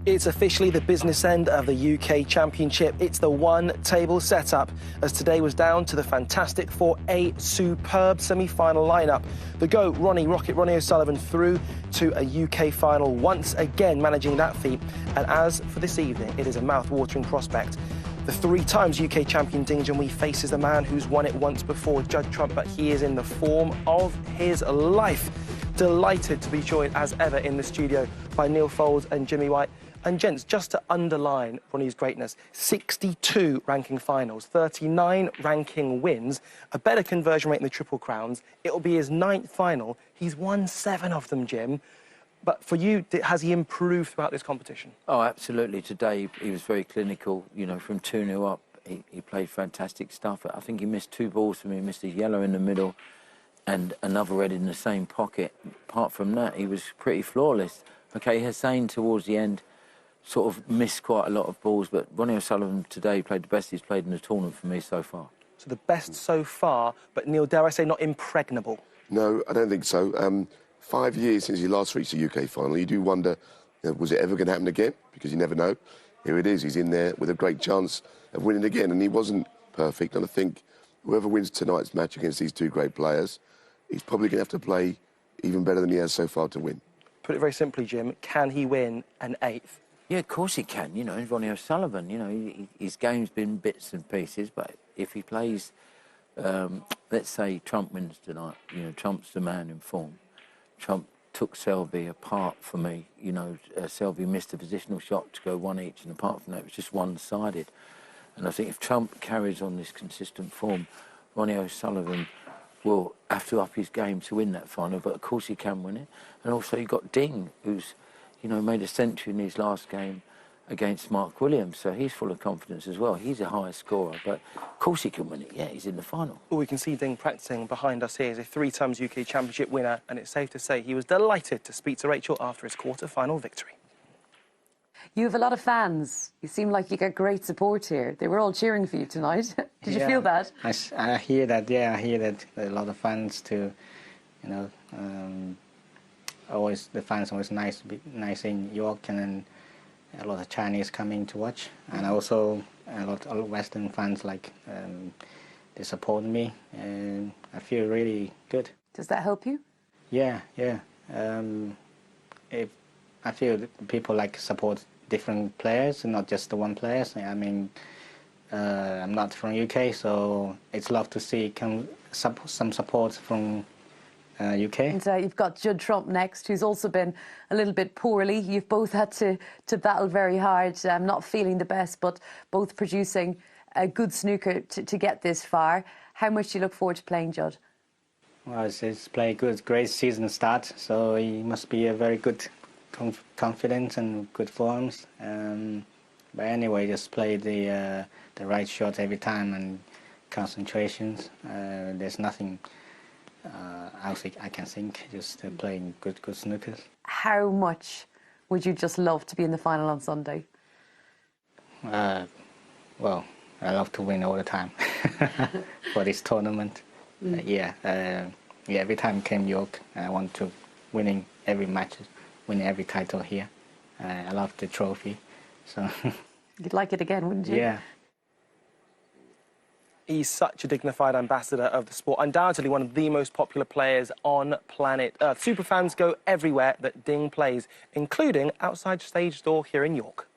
It's officially the business end of the UK Championship. It's the one-table setup, as today was down to the Fantastic for a superb semi-final lineup. The GOAT, Ronnie O'Sullivan, through to a UK final, once again managing that feat. And as for this evening, it is a mouth-watering prospect. The three-times UK champion Ding Junhui faces the man who's won it once before, Judd Trump, but he is in the form of his life. Delighted to be joined, as ever, in the studio by Neil Foulds and Jimmy White. And gents, just to underline Ronnie's greatness, 62 ranking finals, 39 ranking wins, a better conversion rate in the Triple Crowns. It'll be his 9th final. He's won 7 of them, Jim. But for you, has he improved throughout this competition? Oh, absolutely. Today, he was very clinical, you know, from 2-0 up. He played fantastic stuff. I think he missed 2 balls for me. He missed his yellow in the middle and another red in the same pocket. Apart from that, he was pretty flawless. OK, Hussein towards the end sort of missed quite a lot of balls, but Ronnie O'Sullivan today played the best he's played in the tournament for me so far. So the best so far, but Neil, dare I say, not impregnable? No, I don't think so. 5 years since he last reached the UK final, you do wonder, was it ever going to happen again? Because you never know. Here it is, he's in there with a great chance of winning again, and he wasn't perfect. And I think whoever wins tonight's match against these 2 great players, he's probably going to have to play even better than he has so far to win. Put it very simply, Jim, can he win an 8th? Yeah, of course he can. You know, Ronnie O'Sullivan, you know, his game's been bits and pieces, but if he plays, let's say Trump wins tonight, you know, Trump's the man in form. Trump took Selby apart for me. You know, Selby missed a positional shot to go 1 each, and apart from that, it was just one-sided. And I think if Trump carries on this consistent form, Ronnie O'Sullivan will have to up his game to win that final, but of course he can win it. And also you've got Ding, who's, you know, made a century in his last game against Mark Williams, so he's full of confidence as well. He's a high scorer, but of course he can win it. Yeah, he's in the final. Well, we can see Ding practicing behind us here. He's a 3-times UK Championship winner, and it's safe to say he was delighted to speak to Rachel after his quarter-final victory. You have a lot of fans. You seem like you get great support here. They were all cheering for you tonight. Did you feel that? I hear that, yeah, I hear that. A lot of fans too, you know. Always, the fans always nice in York, and then a lot of Chinese coming to watch, and also a lot of Western fans, like, they support me, and I feel really good. Does that help you? Yeah. If I feel that people like support different players and not just the one player. I mean, I'm not from UK, so it's love to see some support from UK. And you've got Judd Trump next, who's also been a little bit poorly. You've both had to battle very hard, not feeling the best, but both producing a good snooker to get this far. How much do you look forward to playing Judd? Well, it's play good, great season start, so he must be a very good confidence and good forms. But anyway, just play the right shot every time and concentrations. There's nothing else I can think, just playing good snookers. How much would you just love to be in the final on Sunday? Well, I love to win all the time for this tournament. Every time I came York, I want to winning every match, winning every title here. I love the trophy, so. You'd like it again, wouldn't you? Yeah. He's such a dignified ambassador of the sport, undoubtedly one of the most popular players on planet Earth. Superfans go everywhere that Ding plays, including outside stage door here in York.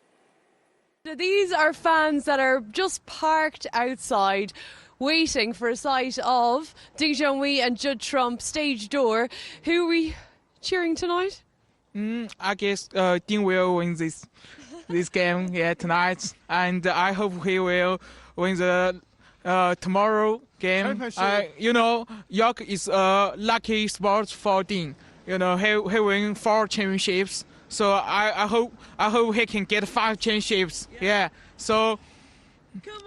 These are fans that are just parked outside, waiting for a sight of Ding Junhui and Judd Trump stage door. Who are we cheering tonight? I guess Ding will win this game tonight, and I hope he will win the tomorrow game. You know, York is a lucky sport for Ding. You know, he win 4 championships, so I hope he can get 5 championships. Yeah. So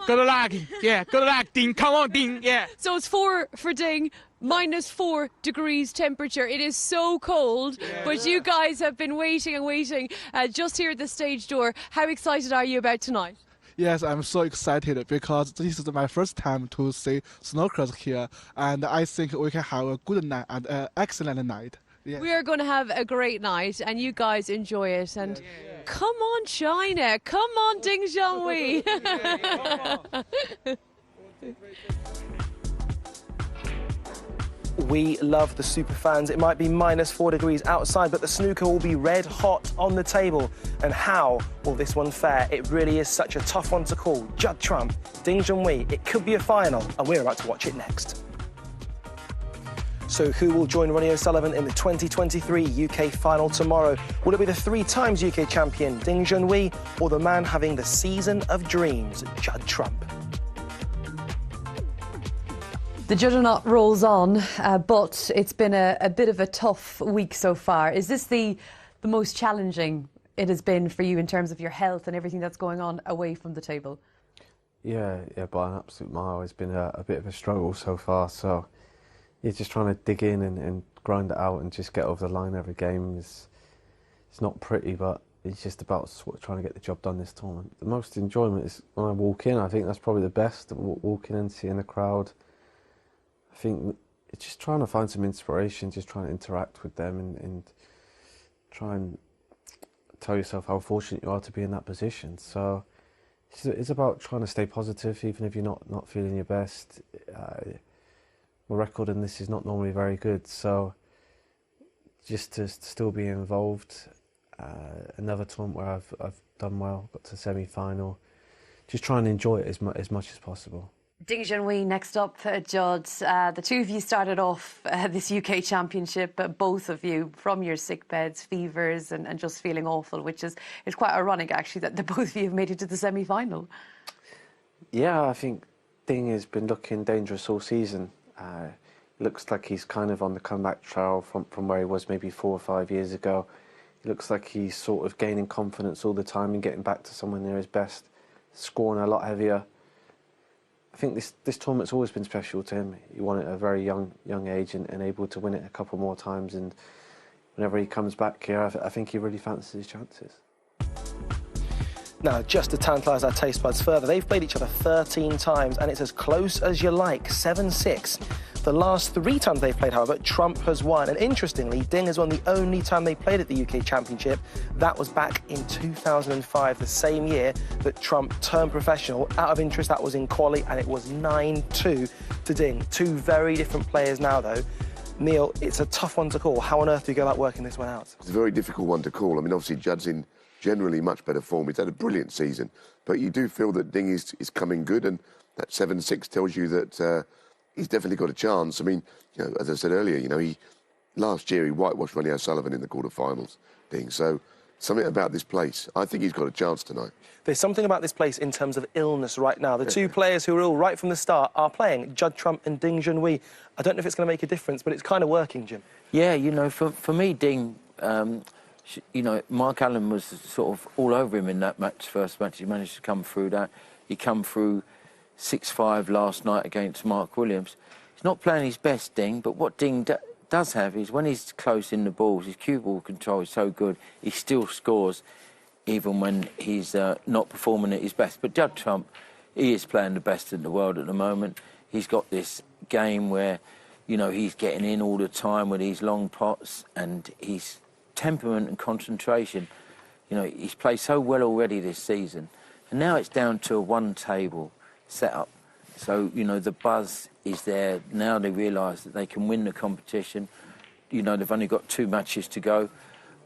good luck. Yeah, good luck, Ding. Come on, Ding. Yeah. So it's 4 for Ding. -4 degrees temperature. It is so cold, but you guys have been waiting and waiting just here at the stage door. How excited are you about tonight? Yes, I'm so excited because this is my first time to see snookers here, and I think we can have a good night and an excellent night. We are going to have a great night, and you guys enjoy it. And come on, China. Come on, Ding Junhui. We love the super fans. It might be -4 degrees outside, but the snooker will be red hot on the table. And how will this one fare? It really is such a tough one to call. Judd Trump, Ding Junhui. It could be a final, and we're about to watch it next. So who will join Ronnie O'Sullivan in the 2023 UK final tomorrow? Will it be the 3 times UK champion, Ding Junhui, or the man having the season of dreams, Judd Trump? The juggernaut rolls on, but it's been a bit of a tough week so far. Is this the most challenging it has been for you in terms of your health and everything that's going on away from the table? Yeah, by an absolute mile. It's been a bit of a struggle so far, so you're just trying to dig in and grind it out and just get over the line every game. It's not pretty, but it's just about trying to get the job done this tournament. The most enjoyment is when I walk in. I think that's probably the best, walking in, seeing the crowd. I think it's just trying to find some inspiration, just trying to interact with them and try and tell yourself how fortunate you are to be in that position. So it's about trying to stay positive, even if you're not feeling your best. My record in this is not normally very good, so just to still be involved. Another tournament where I've done well, got to semi-final. Just try and enjoy it as much as possible. Ding Junhui next up, Judd. The two of you started off this UK Championship, both of you from your sick beds, fevers and just feeling awful, which is quite ironic actually that the both of you have made it to the semi-final. Yeah, I think Ding has been looking dangerous all season. Looks like he's kind of on the comeback trail from where he was maybe 4 or 5 years ago. It looks like he's sort of gaining confidence all the time and getting back to somewhere near his best, scoring a lot heavier. I think this tournament's always been special to him. He won it at a very young age and able to win it a couple more times. And whenever he comes back here, I think he really fancies his chances. Now, just to tantalise our taste buds further, they've played each other 13 times, and it's as close as you like, 7-6. The last 3 times they've played, however, Trump has won. And interestingly, Ding has won the only time they played at the UK Championship. That was back in 2005, the same year that Trump turned professional. Out of interest, that was in quali, and it was 9-2 to Ding. 2 very different players now, though. Neil, it's a tough one to call. How on earth do you go about working this one out? It's a very difficult one to call. I mean, obviously, Judd's in generally much better form. He's had a brilliant season, but you do feel that Ding is coming good, and that 7-6 tells you that he's definitely got a chance. I mean, you know, as I said earlier, you know, last year he whitewashed Ronnie O'Sullivan in the quarterfinals, Ding. So something about this place, I think he's got a chance tonight. There's something about this place in terms of illness right now. The 2 players who were ill right from the start are playing, Judd Trump and Ding Junhui. I don't know if it's going to make a difference, but it's kind of working, Jim. Yeah, you know, for me, Ding, you know, Mark Allen was sort of all over him in that first match. He managed to come through that. He come through 6-5 last night against Mark Williams. He's not playing his best, Ding, but what Ding does have is when he's close in the balls, his cue ball control is so good, he still scores even when he's not performing at his best. But Judd Trump, he is playing the best in the world at the moment. He's got this game where, you know, he's getting in all the time with these long pots, and his temperament and concentration, you know, he's played so well already this season. And now it's down to a one-table setup. So, you know, the buzz is there. Now they realise that they can win the competition. You know, they've only got 2 matches to go.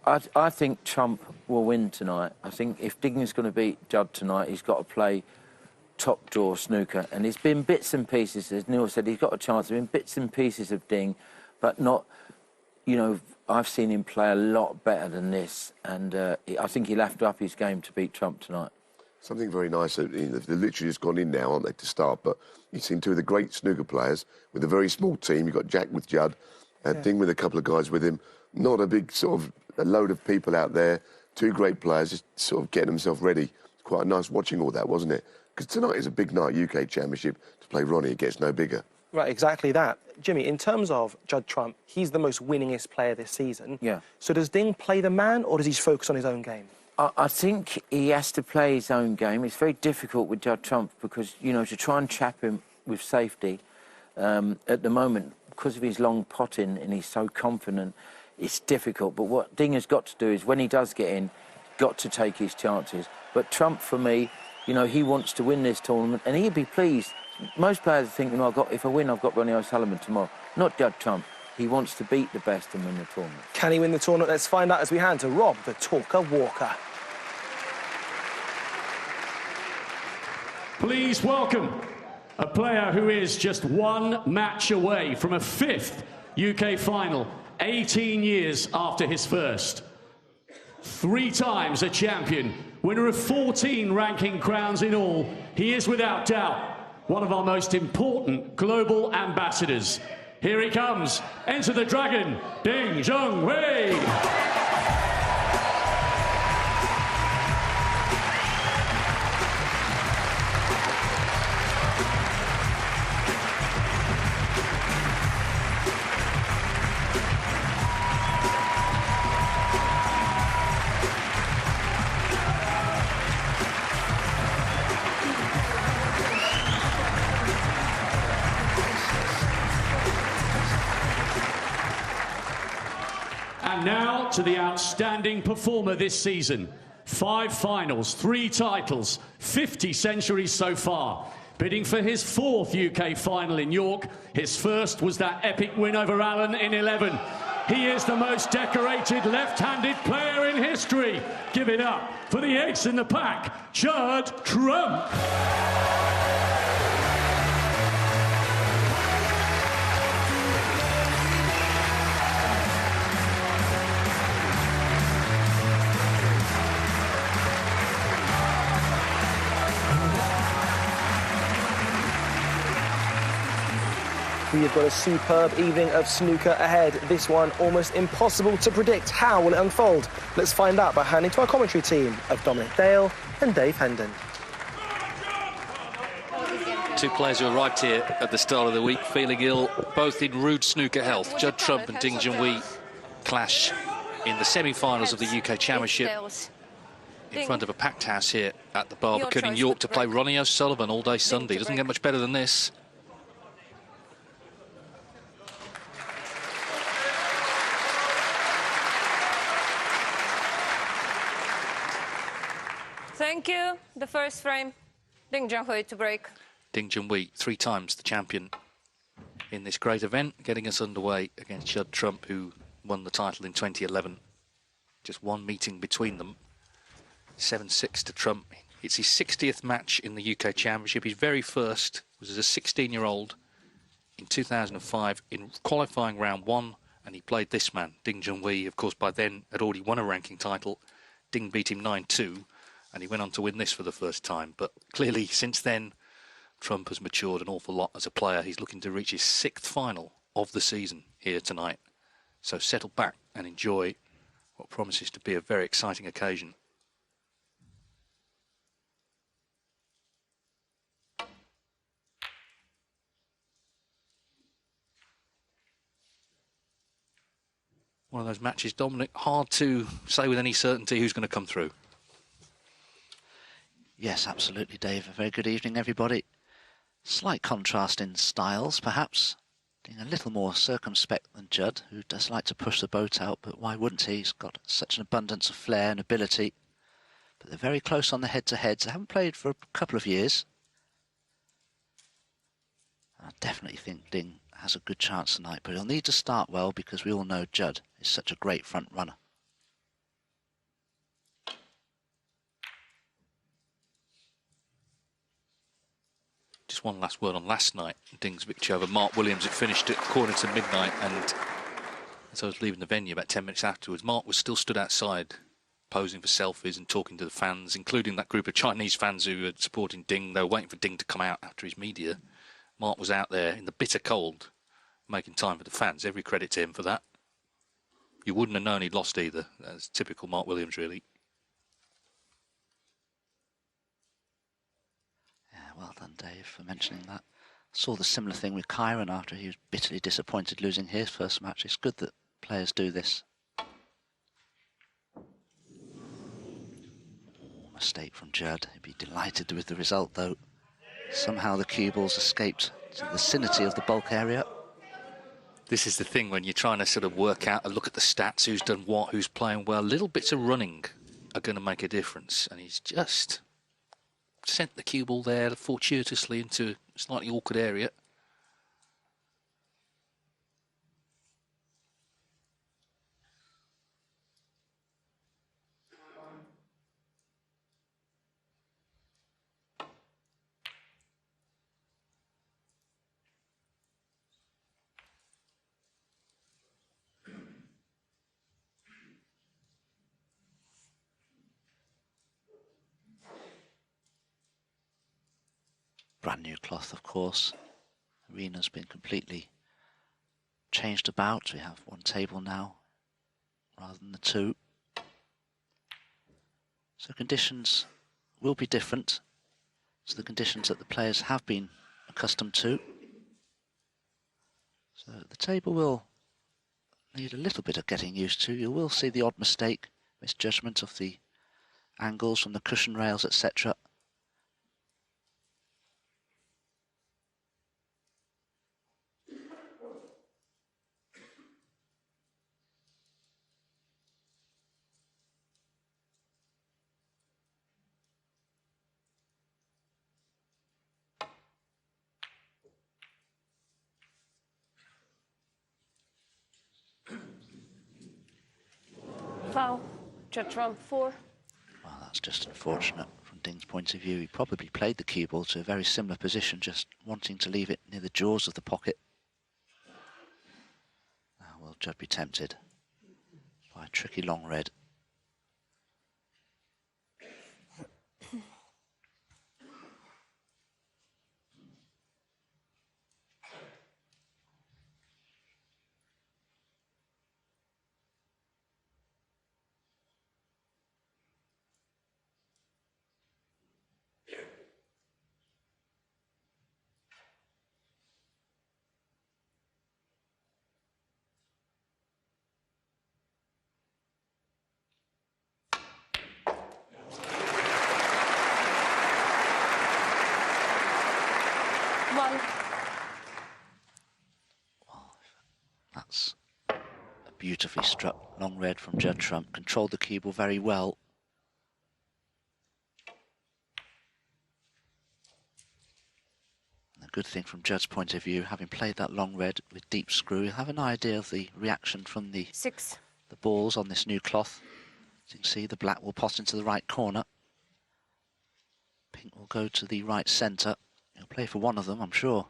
I think Trump will win tonight. I think if Ding is going to beat Judd tonight, he's got to play top draw snooker. And it's been bits and pieces, as Neil said, he's got a chance. There's been bits and pieces of Ding, but not, you know, I've seen him play a lot better than this. And I think he'll have to up his game to beat Trump tonight. Something very nice. They've literally just gone in now, aren't they, to start? But you've seen 2 of the great snooker players with a very small team. You've got Jack with Judd, Ding with a couple of guys with him. Not a big sort of a load of people out there. 2 great players just sort of getting themselves ready. It's quite nice watching all that, wasn't it? Because tonight is a big night, UK Championship. To play Ronnie, it gets no bigger. Right, exactly that. Jimmy, in terms of Judd Trump, he's the most winningest player this season. Yeah. So does Ding play the man, or does he focus on his own game? I think he has to play his own game. It's very difficult with Judd Trump because, you know, to try and trap him with safety at the moment, because of his long potting and he's so confident, it's difficult. But what Ding has got to do is when he does get in, got to take his chances. But Trump, for me, you know, he wants to win this tournament, and he'd be pleased. Most players think, you know, if I win, I've got Ronnie O'Sullivan tomorrow. Not Judd Trump. He wants to beat the best and win the tournament. Can he win the tournament? Let's find out as we hand to Rob, the Talker Walker. Please welcome a player who is just one match away from a 5th UK final, 18 years after his first. 3 times a champion, winner of 14 ranking crowns in all, he is without doubt one of our most important global ambassadors. Here he comes, enter the dragon, Ding Junhui. Now to the outstanding performer this season. 5 finals, 3 titles, 50 centuries so far. Bidding for his 4th UK final in York. His first was that epic win over Allen in 11. He is the most decorated left-handed player in history. Give it up for the ace in the pack, Judd Trump. We've got a superb evening of snooker ahead. This one almost impossible to predict. How will it unfold? Let's find out by handing to our commentary team of Dominic Dale and Dave Hendon. 2 players who arrived here at the start of the week feeling ill, both in rude snooker health. Judd Trump and Ding Junhui clash in the semi-finals of the UK Championship in front of a packed house here at the Barbican in York to play Ronnie O'Sullivan all day Sunday. Doesn't get much better than this. Thank you. The first frame, Ding Junhui to break. Ding Junhui, 3 times the champion in this great event, getting us underway against Judd Trump, who won the title in 2011. Just 1 meeting between them. 7-6 to Trump. It's his 60th match in the UK Championship. His very first was as a 16-year-old in 2005 in qualifying round 1, and he played this man, Ding Junhui. Of course, by then had already won a ranking title. Ding beat him 9-2. And he went on to win this for the first time. But clearly, since then, Trump has matured an awful lot as a player. He's looking to reach his 6th final of the season here tonight. So settle back and enjoy what promises to be a very exciting occasion. One of those matches, Dominic, hard to say with any certainty who's going to come through. Yes, absolutely, Dave. A very good evening, everybody. Slight contrast in styles, perhaps. Being a little more circumspect than Judd, who does like to push the boat out, but why wouldn't he? He's got such an abundance of flair and ability. But they're very close on the head-to-heads. They haven't played for a couple of years. I definitely think Ding has a good chance tonight, but he'll need to start well because we all know Judd is such a great front runner. Just one last word on last night. Ding's victory over Mark Williams. It finished at midnight, and as I was leaving the venue about 10 minutes afterwards, Mark was still stood outside posing for selfies and talking to the fans, including that group of Chinese fans who were supporting Ding. They were waiting for Ding to come out after his media. Mark was out there in the bitter cold making time for the fans. Every credit to him for that. You wouldn't have known he'd lost either. That's typical Mark Williams, really. Well done, Dave, for mentioning that. Saw the similar thing with Kyron after he was bitterly disappointed losing his first match. It's good that players do this. Mistake from Judd. He'd be delighted with the result, though. Somehow the cue balls escaped to the vicinity of the bulk area. This is the thing when you're trying to sort of work out and look at the stats, who's done what, who's playing well. Little bits of running are going to make a difference. And he's just sent the cue ball there fortuitously into a slightly awkward area. Brand new cloth, of course. Arena's been completely changed about. We have one table now rather than the two. So conditions will be different to the conditions that the players have been accustomed to. So the table will need a little bit of getting used to. You will see the odd mistake, misjudgment of the angles from the cushion rails, etc. Foul. Judd Trump, 4. Well, that's just unfortunate from Ding's point of view. He probably played the cue ball to a very similar position, just wanting to leave it near the jaws of the pocket. Now will Judd be tempted by a tricky long red? That's a beautifully struck long red from Judd Trump. Controlled the cue ball very well. And the good thing from Judd's point of view, having played that long red with deep screw, you'll have an idea of the reaction from the 6. The balls on this new cloth. As you can see, the black will pot into the right corner. Pink will go to the right centre. He'll play for one of them, I'm sure.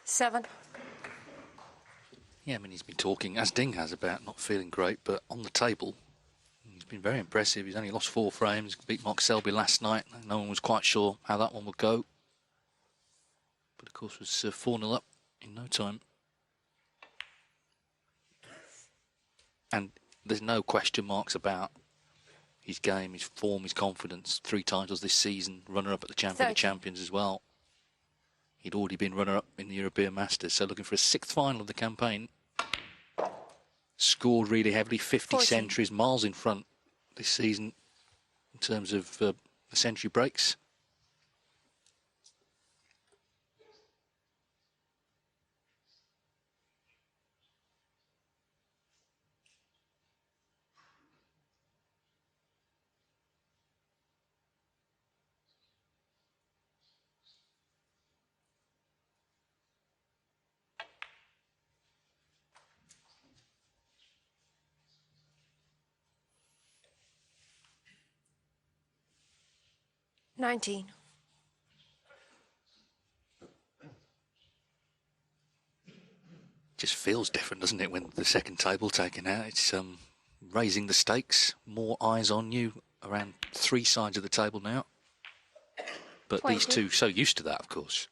Seven. Yeah, I mean, he's been talking, as Ding has, about not feeling great, but on the table, he's been very impressive. He's only lost 4 frames, beat Mark Selby last night. No one was quite sure how that one would go. But of course, was 4-0 up in no time. And there's no question marks about his game, his form, his confidence. 3 titles this season, runner-up at the Champion of Champions as well. He'd already been runner-up in the European Masters, so looking for a 6th final of the campaign. Scored really heavily, 50 centuries, miles in front this season in terms of the century breaks. $19. Just feels different, doesn't it, when the second table taken out? It's raising the stakes, more eyes on you around 3 sides of the table now. But 20. these two so used to that, of course.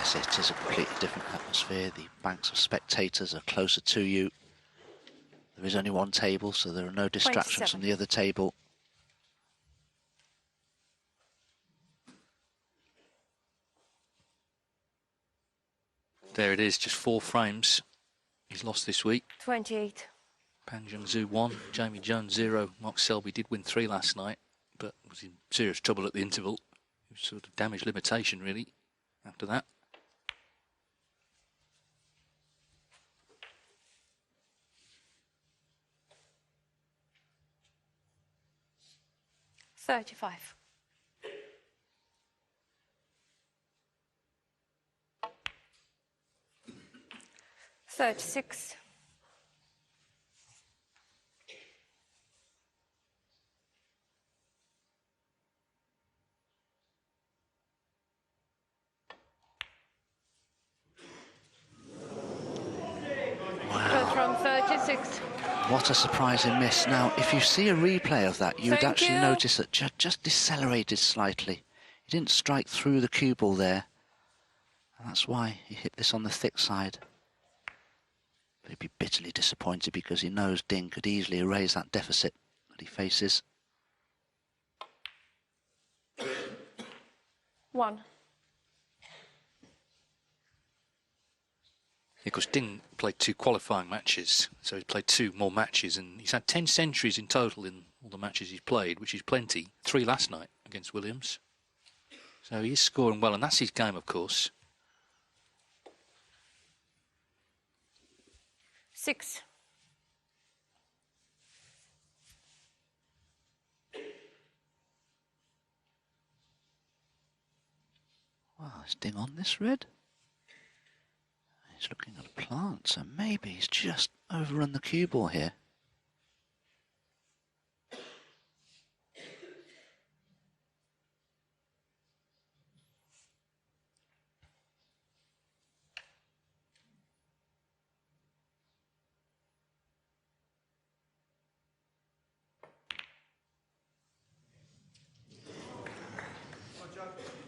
say, it is a completely different atmosphere. The banks of spectators are closer to you. There is only one table, so there are no distractions from the other table. There it is, just 4 frames he's lost this week. 28. Pan Zhengzhou 1, Jamie Jones 0. Mark Selby did win 3 last night, but was in serious trouble at the interval. It was sort of damage limitation, really, after that. $35. $36. From 36. What a surprising miss. Now, if you see a replay of that, you would actually notice that Judd just decelerated slightly. He didn't strike through the cue ball there. And that's why he hit this on the thick side. But he'd be bitterly disappointed because he knows Ding could easily erase that deficit that he faces. 1. Because Ding played 2 qualifying matches, so he's played 2 more matches, and he's had 10 centuries in total in all the matches he's played, which is plenty. 3 last night against Williams. So he is scoring well, and that's his game, of course. 6. Wow, is Ding on this red? He's looking at a plant, so maybe he's just overrun the cue ball here.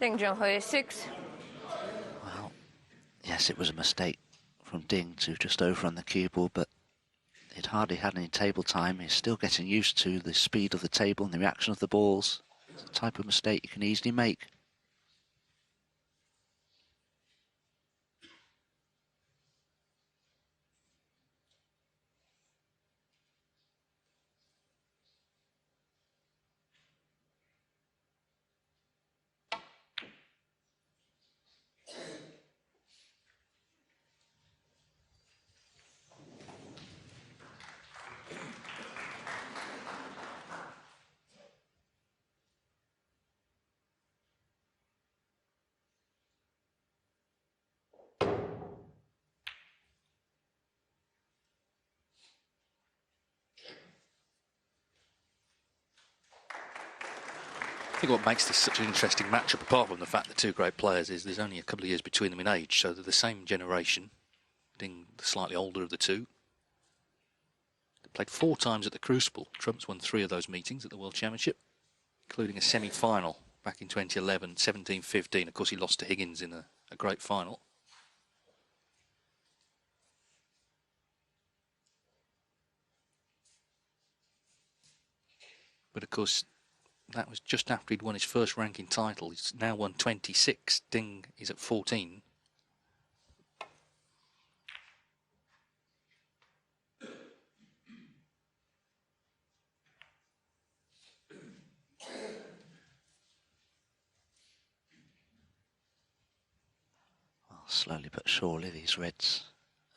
Ding Junhui 6. Well, yes, it was a mistake from Ding to just overrun the cue ball, but he'd hardly had any table time. He's still getting used to the speed of the table and the reaction of the balls. It's the type of mistake you can easily make. I think what makes this such an interesting matchup, apart from the fact that 2 great players, is there's only a couple of years between them in age, so they're the same generation. Ding, the slightly older of the 2. They played 4 times at the Crucible. Trump's won 3 of those meetings at the World Championship, including a semi-final back in 2011, 17-15. Of course, he lost to Higgins in a great final. But of course, that was just after he'd won his first ranking title. He's now won 26. Ding is at 14. Well, slowly but surely these reds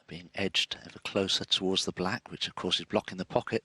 are being edged ever closer towards the black, which of course is blocking the pocket.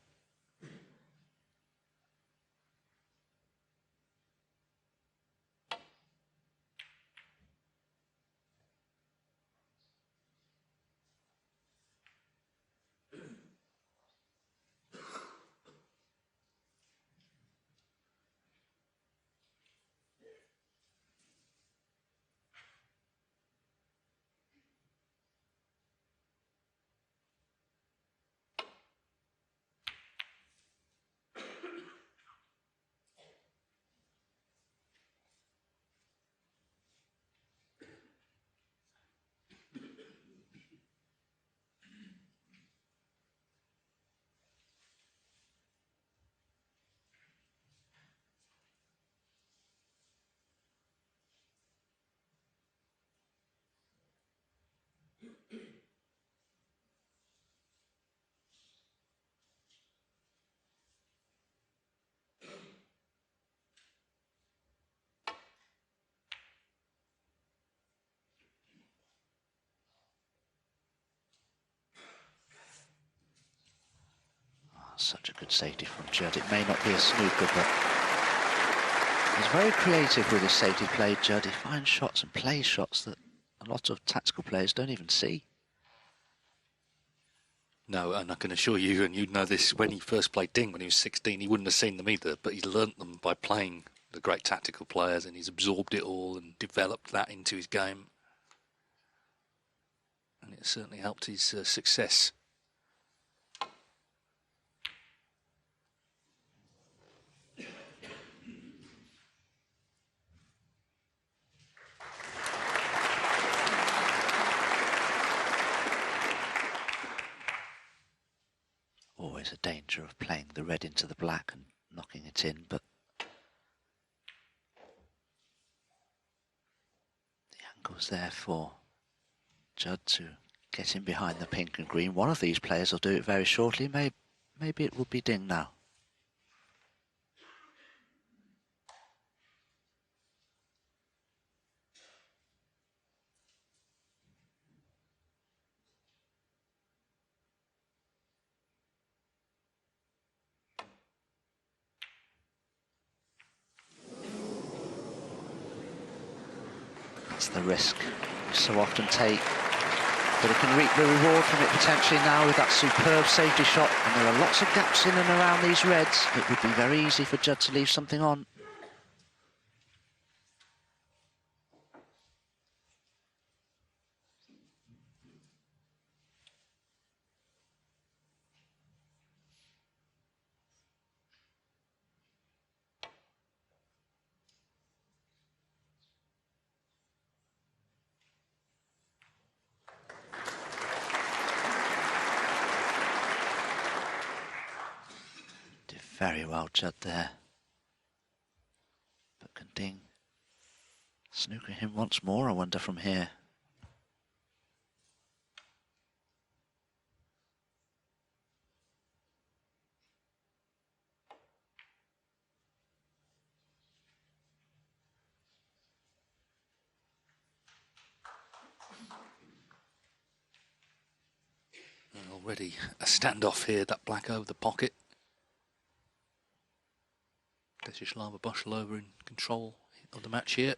Such a good safety from Judd. It may not be a snooker, but he's very creative with his safety play, Judd. He finds shots and plays shots that a lot of tactical players don't even see. No, and I can assure you, and you'd know this, when he first played Ding when he was 16, he wouldn't have seen them either, but he's learnt them by playing the great tactical players, and he's absorbed it all and developed that into his game. And it certainly helped his success. Always a danger of playing the red into the black and knocking it in, but the angle's there for Judd to get in behind the pink and green. One of these players will do it very shortly. Maybe it will be Ding now. That's the risk you so often take, but he can reap the reward from it potentially now with that superb safety shot. And there are lots of gaps in and around these reds. It would be very easy for Judd to leave something on. Very well, Judd there. But can Ding snooker him once more, I wonder, from here? And already a standoff here, that black over the pocket. Desislava, Bozhilova in control of the match here.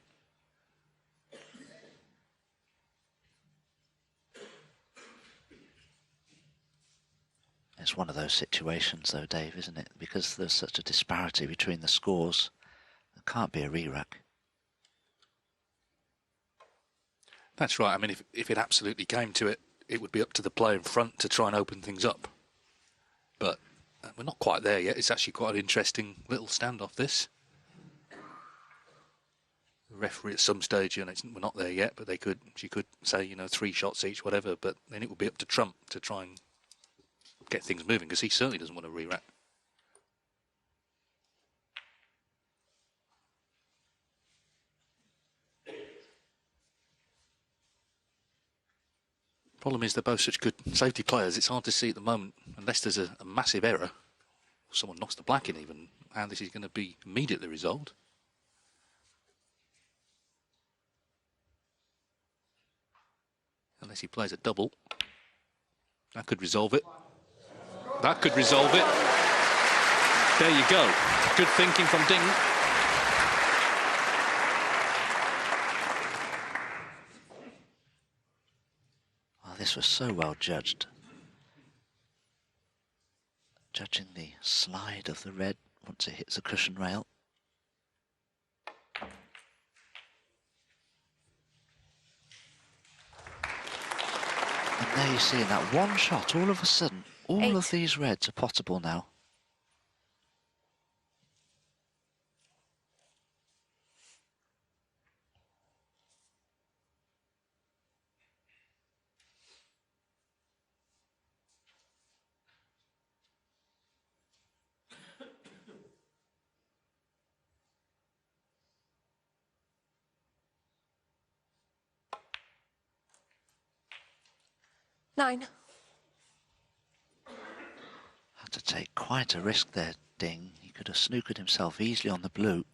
It's one of those situations though, Dave, isn't it? Because there's such a disparity between the scores, there can't be a re-rack. That's right. I mean, if it absolutely came to it, it would be up to the player in front to try and open things up. But we're not quite there yet. It's actually quite an interesting little standoff, this. The referee at some stage, you know, we're not there yet, but she could say, you know, 3 shots each, whatever, but then it would be up to Trump to try and get things moving, because he certainly doesn't want to re-rack. Problem is they're both such good safety players, it's hard to see at the moment, unless there's a massive error, or someone knocks the black in even, how this is going to be immediately resolved. Unless he plays a double. That could resolve it. That could resolve it. There you go. Good thinking from Ding. Oh, this was so well judged. Judging the slide of the red once it hits the cushion rail. And there you see in that one shot, all of a sudden, all of these reds are potable now. Nine. Had to take quite a risk there, Ding. He could have snookered himself easily on the blue.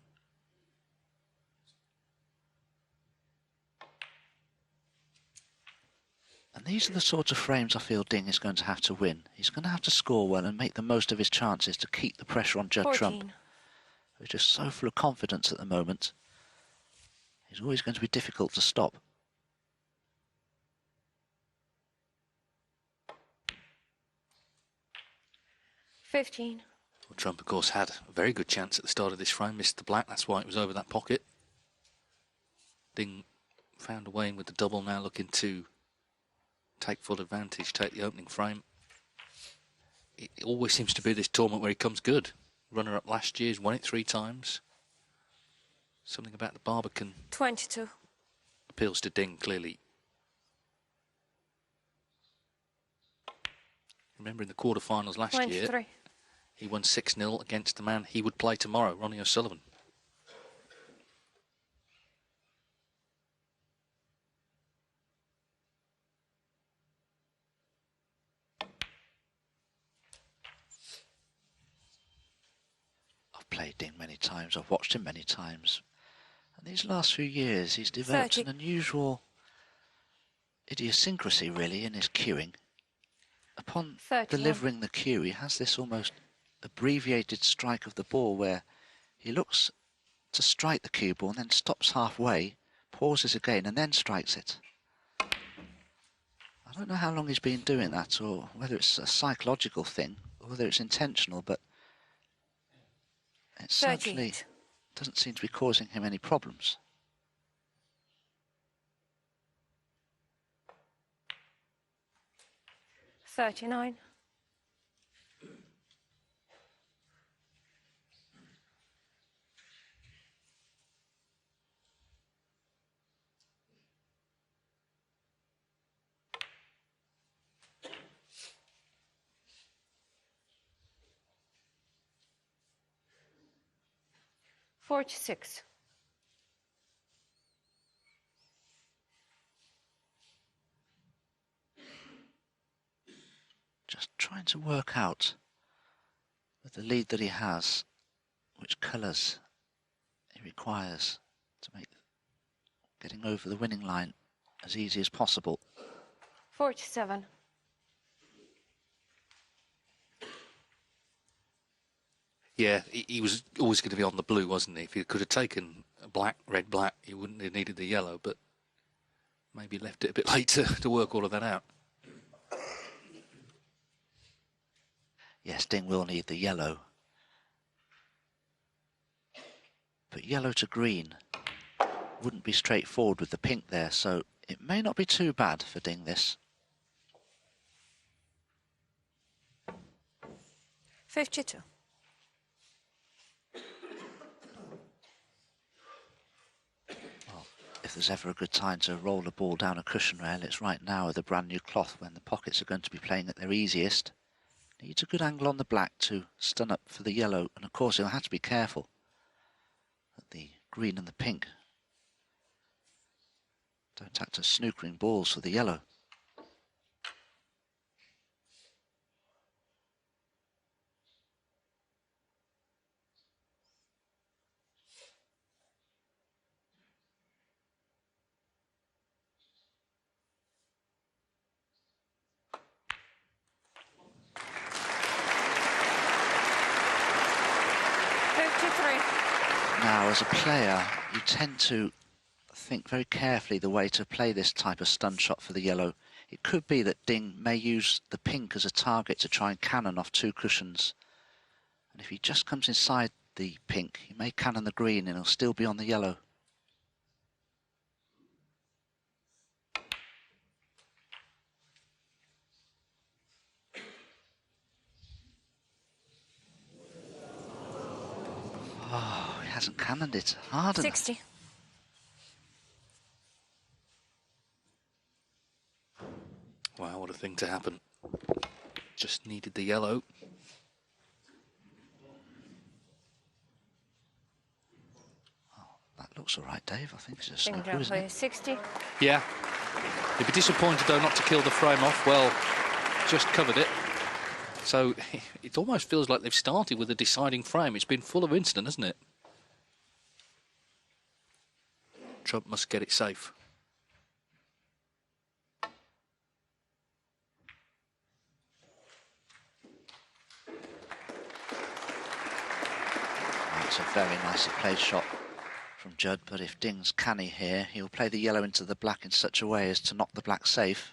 And these are the sorts of frames I feel Ding is going to have to win. He's going to have to score well and make the most of his chances to keep the pressure on Judd 14. Trump, who's just so full of confidence at the moment. He's always going to be difficult to stop. $15. Well, Trump, of course, had a very good chance at the start of this frame, missed the black, that's why it was over that pocket. Ding found a way in with the double, now looking to take full advantage, take the opening frame. It always seems to be this tournament where he comes good. Runner-up last year, he's won it 3 times. Something about the Barbican 22. appeals to Ding, clearly. Remember in the quarterfinals last 23. year, he won 6-0 against the man he would play tomorrow, Ronnie O'Sullivan. I've played Ding many times, I've watched him many times. And these last few years, he's developed 30. an unusual idiosyncrasy, really, in his cueing. Upon 31. delivering the cue, he has this almost abbreviated strike of the ball where he looks to strike the cue ball and then stops halfway, pauses again and then strikes it. I don't know how long he's been doing that, or whether it's a psychological thing or whether it's intentional, but it certainly doesn't seem to be causing him any problems. $39. $46. Just trying to work out, with the lead that he has, which colours he requires to make getting over the winning line as easy as possible. 47. Yeah, he was always going to be on the blue, wasn't he? If he could have taken a black, red, black, he wouldn't have needed the yellow, but maybe left it a bit late to work all of that out. Yes, Ding will need the yellow. But yellow to green wouldn't be straightforward with the pink there, so it may not be too bad for Ding this. 52. If there's ever a good time to roll the ball down a cushion rail, it's right now with a brand new cloth when the pockets are going to be playing at their easiest. Needs a good angle on the black to stun up for the yellow, and of course he'll have to be careful that the green and the pink don't act as snookering balls for the yellow. Now, as a player, you tend to think very carefully the way to play this type of stun shot for the yellow. It could be that Ding may use the pink as a target to try and cannon off 2 cushions. And if he just comes inside the pink, he may cannon the green and he'll still be on the yellow. Oh, he hasn't cannoned it hard enough. 60. Wow, what a thing to happen. Just needed the yellow. Oh, that looks all right, Dave. I think it's a snooker, isn't it? 60. Yeah. He'd be disappointed, though, not to kill the frame off. Well, just covered it. So it almost feels like they've started with a deciding frame. It's been full of incident, hasn't it? Trump must get it safe. very nicely played shot from Judd, but if Ding's canny here, he'll play the yellow into the black in such a way as to knock the black safe.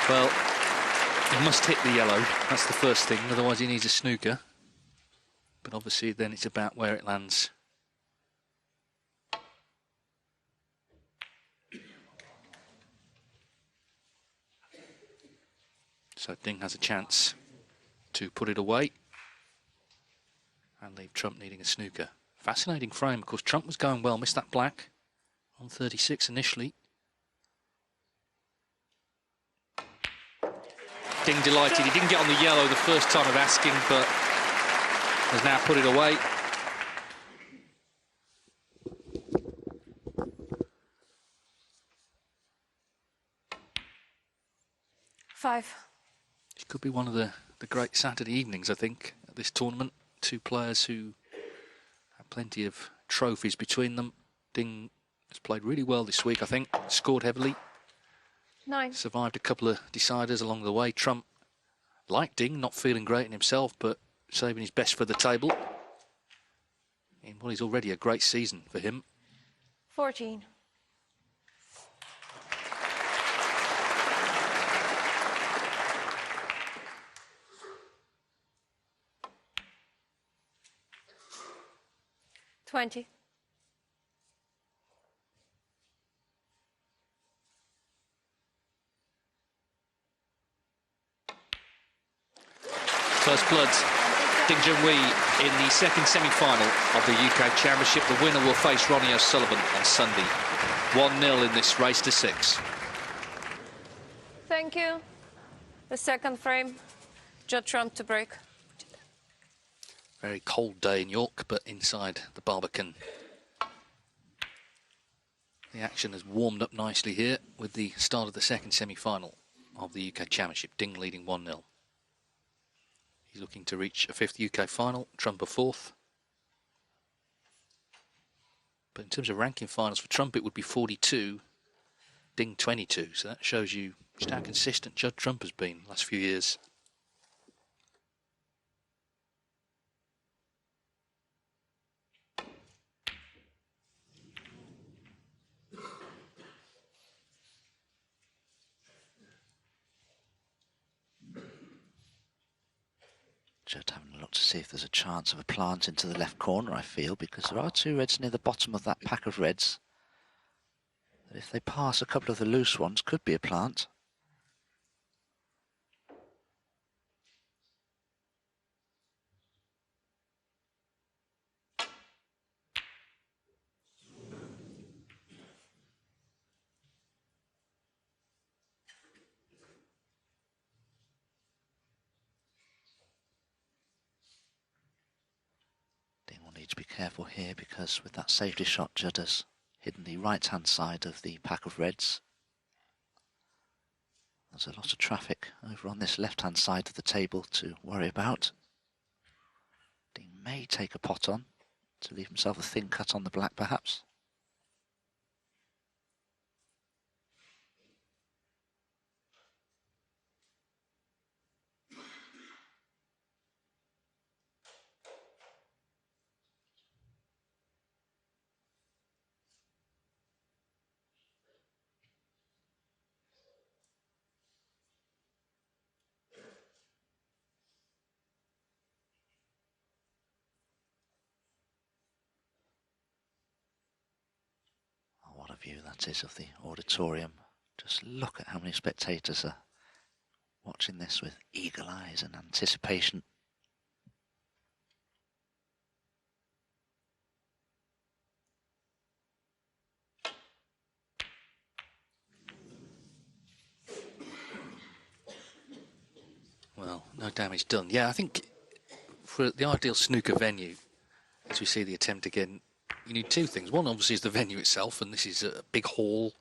Well, he must hit the yellow. That's the first thing. Otherwise, he needs a snooker. But obviously, then it's about where it lands. So Ding has a chance to put it away and leave Trump needing a snooker. Fascinating frame. Of course, Trump was going well. Missed that black on 36 initially. Ding delighted. He didn't get on the yellow the first time of asking, but has now put it away. Five. It could be one of the great Saturday evenings, I think, at this tournament. Two players who have plenty of trophies between them. Ding has played really well this week, I think. Scored heavily. 9. Survived a couple of deciders along the way. Trump, like Ding, not feeling great in himself, but saving his best for the table in what is already a great season for him. 14. $20. First blood, Ding Junhui in the second semi-final of the UK Championship. The winner will face Ronnie O'Sullivan on Sunday. 1-0 in this race to 6. Thank you. The second frame, Judd Trump to break. Very cold day in York, but inside the Barbican. The action has warmed up nicely here with the start of the second semi-final of the UK Championship. Ding leading 1-0. He's looking to reach a 5th UK final, Trump a 4th. But in terms of ranking finals for Trump, it would be 42, Ding 22. So that shows you just how consistent Judd Trump has been the last few years. Judd having a look to see if there's a chance of a plant into the left corner, I feel, because there are two reds near the bottom of that pack of reds. That if they pass a couple of the loose ones, could be a plant. To be careful here because with that safety shot, Judd has hidden the right-hand side of the pack of reds. There's a lot of traffic over on this left-hand side of the table to worry about. He may take a pot on to leave himself a thin cut on the black, perhaps. What a view that is of the auditorium. Just look at how many spectators are watching this with eagle eyes and anticipation. Well, no damage done. Yeah, I think for the ideal snooker venue, as we see the attempt again, you need two things. One, obviously, is the venue itself, and this is a big hall,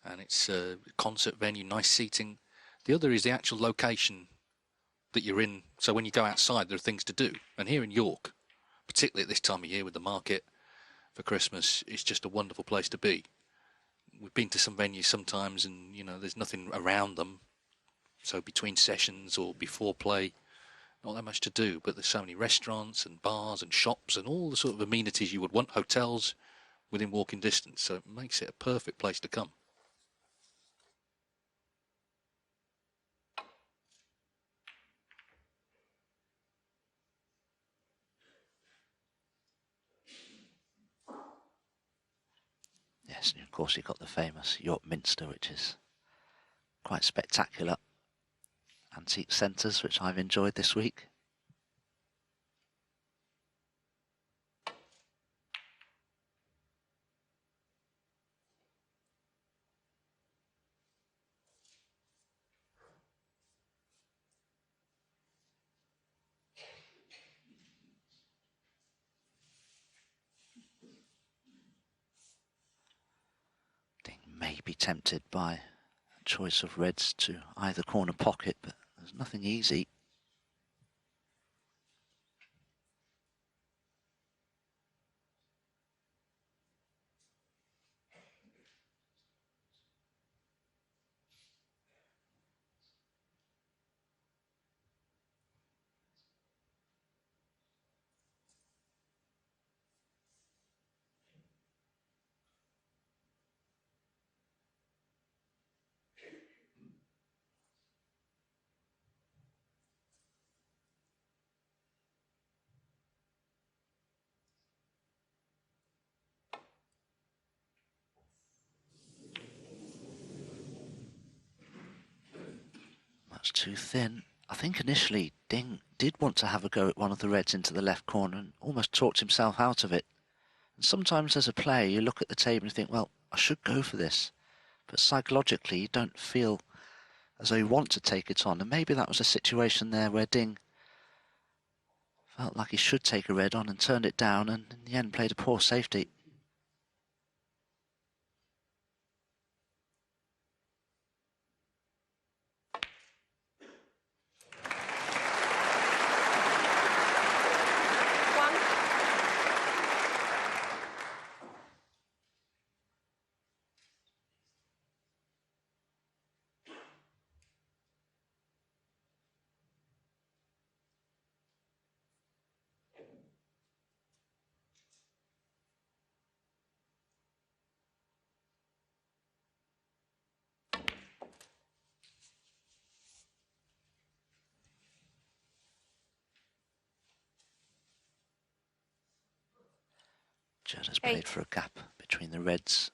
and it's a concert venue, nice seating. The other is the actual location that you're in. So when you go outside, there are things to do. And here in York, particularly at this time of year with the market for Christmas, it's just a wonderful place to be. We've been to some venues sometimes and, you know, there's nothing around them. So between sessions or before play, not that much to do, but there's so many restaurants and bars and shops and all the sort of amenities you would want, hotels within walking distance. So it makes it a perfect place to come. Yes, and of course you've got the famous York Minster, which is quite spectacular. Antique centres, which I've enjoyed this week. May be tempted by a choice of reds to either corner pocket, but there's nothing easy. That's too thin. I think initially Ding did want to have a go at one of the reds into the left corner and almost talked himself out of it. And sometimes as a player you look at the table and think, well, I should go for this. But psychologically you don't feel as though you want to take it on. And maybe that was a situation there where Ding felt like he should take a red on and turned it down and in the end played a poor safety. Judd has played for a gap between the reds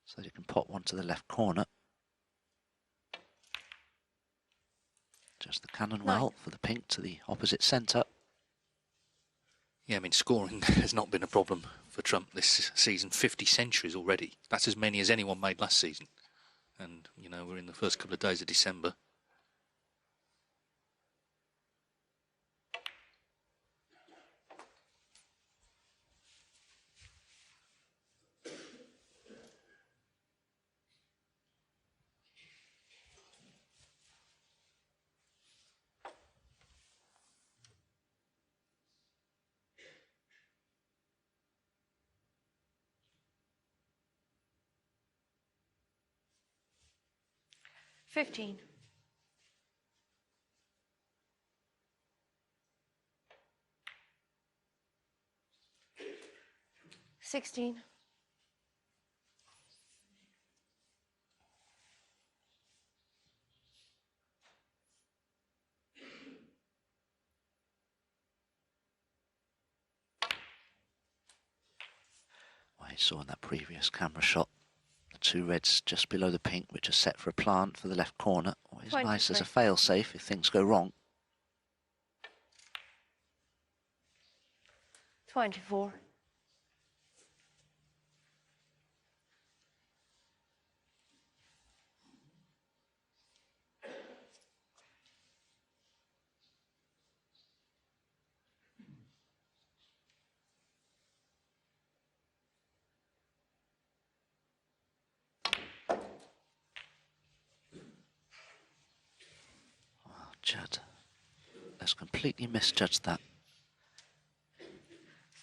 so that he can pop one to the left corner. Just the cannon well for the pink to the opposite centre. Yeah, I mean, scoring has not been a problem for Trump this season. 50 centuries already. That's as many as anyone made last season. And, you know, we're in the first couple of days of December. $15. 16. 'I saw in that previous camera shot the two reds just below the pink, which are set for a plant for the left corner. Always nice as a fail-safe if things go wrong. 24. Judd just completely misjudged that.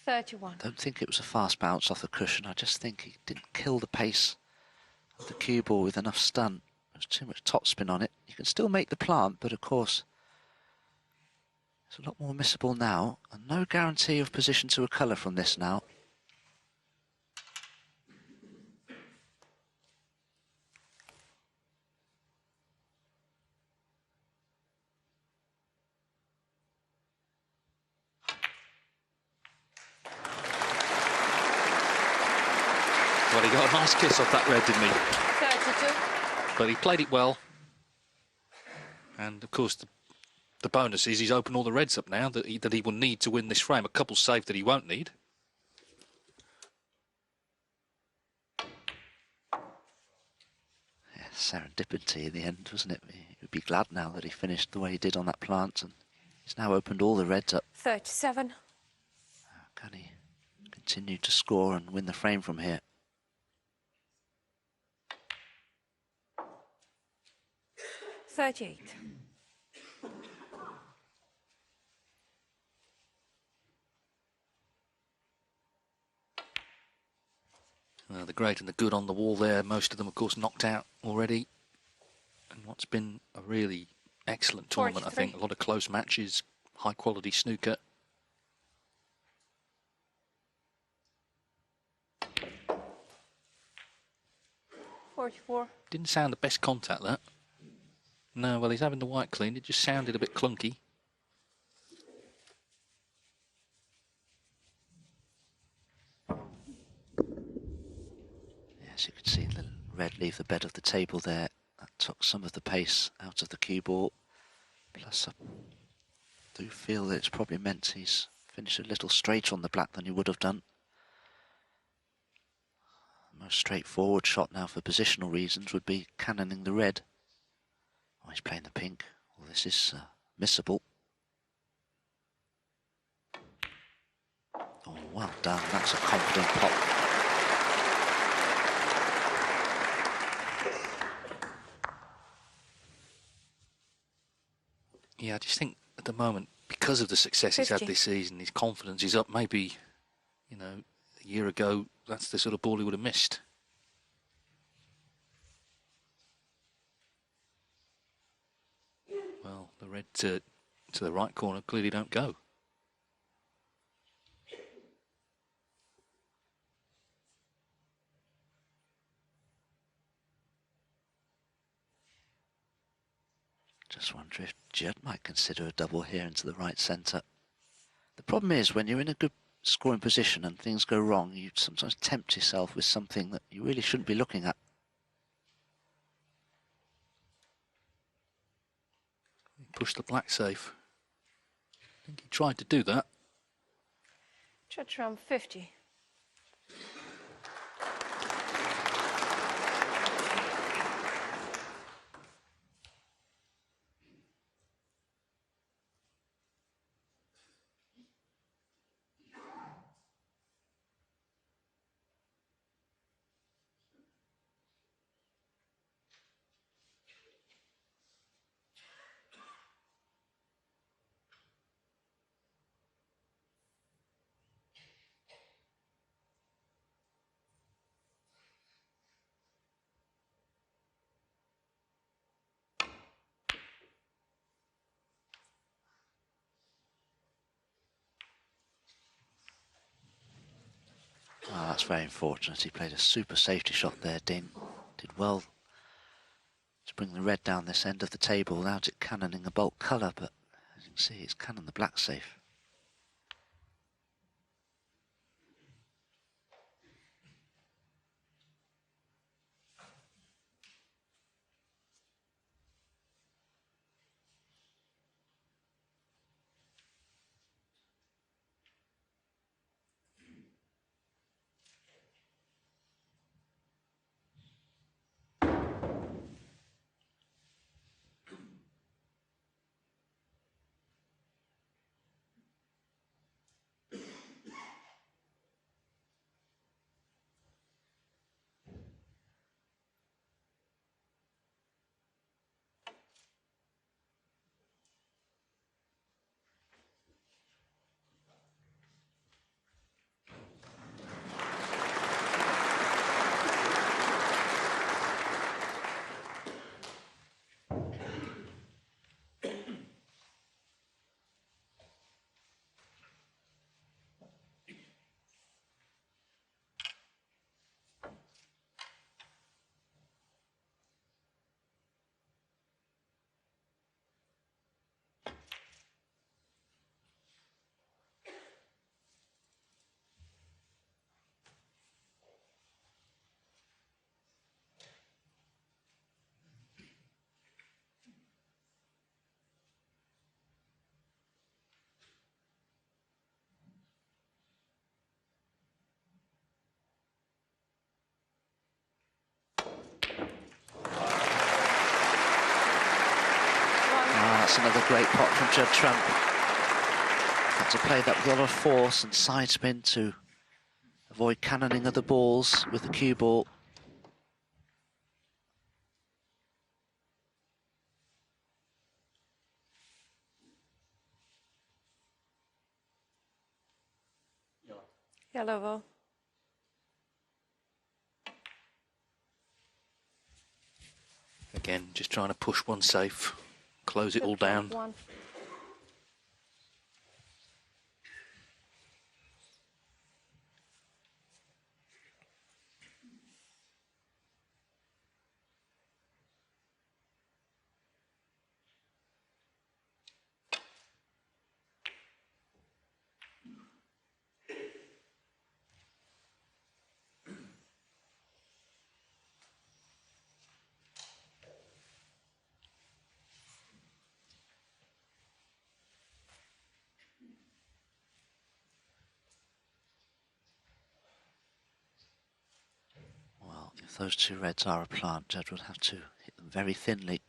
31. I don't think it was a fast bounce off the cushion. I just think he didn't kill the pace of the cue ball with enough stun. There's too much topspin on it. You can still make the plant, but of course, it's a lot more missable now. And no guarantee of position to a colour from this now. Well, he got a nice kiss off that red, didn't he? 32. But he played it well. And, of course, the bonus is he's opened all the reds up now that he will need to win this frame. A couple saved that he won't need. Yeah, serendipity in the end, wasn't it? He would be glad now that he finished the way he did on that plant, and he's now opened all the reds up. 37. Can he continue to score and win the frame from here? The great and the good on the wall there. Most of them, of course, knocked out already. And what's been a really excellent tournament, 43. I think. A lot of close matches, high-quality snooker. Didn't sound the best contact, that. No, well, he's having the white clean. It just sounded a bit clunky. As you can see, the red leave the bed of the table there. That took some of the pace out of the cue ball. Plus, I do feel that it's probably meant he's finished a little straighter on the black than he would have done. The most straightforward shot now for positional reasons would be cannoning the red. Oh, he's playing the pink. Well, this is missable. Oh, well done. That's a confident pop. Yeah, I just think at the moment, because of the success he's had 50. this season, his confidence is up. Maybe, you know, a year ago, that's the sort of ball he would have missed. Well, the red to the right corner clearly don't go. Just wonder if Judd might consider a double here into the right centre. The problem is when you're in a good scoring position and things go wrong, you sometimes tempt yourself with something that you really shouldn't be looking at. Push the black safe. I think he tried to do that. Judd Trump 50. Oh, that's very unfortunate. He played a super safety shot there, Dean. Did well to bring the red down this end of the table without it cannoning a bulk colour, but as you can see, it's cannon the black safe. That's another great pot from Judd Trump. Had to play that with a lot of force and side spin to avoid cannoning of the balls with the cue ball. Yellow ball. Again, just trying to push one safe, close it all down. One. Well, if those two reds are a plant, Judd would have to hit them very thinly.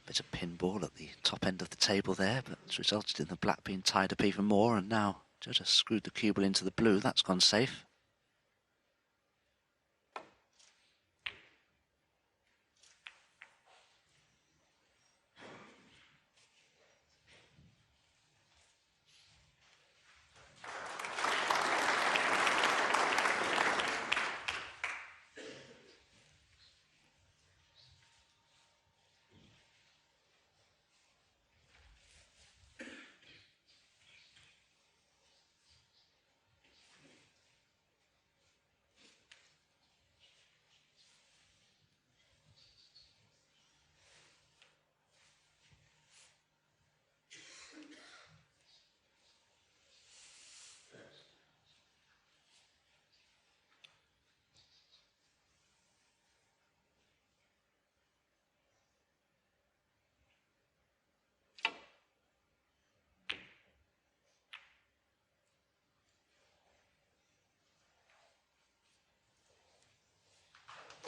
Bit of pinball at the top end of the table there, but it's resulted in the black being tied up even more, and now Judd has screwed the cue ball into the blue. That's gone safe.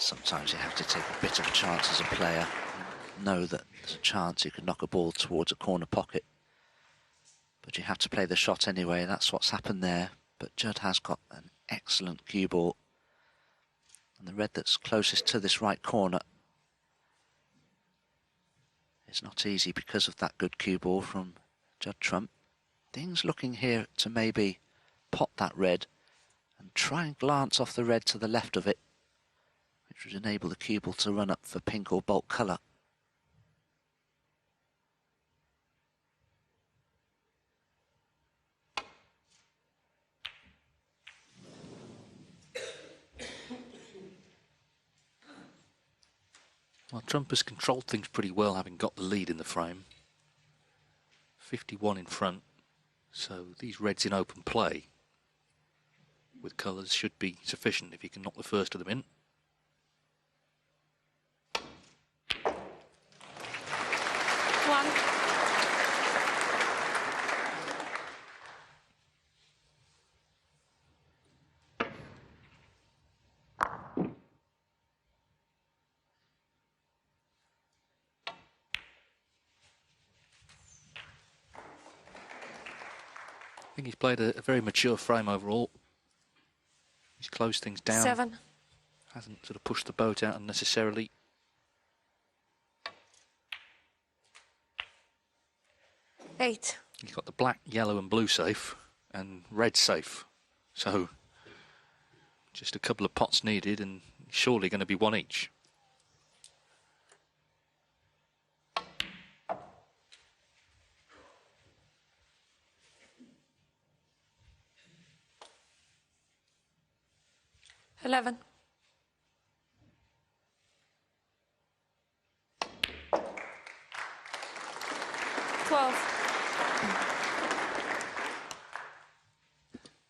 Sometimes you have to take a bit of a chance as a player. Know that there's a chance you could knock a ball towards a corner pocket. But you have to play the shot anyway. That's what's happened there. But Judd has got an excellent cue ball. And the red that's closest to this right corner is not easy because of that good cue ball from Judd Trump. Things looking here to maybe pot that red and try and glance off the red to the left of it, which would enable the cue ball to run up for pink or bulk colour. Well, Trump has controlled things pretty well, having got the lead in the frame. 51 in front, so these reds in open play with colours should be sufficient if he can knock the first of them in. One. think he's played a very mature frame overall. He's closed things down. 7. Hasn't sort of pushed the boat out unnecessarily. 8. He's got the black, yellow and blue safe and red safe. So just a couple of pots needed and surely going to be one each. $11. 12.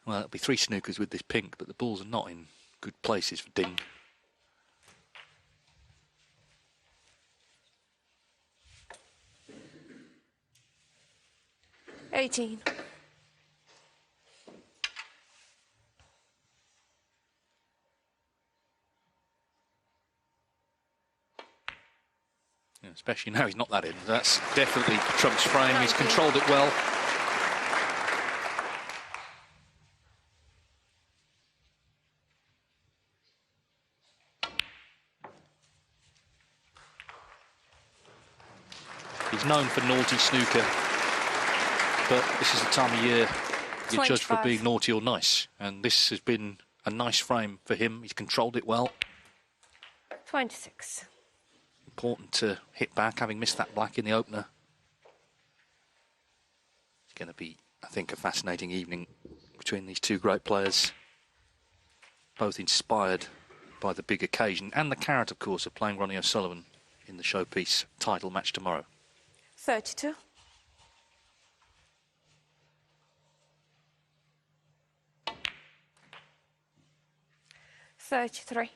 Well, it'll be 3 snookers with this pink, but the balls are not in good places for Ding. $18. Yeah, especially now he's not that in. That's definitely Trump's frame. He's controlled it well. He's known for naughty snooker, but this is the time of year you're judged for being naughty or nice. And this has been a nice frame for him. He's controlled it well. 26. Important to hit back, having missed that black in the opener. It's going to be, I think, a fascinating evening between these two great players. Both inspired by the big occasion and the carrot, of course, of playing Ronnie O'Sullivan in the showpiece title match tomorrow. 32. $33.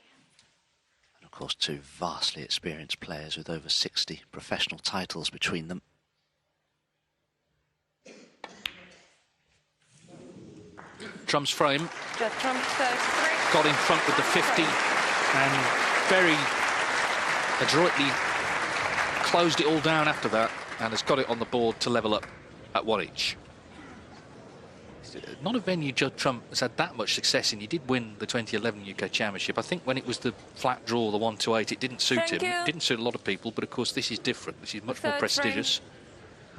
And of course, 2 vastly experienced players with over 60 professional titles between them. Trump's frame. Judd Trump, 33. Got in front with the 50 and very adroitly closed it all down after that and has got it on the board to level up at 1 each. Not a venue Judd Trump has had that much success in. He did win the 2011 UK Championship. I think when it was the flat draw, the 1-2-8, it didn't suit him. It didn't suit a lot of people, but of course this is different. This is much more prestigious.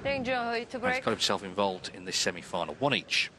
Junhui to break. He's got himself involved in this semi-final. 1 each.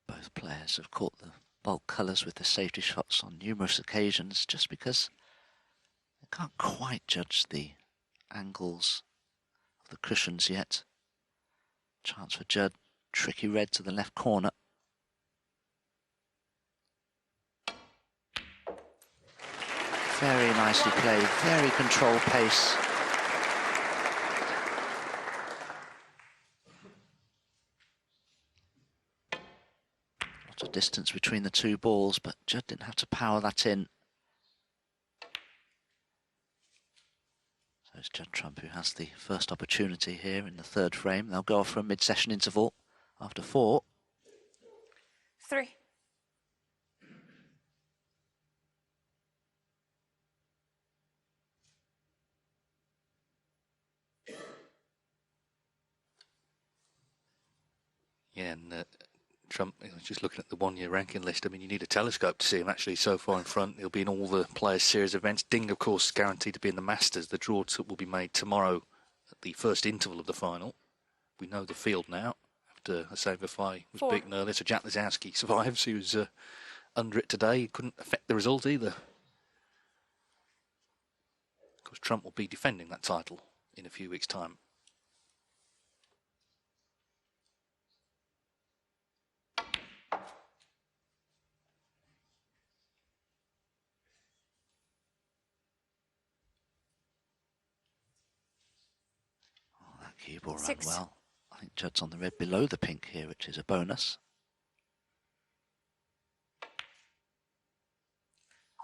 Both players have caught the bulk colours with the safety shots on numerous occasions, just because they can't quite judge the angles of the cushions yet. Chance for Judd, tricky red to the left corner. Very nicely played, very controlled pace. Lot of distance between the 2 balls, but Judd didn't have to power that in. So it's Judd Trump who has the first opportunity here in the 3rd frame. They'll go off for a mid-session interval after 4. 3. Yeah, and Trump, just looking at the 1-year ranking list, I mean, you need a telescope to see him actually so far in front. He'll be in all the Players' Series events. Ding, of course, guaranteed to be in the Masters. The draw will be made tomorrow at the first interval of the final. We know the field now, after Desislava was 4. beaten earlier. So Jack Lisowski survives. He was under it today. It couldn't affect the result either. Of course, Trump will be defending that title in a few weeks' time. Cue ball ran 6. well. I think Judd's on the red below the pink here, which is a bonus.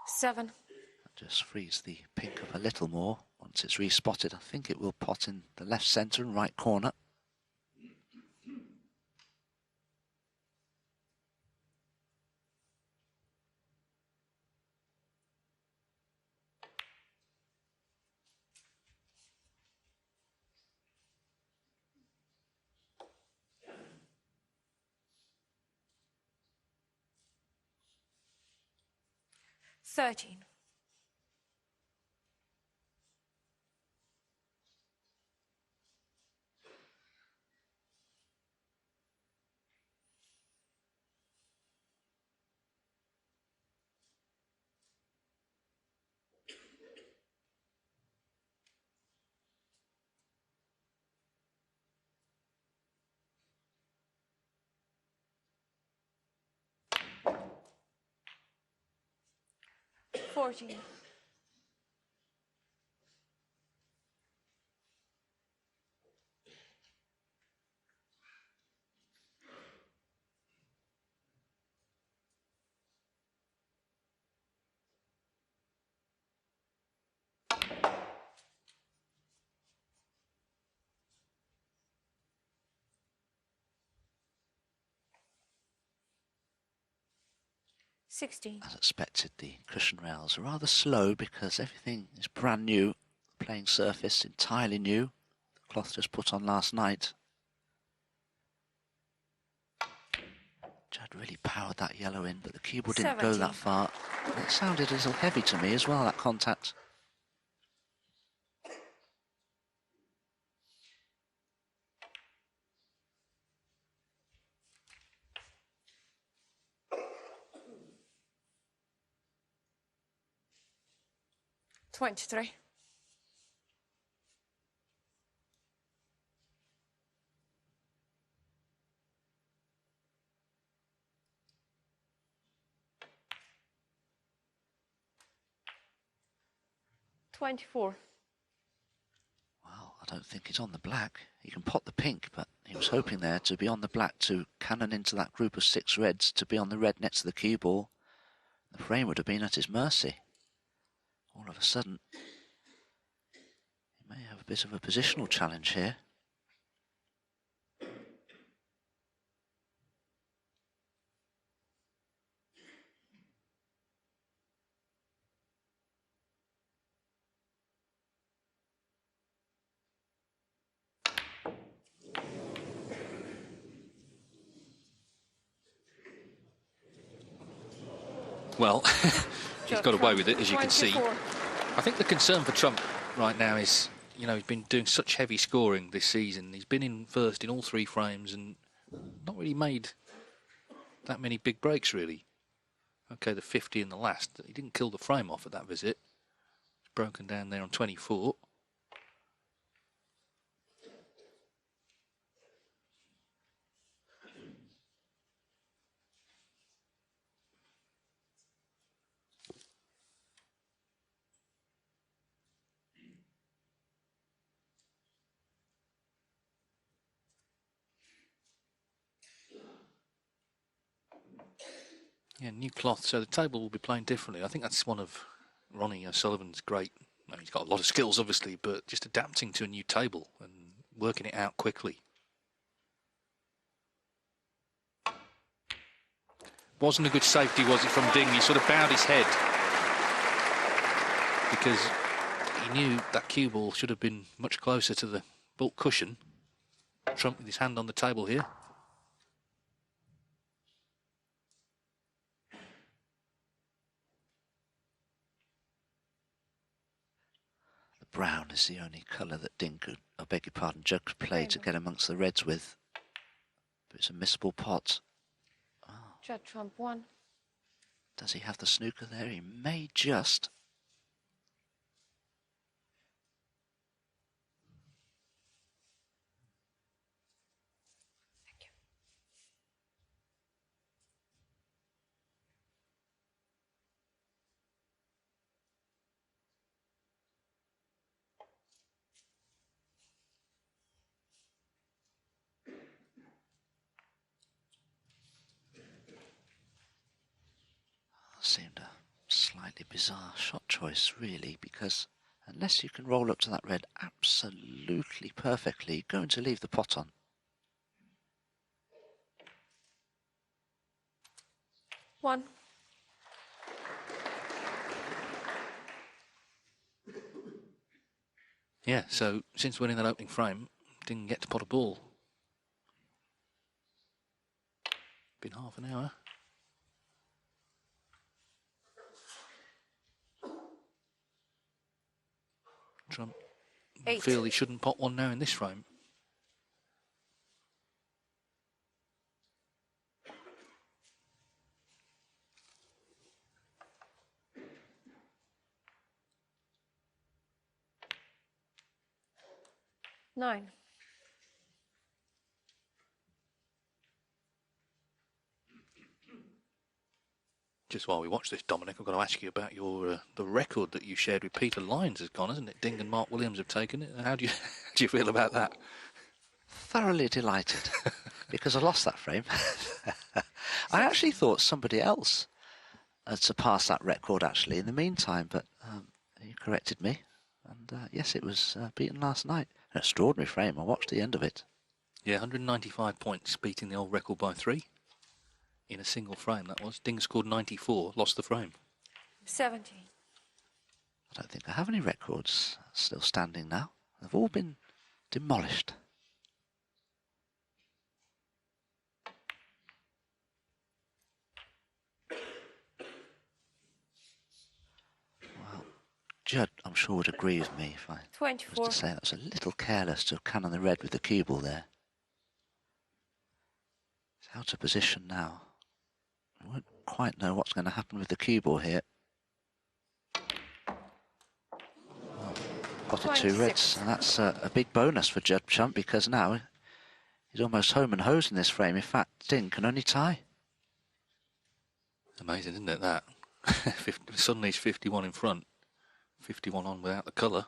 7. That just frees the pink up a little more. Once it's respotted, I think it will pot in the left centre and right corner. $13. $14. $16. As expected, the cushion rails are rather slow because everything is brand new. Playing surface entirely new. The cloth just put on last night. Judd really powered that yellow in, but the cue ball didn't go 17. that far. It sounded a little heavy to me as well, that contact. $23. $24. Well, I don't think he's on the black. He can pot the pink, but he was hoping there to be on the black to cannon into that group of 6 reds, to be on the red next to the cue ball. The frame would have been at his mercy. All of a sudden, he may have a bit of a positional challenge here. Well, he's got away with it, as you can see. 24. I think the concern for Trump right now is, you know, he's been doing such heavy scoring this season. He's been in first in all 3 frames and not really made that many big breaks, really. Okay, the 50 in the last. He didn't kill the frame off at that visit. It's broken down there on 24. Yeah, new cloth, so the table will be playing differently. I think that's one of Ronnie O'Sullivan's great... I mean, he's got a lot of skills, obviously, but just adapting to a new table and working it out quickly. Wasn't a good safety, was it, from Ding? He sort of bowed his head because he knew that cue ball should have been much closer to the bulk cushion. Trump with his hand on the table here. Brown is the only colour that Ding could, I beg your pardon, Judd could play to get amongst the reds with. But it's a missable pot. Oh. Judd Trump 1. Does he have the snooker there? He may just. Thank you. Seemed a slightly bizarre shot choice, really, because unless you can roll up to that red absolutely perfectly, you're going to leave the pot on. One. Yeah, so since winning that opening frame, didn't get to pot a ball. Been half an hour. Trump feel he shouldn't pot one now in this frame. Nine. Just while we watch this, Dominic, I've got to ask you about your the record that you shared with Peter Lyons has gone, hasn't it? Ding and Mark Williams have taken it. How do you do you feel about that? Thoroughly delighted, because I lost that frame. I actually thought somebody else had surpassed that record, actually, in the meantime, but you corrected me. And yes, it was beaten last night. An extraordinary frame. I watched the end of it. Yeah, 195 points, beating the old record by 3. In a single frame, that was. Ding scored 94, lost the frame. 70. I don't think I have any records still standing now. They've all been demolished. Well, Judd, I'm sure, would agree with me if I 24. was to say that was a little careless to have cannon the red with the cue ball there. It's out of position now. I won't quite know what's going to happen with the cue ball here. Potted 2 reds, and that's a big bonus for Judd Trump, because now he's almost home and hosed in this frame. In fact, Ding can only tie. Amazing, isn't it, that? Suddenly he's 51 in front, 51 on without the colour.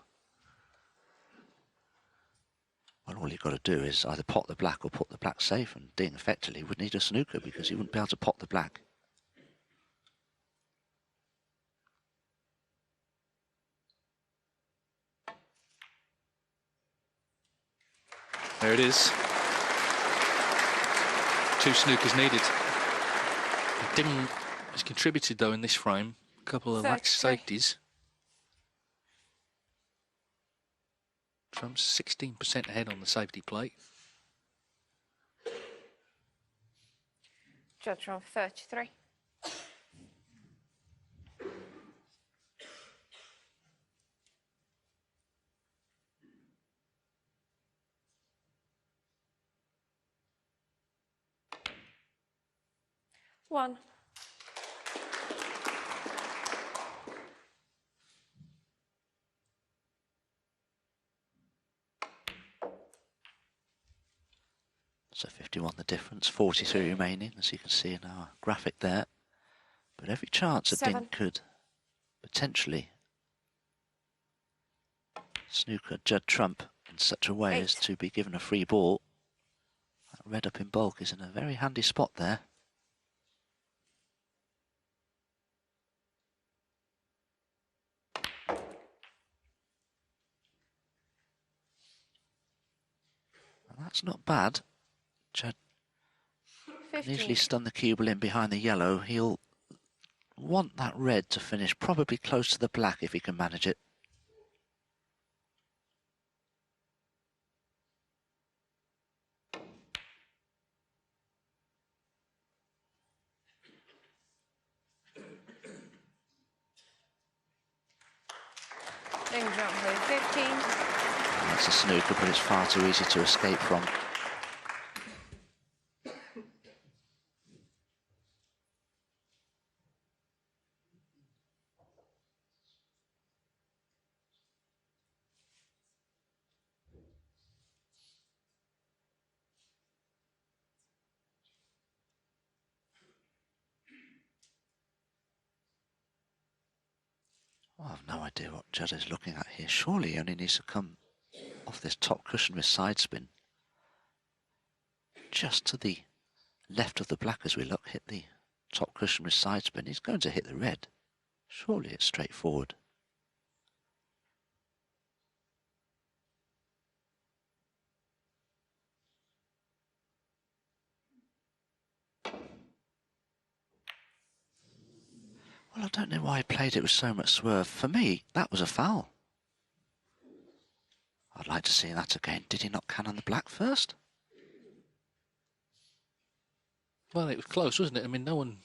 Well, all you've got to do is either pot the black or put the black safe, and Ding effectively would need a snooker because he wouldn't be able to pot the black. There it is. 2 snookers needed. Ding has contributed, though, in this frame. A couple of lax safeties. Trump's 16% ahead on the safety plate. Judd Trump 33. One. So 51 the difference, 43 remaining, as you can see in our graphic there. But every chance that Ding could potentially snooker Judd Trump in such a way as to be given a free ball. That red up in bulk is in a very handy spot there. Well, that's not bad. Judd usually stun the cue ball in behind the yellow. He'll want that red to finish probably close to the black if he can manage it. Ding Junhui 15. That's a snooker, but it's far too easy to escape from. Well, I've no idea what Judd is looking at here. Surely he only needs to come off this top cushion with side spin. Just to the left of the black as we look, hit the top cushion with side spin. He's going to hit the red. Surely it's straightforward. Well, I don't know why he played it with so much swerve. For me, that was a foul. I'd like to see that again. Did he not cannon the black first? Well, it was close, wasn't it? I mean, no one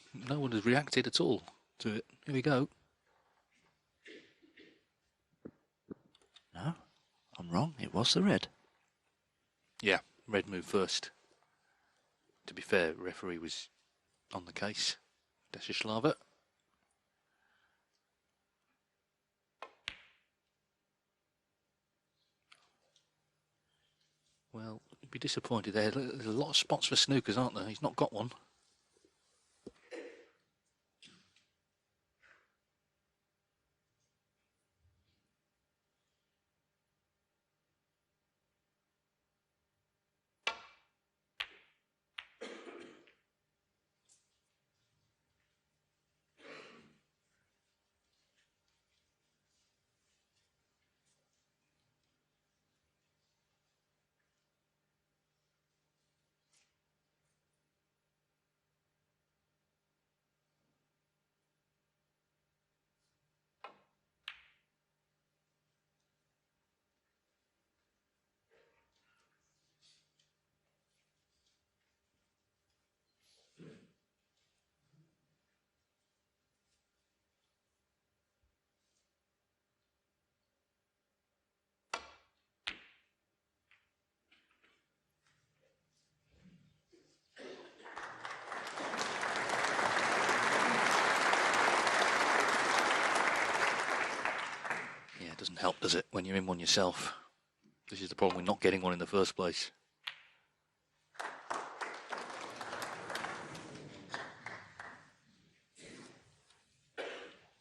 has reacted at all to it. Here we go. No, I'm wrong. It was the red. Yeah, red moved first. To be fair, referee was on the case. Desislava. Well, you'd be disappointed there. There's a lot of spots for Snookers, aren't there? He's not got one. Doesn't help, does it, when you're in one yourself? This is the problem with not getting one in the first place.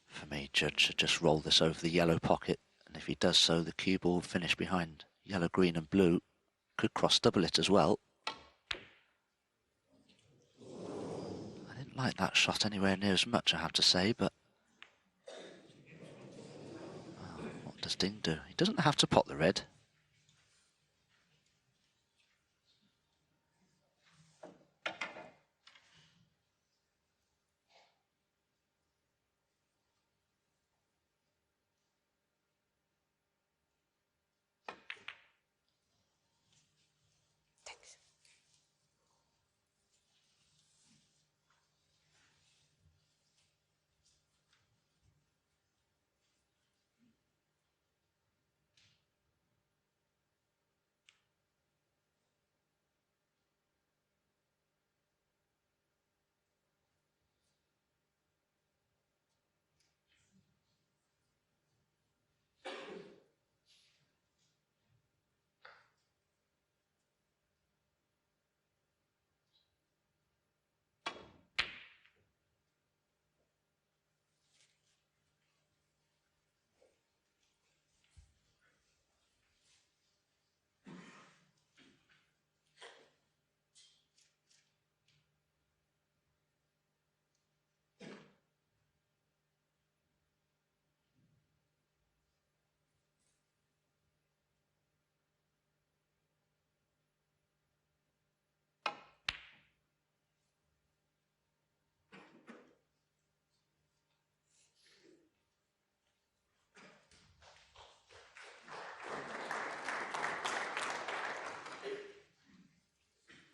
For me, Judd should just roll this over the yellow pocket, and if he does so, the cue ball will finish behind yellow, green and blue. Could cross double it as well. I didn't like that shot anywhere near as much, I have to say, but what does Ding do? He doesn't have to pot the red.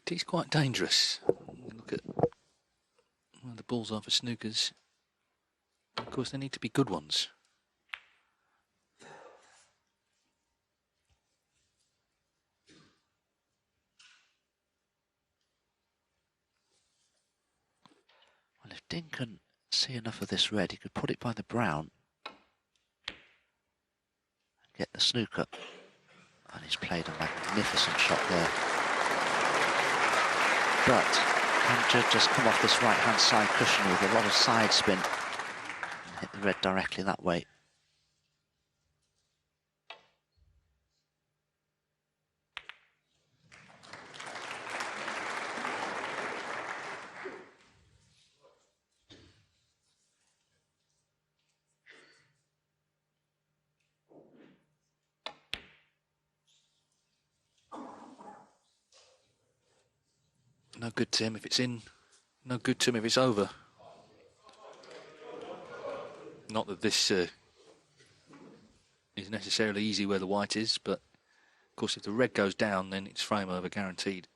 He's quite dangerous. Look at where the balls are for Snookers. Of course, they need to be good ones. Well, if Ding can see enough of this red, he could put it by the brown and get the snooker. And he's played a magnificent shot there. But can Judd just come off this right-hand side cushion with a lot of side spin and hit the red directly that way? no good to him if it's in, no good to him if it's over. Not that this is necessarily easy where the white is, but of course if the red goes down, then it's frame over guaranteed.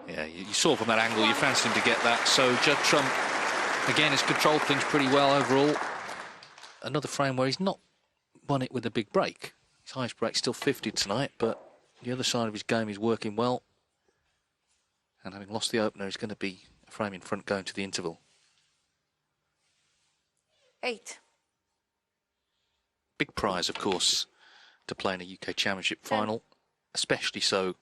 Yeah, you saw from that angle, you fancied him to get that. So Judd Trump, again, has controlled things pretty well overall. Another frame where he's not won it with a big break. His highest break still 50 tonight, but the other side of his game is working well. And having lost the opener, he's going to be a frame in front going to the interval. 8. Big prize, of course, to play in a UK Championship final, especially so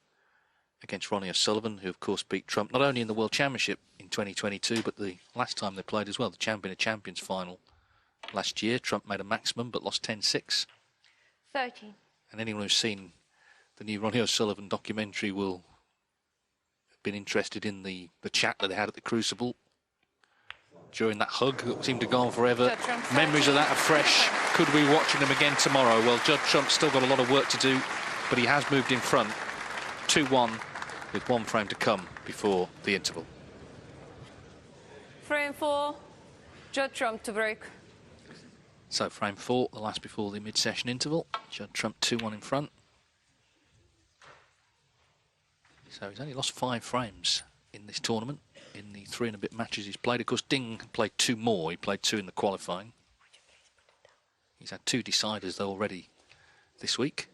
against Ronnie O'Sullivan, who of course beat Trump not only in the World Championship in 2022, but the last time they played as well, the Champion of Champions final last year. Trump made a maximum but lost 10-6. 13. And anyone who's seen the new Ronnie O'Sullivan documentary will have been interested in the chat that they had at the Crucible during that hug that seemed to go on forever. Memories of that are fresh. Could we be watching them again tomorrow? Well, Judd Trump's still got a lot of work to do, but he has moved in front 2-1 with one frame to come before the interval. Frame 4, Judd Trump to break. So frame 4, the last before the mid-session interval. Judd Trump 2-1 in front. So he's only lost 5 frames in this tournament, in the 3 and a bit matches he's played. Of course, Ding played 2 more. He played 2 in the qualifying. He's had 2 deciders, though, already this week.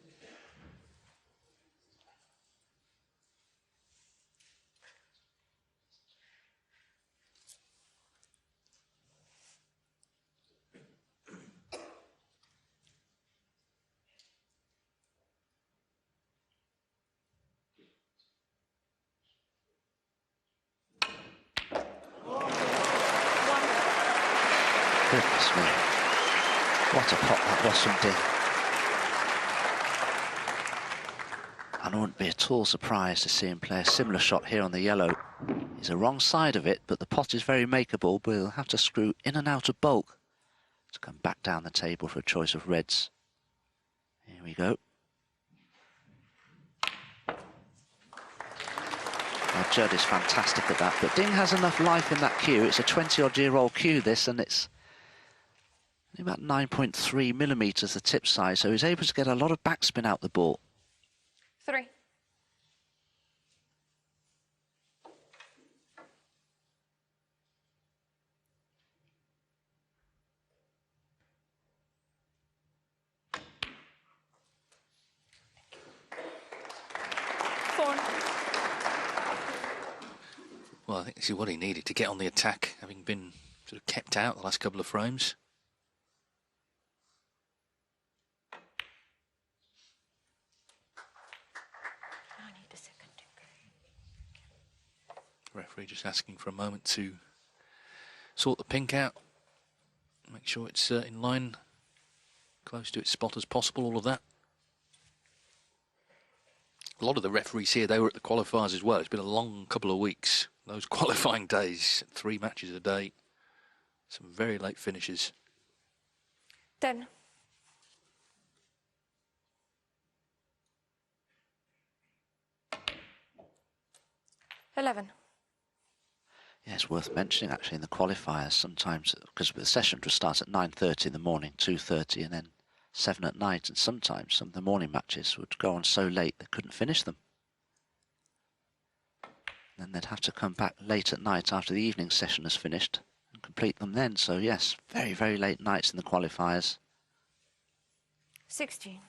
Goodness me. What a pot that was from Ding. And I wouldn't be at all surprised to see him play a similar shot here on the yellow. He's the wrong side of it, but the pot is very makeable, but he'll have to screw in and out of bulk to come back down the table for a choice of reds. Here we go. Now, Judd is fantastic at that, but Ding has enough life in that cue. It's a 20-odd-year-old cue, this, and it's about 9.3 millimetres the tip size, so he's able to get a lot of backspin out the ball. 3. Well, I think this is what he needed to get on the attack, having been sort of kept out the last couple of frames. Referee just asking for a moment to sort the pink out, make sure it's in line, close to its spot as possible, all of that. A lot of the referees here, they were at the qualifiers as well. It's been a long couple of weeks, those qualifying days, 3 matches a day, some very late finishes. 10. $11. Yeah, it's worth mentioning actually in the qualifiers sometimes, because the session would start at 9:30 in the morning, 2:30 and then 7 at night, and sometimes some of the morning matches would go on so late they couldn't finish them. Then they'd have to come back late at night after the evening session has finished and complete them then. So yes, very, very late nights in the qualifiers. 16.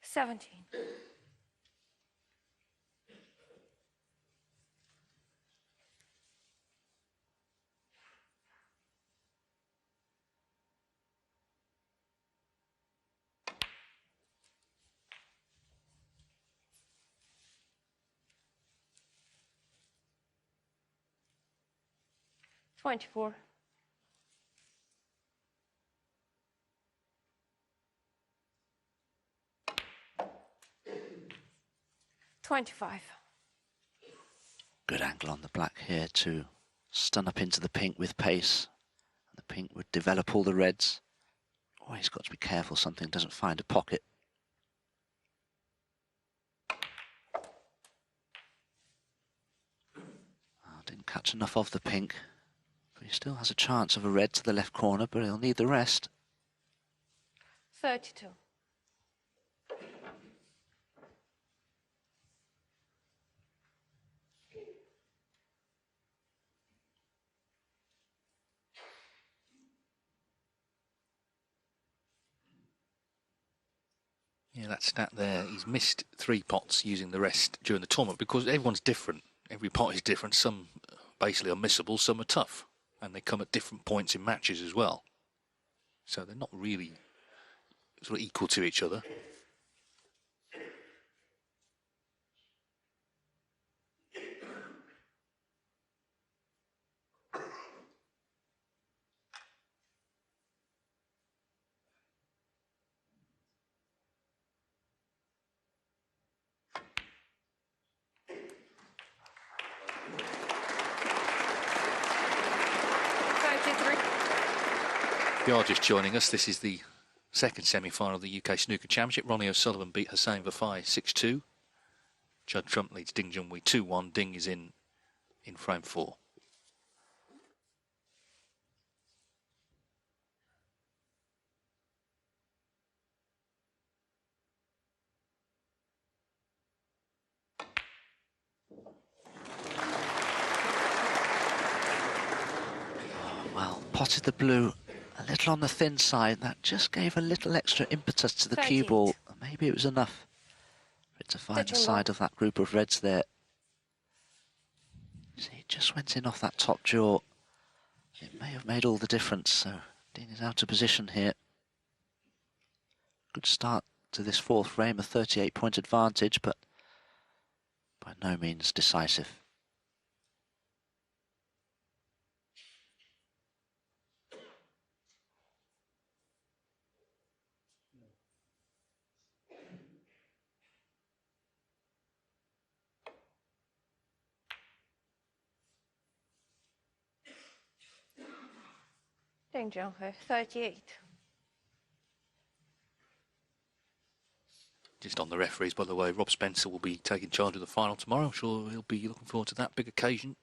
17. 24. 25. Good angle on the black here to stun up into the pink with pace. And the pink would develop all the reds. Oh, he's got to be careful something doesn't find a pocket. Oh, didn't catch enough of the pink. But he still has a chance of a red to the left corner, but he'll need the rest. 32. Yeah, that stat there, he's missed 3 pots using the rest during the tournament because everyone's different. Every pot is different. Some basically are missable, some are tough. And they come at different points in matches as well. So they're not really sort of equal to each other. If you are just joining us, this is the second semi-final of the UK Snooker Championship. Ronnie O'Sullivan beat Hossein Vafai 6-2. Judd Trump leads Ding Junhui 2-1. Ding is in frame 4. Well, potted the blue a little on the thin side. That just gave a little extra impetus to the cue ball. Maybe it was enough for it to find the side of that group of reds there. See, it just went in off that top jaw. It may have made all the difference. So Ding is out of position here. Good start to this 4th frame, a 38-point advantage, but by no means decisive. Ding Junhui 38. Just on the referees, by the way, Rob Spencer will be taking charge of the final tomorrow. I'm sure he'll be looking forward to that big occasion.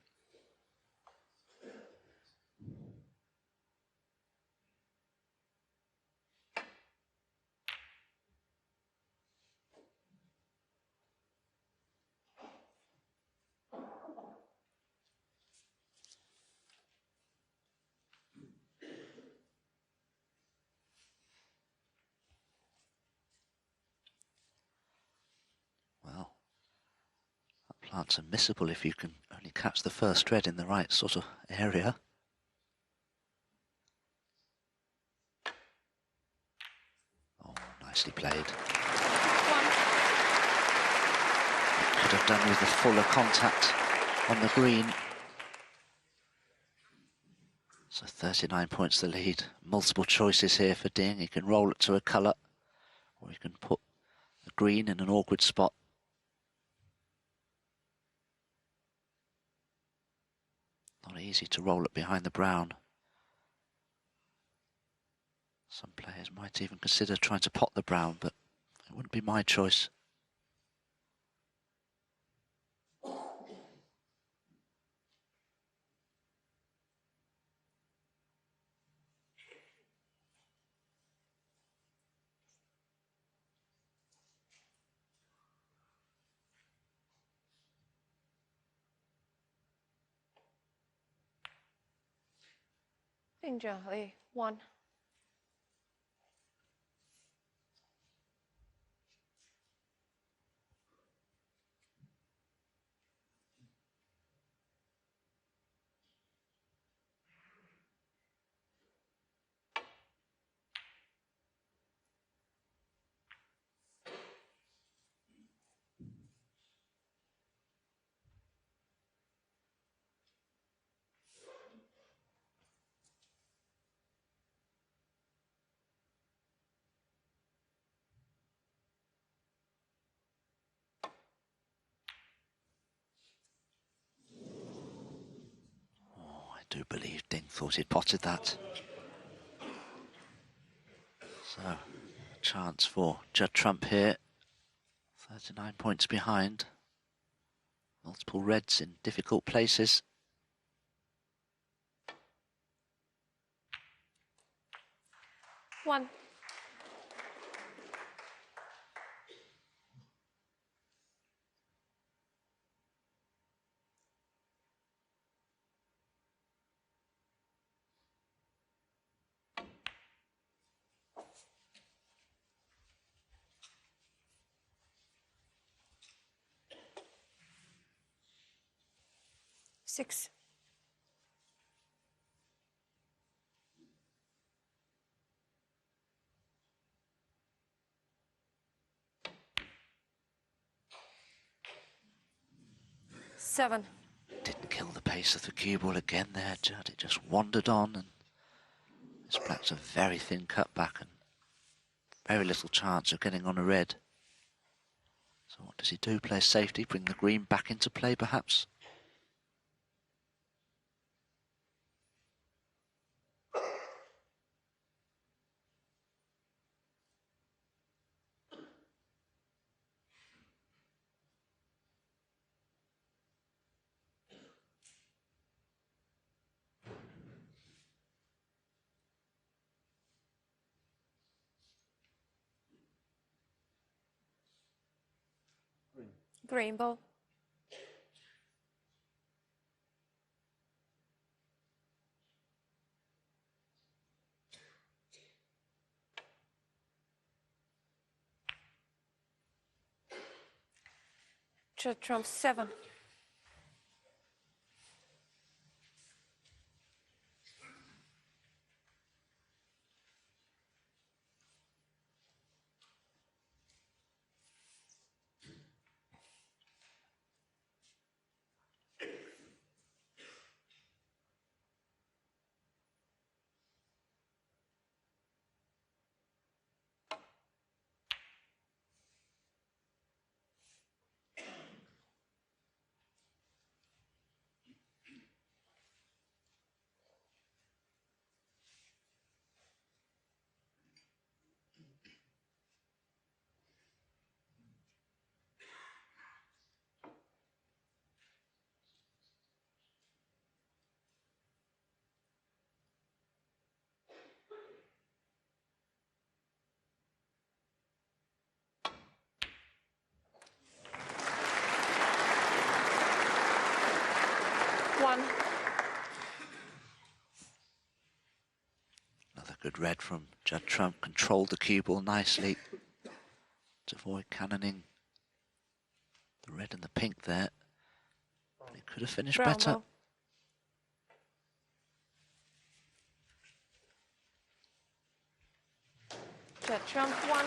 Well, that plant's unmissable if you can only catch the first red in the right sort of area. Oh, nicely played. Could have done with a fuller contact on the green. So 39 points the lead. Multiple choices here for Ding. He can roll it to a colour, or he can put the green in an awkward spot. Not easy to roll it behind the brown. Some players might even consider trying to pot the brown, but it wouldn't be my choice. Ding Junhui 1. do believe Ding thought he'd potted that. So, a chance for Judd Trump here. 39 points behind. Multiple reds in difficult places. One. Six. Seven. Didn't kill the pace of the cue ball again there, Judd. It just wandered on, and this black's a very thin cutback and very little chance of getting on a red. So what does he do? Play safety, bring the green back into play perhaps? Green ball. Judd Trump 7. One. Another good red from Judd Trump. Controlled the cue ball nicely to avoid cannoning the red and the pink there. But it could have finished Brown better. ball. Judd Trump 1.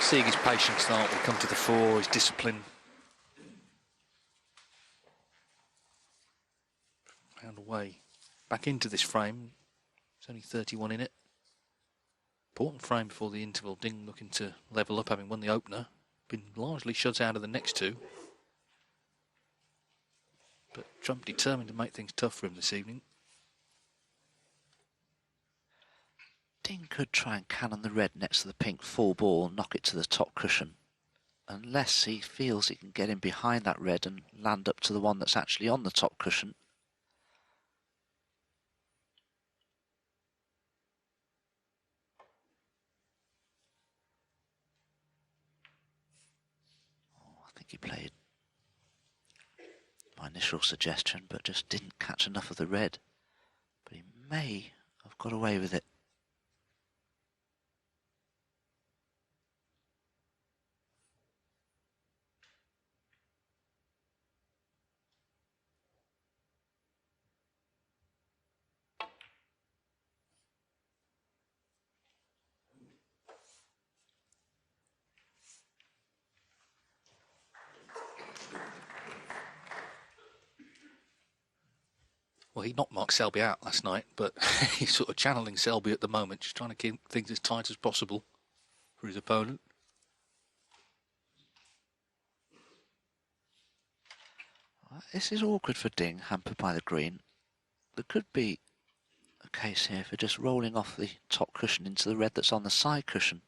Seeing his patient start will come to the fore, his discipline. Found a way back into this frame. There's only 31 in it. Important frame before the interval. Ding looking to level up, having won the opener. Been largely shut out of the next two. But Trump determined to make things tough for him this evening. Ding could try and cannon the red next to the pink full ball, knock it to the top cushion. Unless he feels he can get in behind that red and land up to the one that's actually on the top cushion. I think he played my initial suggestion, but just didn't catch enough of the red. But he may have got away with it. Well, he knocked Mark Selby out last night, but he's sort of channeling Selby at the moment, just trying to keep things as tight as possible for his opponent. This is awkward for Ding, hampered by the green. there could be a case here for just rolling off the top cushion into the red that's on the side cushion.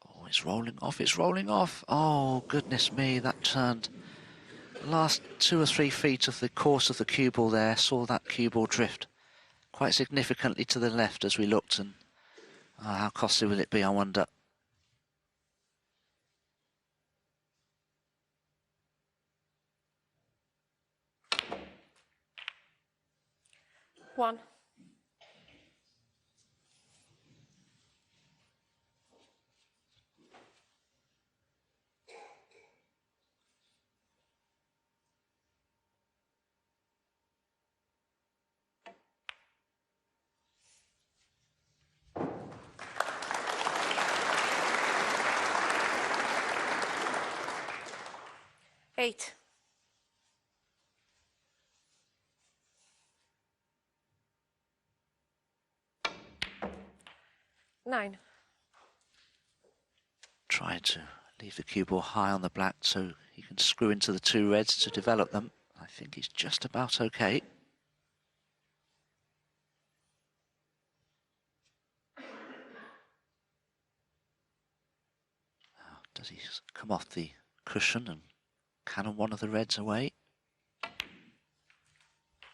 Oh, it's rolling off, it's rolling off. Oh, goodness me, that turned the last 2 or 3 feet of the course of the cue ball there, saw that cue ball drift quite significantly to the left as we looked, and how costly will it be, I wonder. One. Eight. Nine. Try to leave the cue ball high on the black so he can screw into the 2 reds to develop them. I think he's just about okay. Now, does he come off the cushion and cannon one of the reds away?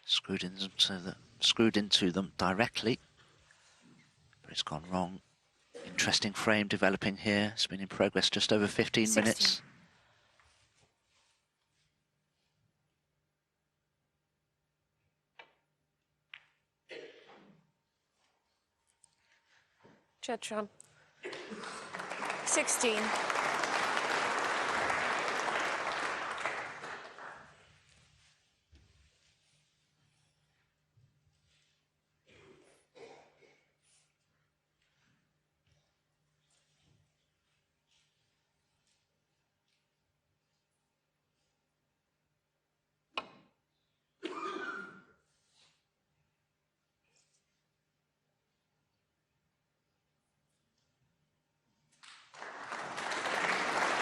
Screwed into them directly, but it's gone wrong. Interesting frame developing here. It's been in progress just over 15 16. minutes. Judd Trump. 16.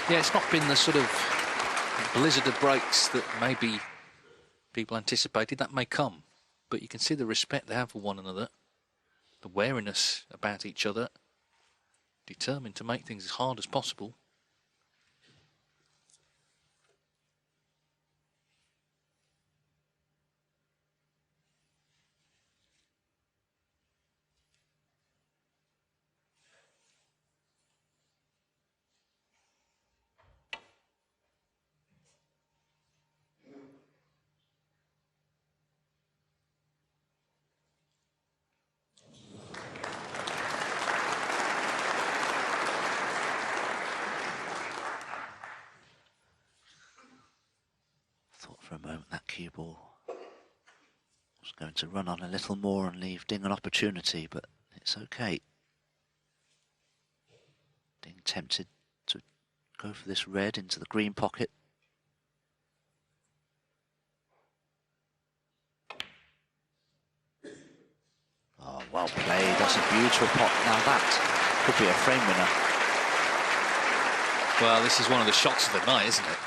Yeah, it's not been the sort of blizzard of breaks that maybe people anticipated. That may come, but you can see the respect they have for one another, the wariness about each other, determined to make things as hard as possible. For a moment that cue ball was going to run on a little more and leave Ding an opportunity, but it's okay. Ding tempted to go for this red into the green pocket. Oh, well played. That's a beautiful pot. Now that could be a frame winner. Well, this is one of the shots of the night, isn't it?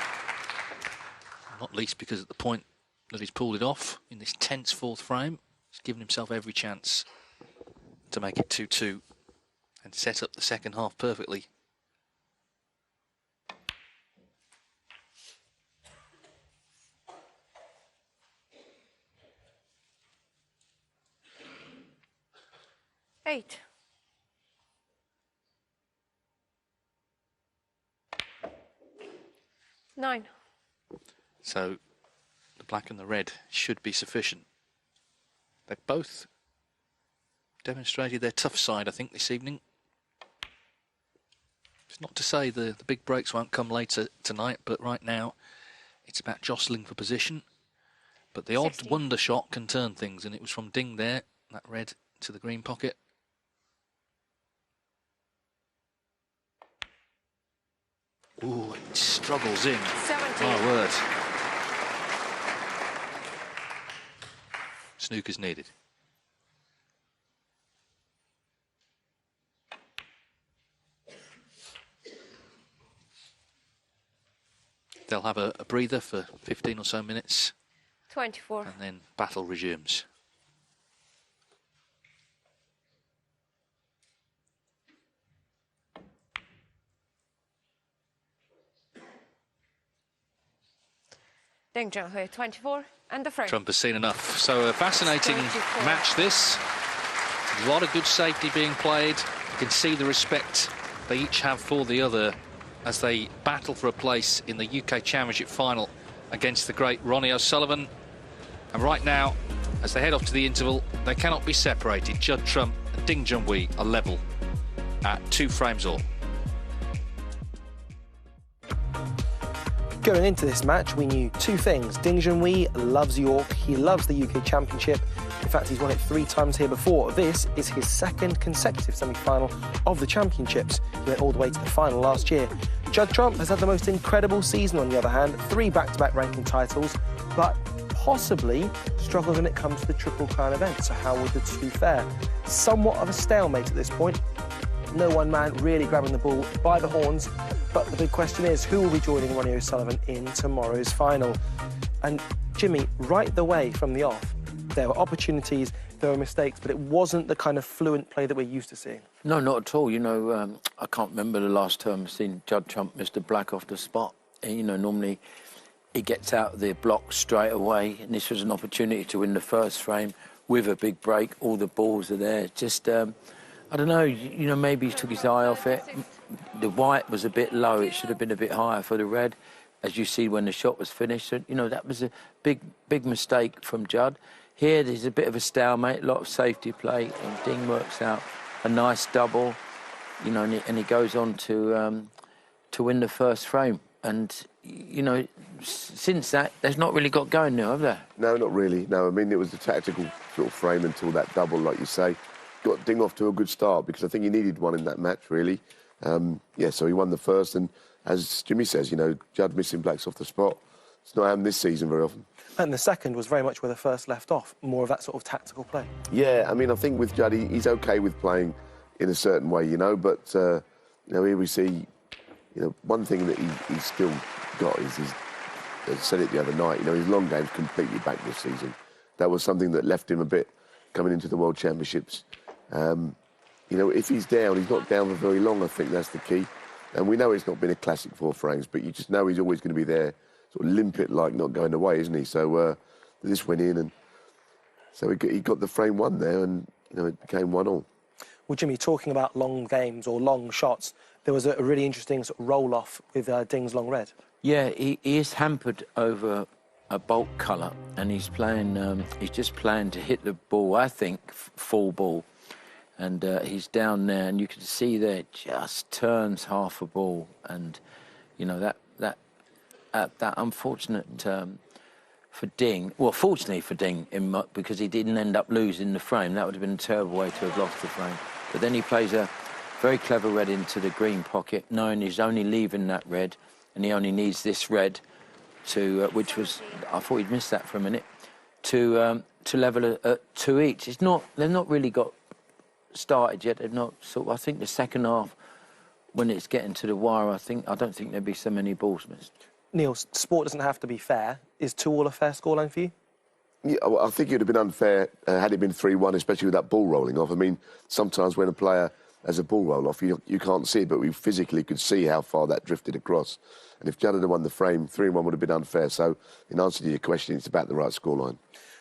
Not least because at the point that he's pulled it off in this tense 4th frame, he's given himself every chance to make it 2-2 and set up the second half perfectly. Eight. Nine. So the black and the red should be sufficient. They've both demonstrated their tough side, I think, this evening. It's not to say the big breaks won't come later tonight, but right now it's about jostling for position. But the 60. odd wonder shot can turn things, and it was from Ding there, that red to the green pocket. Ooh, it struggles in. 17. My word. Snooker's needed. They'll have a breather for 15 or so minutes. 24. And then battle resumes. Ding Junhui, 24, and the frame. Trump has seen enough. So a fascinating 24. match this. A lot of good safety being played. You can see the respect they each have for the other as they battle for a place in the UK Championship final against the great Ronnie O'Sullivan. And right now, as they head off to the interval, they cannot be separated. Judd Trump and Ding Junhui are level at 2 frames all. Going into this match, we knew 2 things. Ding Junhui loves York. He loves the UK Championship. In fact, he's won it 3 times here before. This is his 2nd consecutive semi-final of the Championships. He went all the way to the final last year. Judd Trump has had the most incredible season, on the other hand. 3 back-to-back ranking titles, but possibly struggles when it comes to the Triple Crown event. So how would the 2 fare? Somewhat of a stalemate at this point. No one man really grabbing the ball by the horns. But the big question is, who will be joining Ronnie O'Sullivan in tomorrow's final? And Jimmy, right the way from the off, there were opportunities, there were mistakes, but it wasn't the kind of fluent play that we're used to seeing. No, not at all. You know, I can't remember the last time I've seen Judd Trump miss the black off the spot. And, you know, normally he gets out of the block straight away, and this was an opportunity to win the first frame with a big break. All the balls are there. Just, I don't know, you know, maybe he took his eye off it. The white was a bit low. It should have been a bit higher for the red, as you see when the shot was finished. So, you know, that was a big mistake from Judd. Here, there's a bit of a stalemate, a lot of safety play, and Ding works out a nice double, you know, and he goes on to win the first frame. And, you know, since that, they've not really got going now, have they? No, not really. No, I mean, it was the tactical sort of frame until that double, like you say. Got Ding off to a good start because I think he needed one in that match, really. Yeah, so he won the first, and as Jimmy says, you know, Judd missing blacks off the spot. It's not happened this season very often. And the second was very much where the first left off, more of that sort of tactical play. Yeah, I mean, I think with Judd, he's okay with playing in a certain way, you know, but, you know, here we see, you know, one thing that he's still got is his, I said it the other night, you know, his long game's completely back this season. That was something that left him a bit coming into the World Championships. You know, if he's down, he's not down for very long, I think that's the key. And we know it's not been a classic 4 frames, but you just know he's always going to be there, sort of limpet-like, not going away, isn't he? So this went in, and so he got the frame 1 there, and, you know, it became 1-1. Well, Jimmy, talking about long games or long shots, there was a really interesting sort of roll-off with Ding's long red. Yeah, he is hampered over a bulk colour, and he's playing. He's just playing to hit the ball, I think, full ball. And he's down there, and you can see there it just turns half a ball, and you know that unfortunate for Ding. Well, fortunately for Ding, because he didn't end up losing the frame. That would have been a terrible way to have lost the frame. But then he plays a very clever red into the green pocket, knowing he's only leaving that red, and he only needs this red to, which was, I thought he'd missed that for a minute, to level at 2 each. It's not. They've not really got started yet. They've not sort of, I think the second half, when it's getting to the wire, I don't think there'll be so many balls missed. Neil, sport doesn't have to be fair. Is 2-2 a fair scoreline for you? Yeah, well, I think it would have been unfair had it been 3-1, especially with that ball rolling off. I mean, sometimes when a player has a ball roll off, you can't see it, but we physically could see how far that drifted across. And if Judd had won the frame, 3-1 would have been unfair. So, in answer to your question, it's about the right scoreline.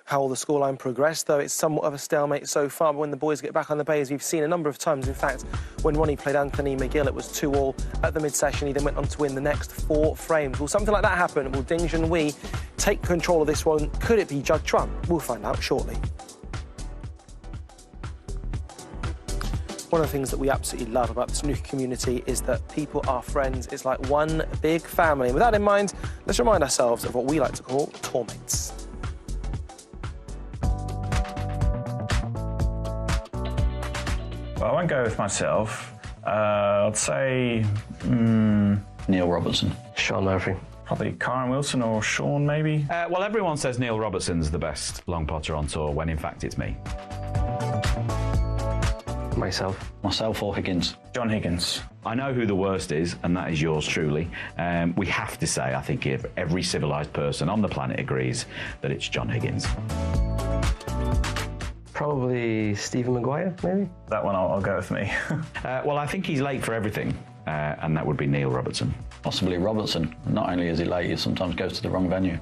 How will the scoreline progress, though? It's somewhat of a stalemate so far, but when the boys get back on the bay, as we've seen a number of times, in fact, when Ronnie played Anthony McGill, it was 2-2 at the mid-session. He then went on to win the next 4 frames. Will something like that happen? Will Ding Junhui take control of this one? Could it be Judd Trump? We'll find out shortly. One of the things that we absolutely love about the snooker community is that people are friends. It's like one big family. And with that in mind, let's remind ourselves of what we like to call tourmates. Well, I won't go with myself. I'd say Neil Robertson. Sean Murphy. Probably Karen Wilson or Sean, maybe. Well, everyone says Neil Robertson's the best long potter on tour, when in fact it's me. Myself. Myself or Higgins? John Higgins. I know who the worst is, and that is yours truly. We have to say, I think every civilised person on the planet agrees that it's John Higgins. Probably Stephen Maguire, maybe? That one I'll go with me. Well, I think he's late for everything, and that would be Neil Robertson. Possibly Robertson. Not only is he late, he sometimes goes to the wrong venue.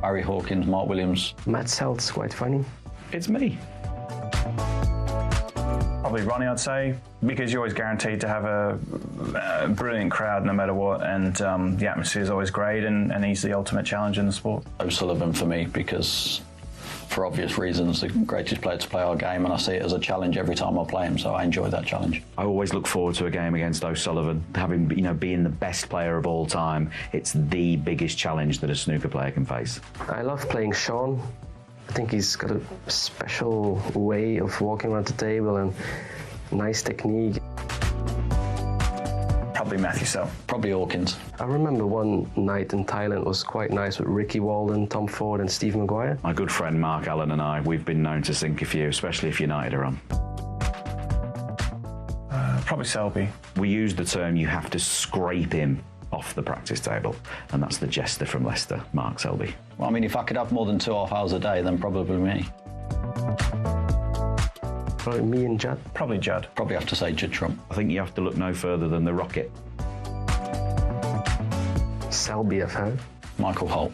Barry Hawkins, Mark Williams. Matt Selt's quite funny. It's me. Probably Ronnie, I'd say, because you're always guaranteed to have a brilliant crowd no matter what, and the atmosphere is always great, and he's the ultimate challenge in the sport. O'Sullivan for me, because for obvious reasons, the greatest player to play our game, and I see it as a challenge every time I play him, so I enjoy that challenge. I always look forward to a game against O'Sullivan, having, being the best player of all time. It's the biggest challenge that a snooker player can face. I love playing Sean. I think he's got a special way of walking around the table and nice technique. Probably Matthew Sell. Probably Hawkins. I remember one night in Thailand was quite nice with Ricky Walden, Tom Ford and Steve Maguire. My good friend Mark Allen and I, we've been known to sink a few, especially if United are on. Probably Selby. We use the term you have to scrape him off the practice table, and that's the jester from Leicester, Mark Selby. Well, I mean, if I could have more than 2.5 hours a day, then probably me. Probably me and Judd. Probably Judd. Probably have to say Judd Trump. I think you have to look no further than the Rocket. Selby, I've heard. Michael Holt.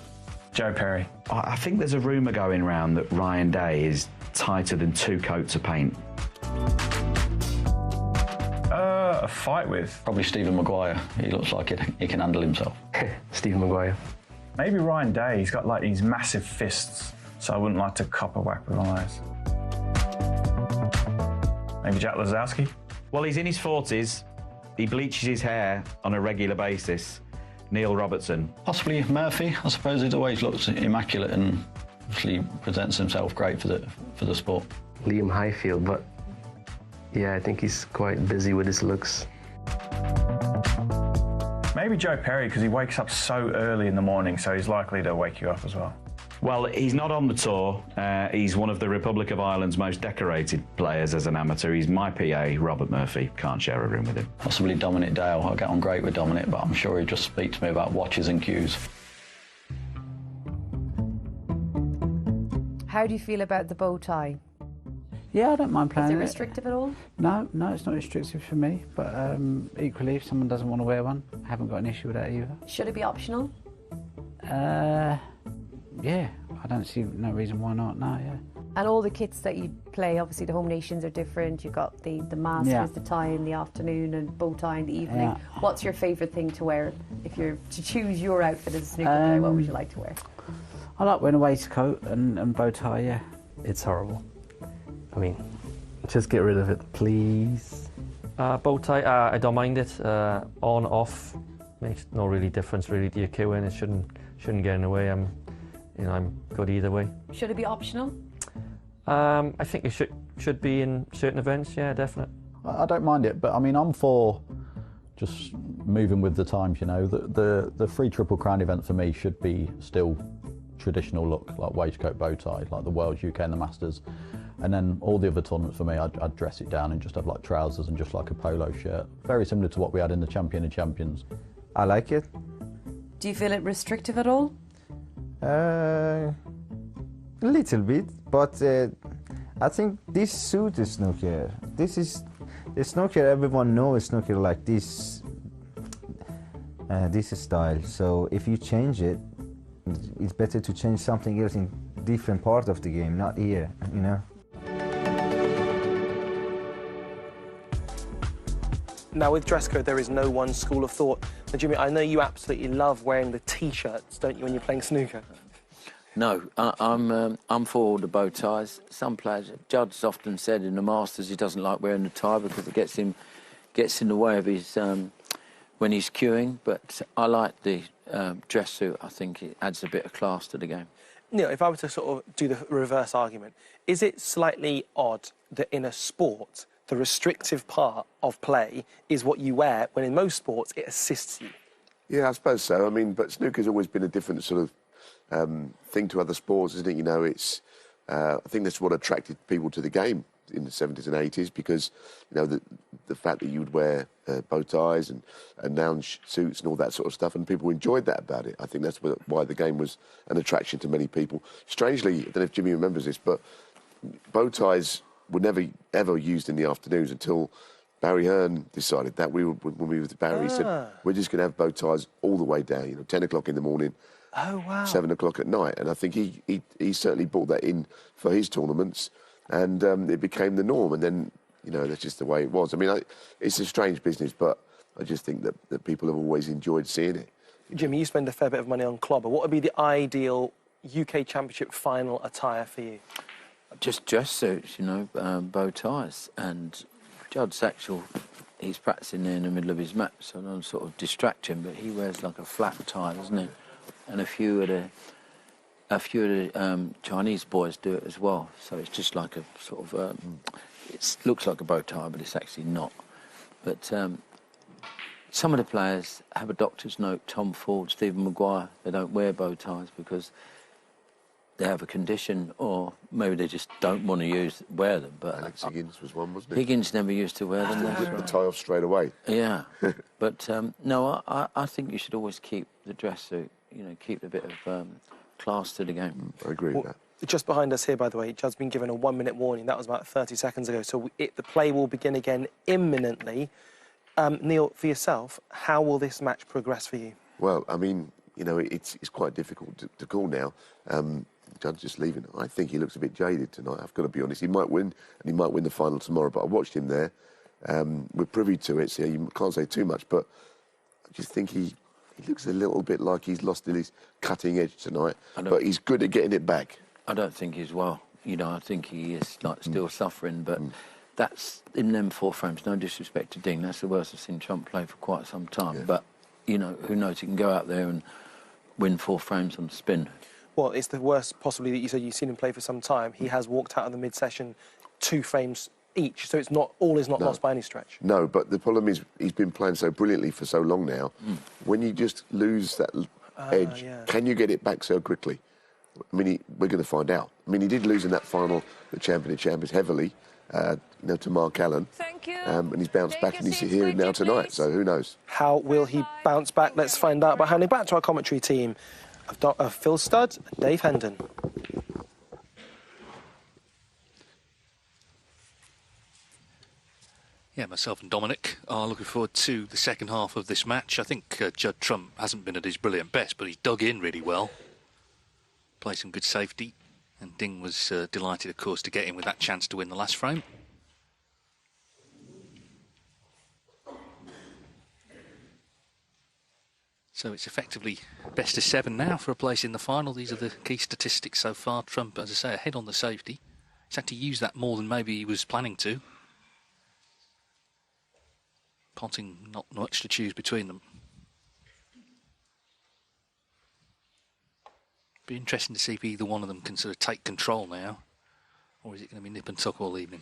Joe Perry. I think there's a rumour going round that Ryan Day is tighter than 2 coats of paint. A fight with? Probably Stephen Maguire. He looks like he can handle himself. Stephen Maguire. Maybe Ryan Day. He's got like these massive fists, so I wouldn't like to cop a whack with one of those. Maybe Jack Lazowski. Well, he's in his 40s. He bleaches his hair on a regular basis. Neil Robertson. Possibly Murphy. I suppose he always looks immaculate and obviously presents himself great for the sport. Liam Highfield, but yeah, I think he's quite busy with his looks. Maybe Joe Perry, because he wakes up so early in the morning, so he's likely to wake you up as well. Well, he's not on the tour. He's one of the Republic of Ireland's most decorated players as an amateur. He's my PA, Robert Murphy. Can't share a room with him. Possibly Dominic Dale. I get on great with Dominic, but I'm sure he'd just speak to me about watches and cues. How do you feel about the bow tie? Yeah, I don't mind playing Is it it. restrictive at all? No, it's not restrictive for me. But equally, if someone doesn't want to wear one, I haven't got an issue with that either. Should it be optional? Yeah, I don't see no reason why not. No, yeah. And all the kits that you play, obviously the home nations are different. You've got the Masters, the tie in the afternoon and bow tie in the evening. Yeah. What's your favourite thing to wear? If you're to choose your outfit as a snooker player, what would you like to wear? I like wearing a waistcoat and bow tie, yeah. It's horrible. I mean, just get rid of it, please. Bow tie, I don't mind it. On, off, makes no really difference really to your cue, and it shouldn't get in the way. I'm good either way. Should it be optional? I think it should be in certain events, yeah, definitely. I don't mind it, but I mean, I'm for just moving with the times, you know. The free Triple Crown event for me should be still traditional look, like waistcoat, bow tie, like the Worlds, UK and the Masters. And then all the other tournaments for me, I'd dress it down and just have like trousers and just like a polo shirt. Very similar to what we had in the Champion of Champions. I like it. Do you feel it restrictive at all? A little bit, but I think this suits the snooker. This is the snooker everyone knows snooker like this style. So if you change it, it's better to change something else in different part of the game, not here, you know. Now, with dress code, there is no one school of thought. Now, Jimmy, I know you absolutely love wearing the T-shirts, don't you, when you're playing snooker? No, I'm for all the bow ties. Some players, Judd's often said in the Masters he doesn't like wearing the tie because it gets in the way of his when he's cueing. But I like the dress suit. I think it adds a bit of class to the game. Neil, if I were to sort of do the reverse argument, is it slightly odd that in a sport the restrictive part of play is what you wear, when in most sports it assists you? Yeah, I suppose so. I mean, but snooker's always been a different sort of thing to other sports, isn't it? You know, it's I think that's what attracted people to the game in the 70s and 80s because, you know, the fact that you would wear bow ties and lounge suits and all that sort of stuff, and people enjoyed that about it. I think that's why the game was an attraction to many people. Strangely, I don't know if Jimmy remembers this, but bow ties were never, ever used in the afternoons until Barry Hearn decided that when we were with Barry, he said, we're just going to have bow ties all the way down, you know, 10 o'clock in the morning, Oh, wow. 7 o'clock at night. And I think he certainly brought that in for his tournaments, and it became the norm. And then, you know, that's just the way it was. I mean, it's a strange business, but I just think that people have always enjoyed seeing it. Jimmy, you spend a fair bit of money on clobber. What would be the ideal UK Championship final attire for you? Just dress suits, you know, bow ties. And Judd's he's practicing there in the middle of his match, so I don't sort of distract him, but he wears like a flat tie, doesn't he? And a few of the Chinese boys do it as well. So it's just like a sort of, it looks like a bow tie, but it's actually not. But some of the players have a doctor's note. Tom Ford, Stephen Maguire, they don't wear bow ties because they have a condition, or maybe they just don't want to wear them. But Alex Higgins was one, wasn't he? Higgins never used to wear them. Ripped the tie off straight away. Yeah, but no, I think you should always keep the dress suit. You know, keep a bit of class to the game. I agree with that. Just behind us here, by the way, Judd's been given a 1-minute warning. That was about 30 seconds ago. So the play will begin again imminently. Neil, for yourself, how will this match progress for you? Well, I mean, you know, it's quite difficult to call now. Judd's just leaving. I think he looks a bit jaded tonight, I've got to be honest. He might win, and he might win the final tomorrow, but I watched him there. We're privy to it, so you can't say too much, but I just think he looks a little bit like he's lost in his cutting edge tonight, but he's good at getting it back. I don't think he's well. You know, I think he is like still suffering, but that's in them 4 frames. No disrespect to Ding, that's the worst I've seen Trump play for quite some time. Yeah. But you know, who knows? He can go out there and win 4 frames on spin. Well, it's the worst possibly that you said you've seen him play for some time. He has walked out of the mid-session 2 frames each, so it's not all is not lost by any stretch. No, but the problem is he's been playing so brilliantly for so long now. When you just lose that edge, can you get it back so quickly? I mean, we're going to find out. I mean, he did lose in that final, the Champion of Champions, heavily, you know, to Mark Allen. Thank you. And he's bounced back, and he's here now tonight. So who knows? How will he bounce back? Let's find out by handing back to our commentary team of Phil Studd and Dave Hendon. Yeah, myself and Dominic are looking forward to the second half of this match. I think Judd Trump hasn't been at his brilliant best, but he's dug in really well. Played some good safety, and Ding was delighted, of course, to get in with that chance to win the last frame. So it's effectively best of 7 now for a place in the final. These are the key statistics so far. Trump, as I say, ahead on the safety. He's had to use that more than maybe he was planning to. Ponting, not much to choose between them. Be interesting to see if either one of them can sort of take control now, or is it going to be nip and tuck all evening?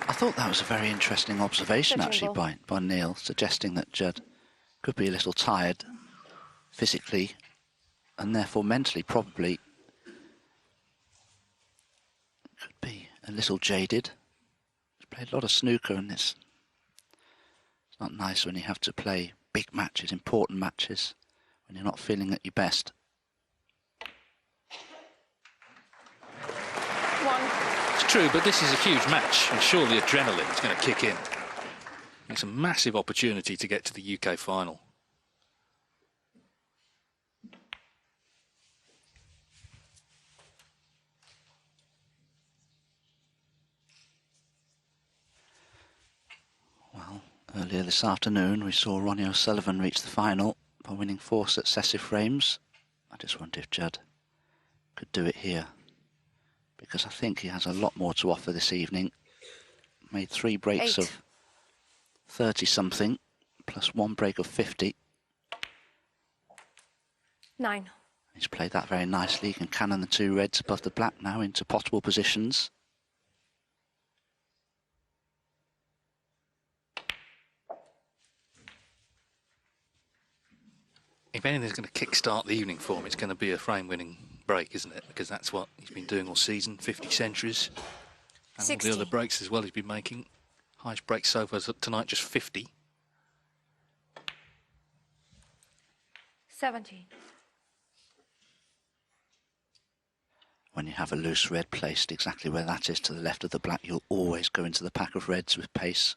I thought that was a very interesting observation, actually, by Neil, suggesting that Judd could be a little tired physically and therefore mentally, probably could be a little jaded. He's played a lot of snooker, and it's not nice when you have to play big matches, important matches, when you're not feeling at your best. It's true, but this is a huge match, and surely adrenaline is going to kick in. It's a massive opportunity to get to the UK final. Well, earlier this afternoon we saw Ronnie O'Sullivan reach the final by winning 4 successive frames. I just wonder if Judd could do it here, because I think he has a lot more to offer this evening. Made 3 breaks of 30-something, plus 1 break of 50. 9. He's played that very nicely. He can cannon the 2 reds above the black now into potable positions. If anything's going to kick-start the evening for him, it's going to be a frame-winning break, isn't it? Because that's what he's been doing all season, 50 centuries. And all the other breaks as well he's been making. Highest break so far tonight, just 50. 17. When you have a loose red placed exactly where that is to the left of the black, you'll always go into the pack of reds with pace.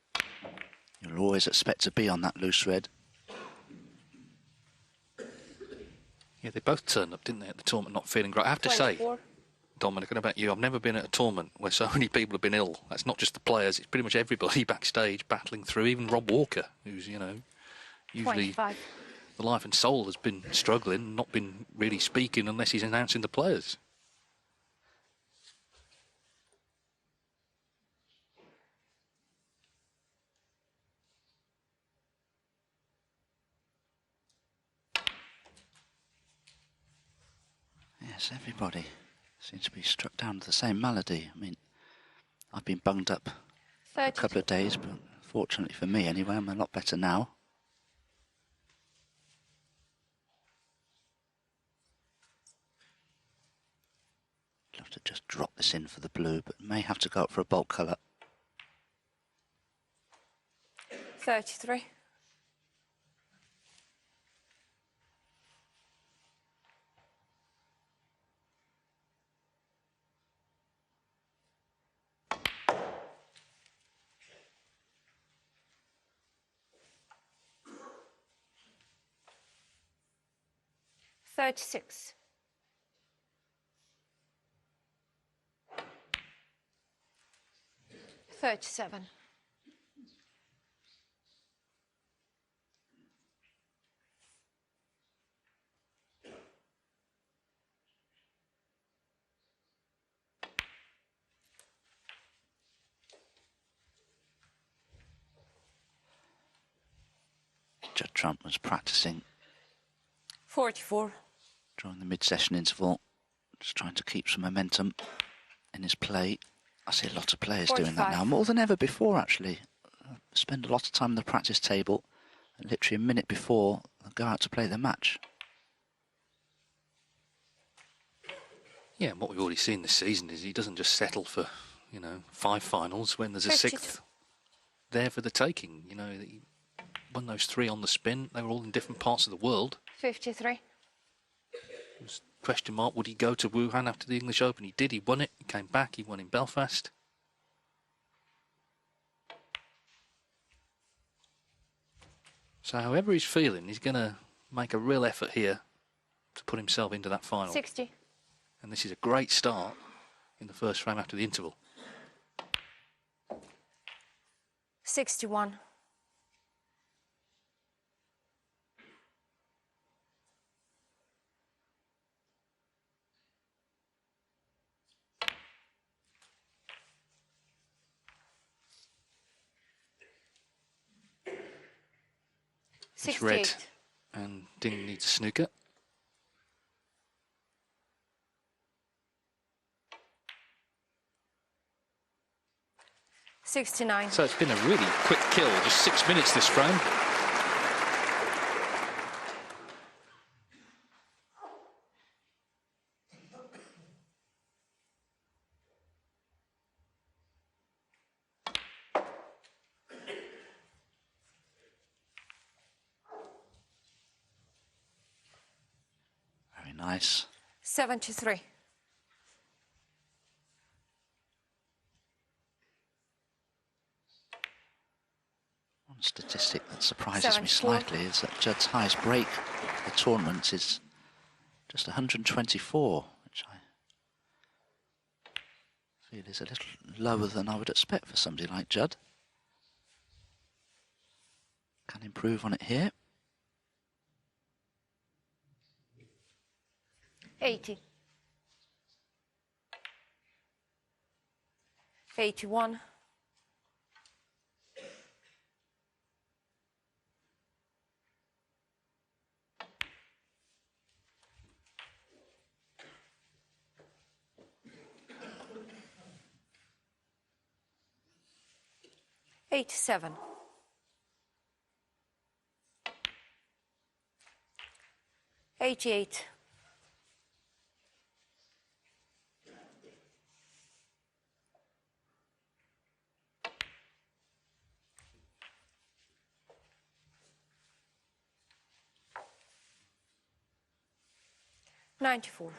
You'll always expect to be on that loose red. Yeah, they both turned up, didn't they, at the tournament, not feeling great. I have to 24. say, Dominic, I don't know about you, I've never been at a tournament where so many people have been ill. That's not just the players, it's pretty much everybody backstage battling through, even Rob Walker, who's, you know, usually 25. the life and soul has been struggling, not been really speaking unless he's announcing the players. Yes, everybody seems to be struck down with the same malady. I mean, I've been bunged up for a couple of days, but fortunately for me anyway, I'm a lot better now. I'd love to just drop this in for the blue, but may have to go up for a bulk colour. 33. $36. $37. Judd Trump was practising 44. during the mid-session interval, just trying to keep some momentum in his play. I see a lot of players doing that now, more than ever before actually. Spend a lot of time on the practice table, and literally a minute before they go out to play their match. Yeah, and what we've already seen this season is he doesn't just settle for, you know, 5 finals when there's a 6th there for the taking. You know, he won those 3 on the spin. They were all in different parts of the world. 53. It was question mark, would he go to Wuhan after the English Open? He did, he won it, he came back, he won in Belfast. So however he's feeling, he's going to make a real effort here to put himself into that final. 60. And this is a great start in the first frame after the interval. 61. It's red, and Ding needs a snooker. $69. So it's been a really quick kill, just 6 minutes this frame. Very nice. 73. One statistic that surprises me slightly is that Judd's highest break of the tournament is just 124, which I feel is a little lower than I would expect for somebody like Judd. Can improve on it here. 80. 81. 87. 88. 94.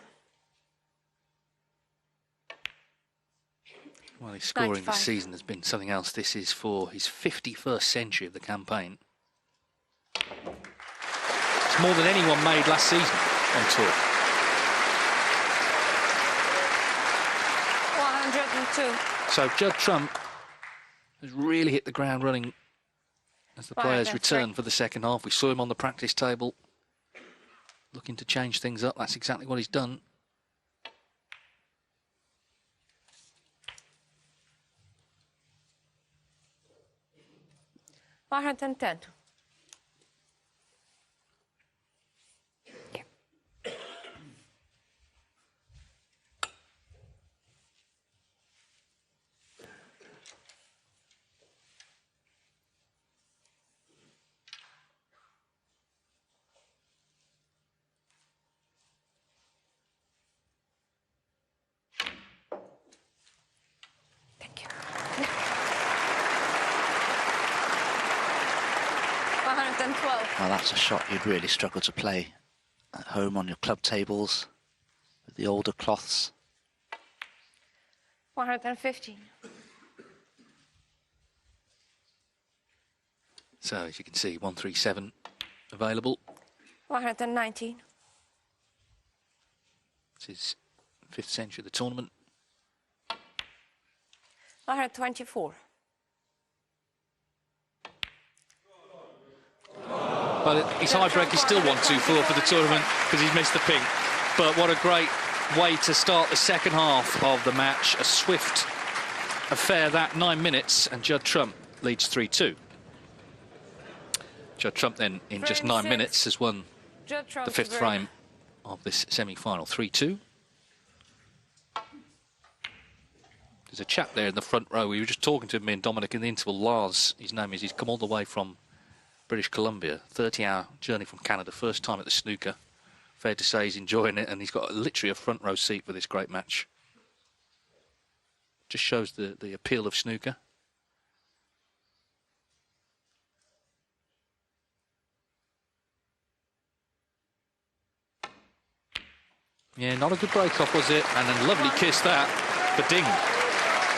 Well, his scoring 95. this season has been something else. This is for his 51st century of the campaign. It's more than anyone made last season on tour. 102. So Judd Trump has really hit the ground running as the players 103. return for the second half. We saw him on the practice table looking to change things up. That's exactly what he's done. $110. Thank you. 112. Well, that's a shot you'd really struggle to play at home on your club tables with the older cloths. 115. So as you can see, 137 available. 119. This is 5th century of the tournament. 124. But his high break is still 124 for the tournament because he's missed the pink. But what a great way to start the second half of the match. A swift affair, that 9 minutes, and Judd Trump leads 3-2. Judd Trump then, in just 9 minutes, has won Judd Trump the 5th frame of this semi-final, 3-2. There's a chap there in the front row. We were just talking to me and Dominic in the interval. Lars, his name is. He's come all the way from British Columbia, 30-hour journey from Canada, first time at the snooker. Fair to say he's enjoying it, and he's got literally a front row seat for this great match. Just shows the appeal of snooker. Yeah, not a good break-off, was it? And a lovely kiss that for Ding.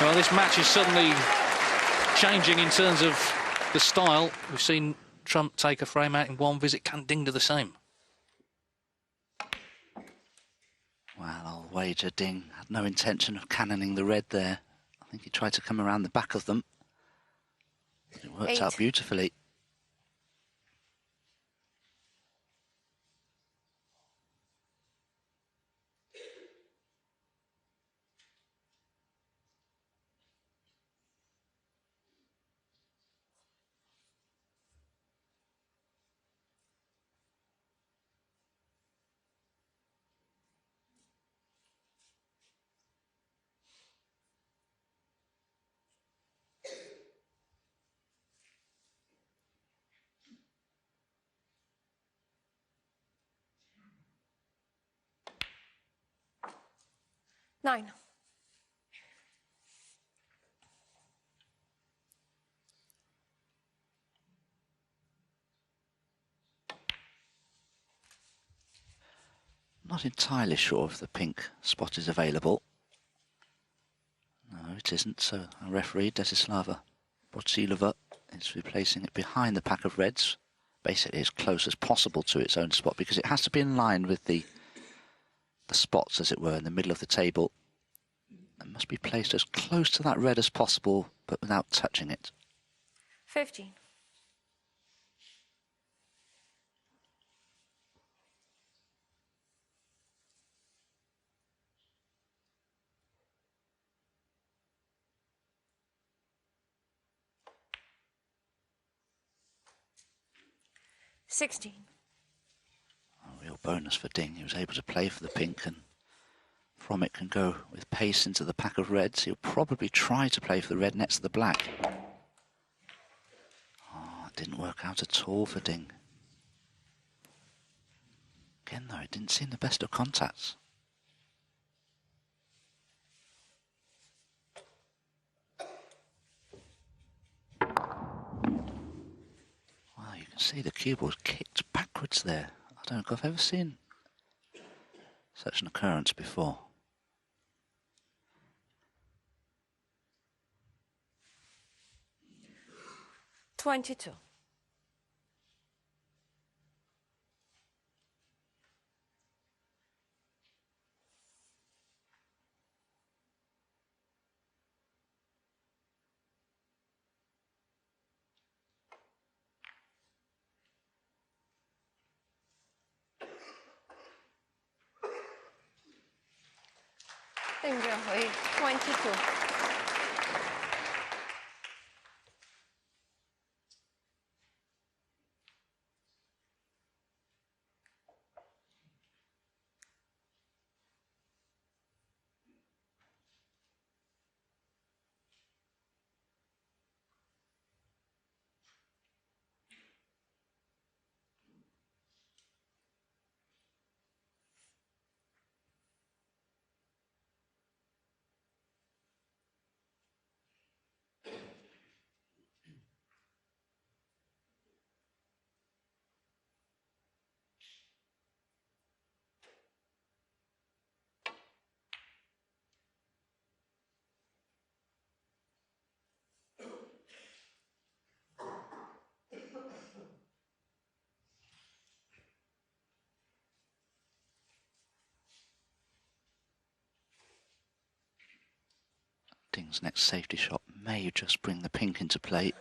Well, this match is suddenly changing in terms of the style. We've seen Trump take a frame out in one visit. Can Ding do the same? Well, I'll wager Ding had no intention of cannoning the red there. I think he tried to come around the back of them. It worked out beautifully. $9. Not entirely sure if the pink spot is available. No, it isn't, so our referee, Desislava Bozhilova, is replacing it behind the pack of reds, basically as close as possible to its own spot, because it has to be in line with the spots, as it were, in the middle of the table. It must be placed as close to that red as possible, but without touching it. 15. $16. A real bonus for Ding. He was able to play for the pink and from it can go with pace into the pack of reds. He'll probably try to play for the red next to the black. Oh, it didn't work out at all for Ding. Again, though, it didn't seem the best of contacts. Wow, you can see the cue ball kicked backwards there. I don't think I've ever seen such an occurrence before. $22. Ding Junhui, 22. Ding's next safety shot may just bring the pink into play.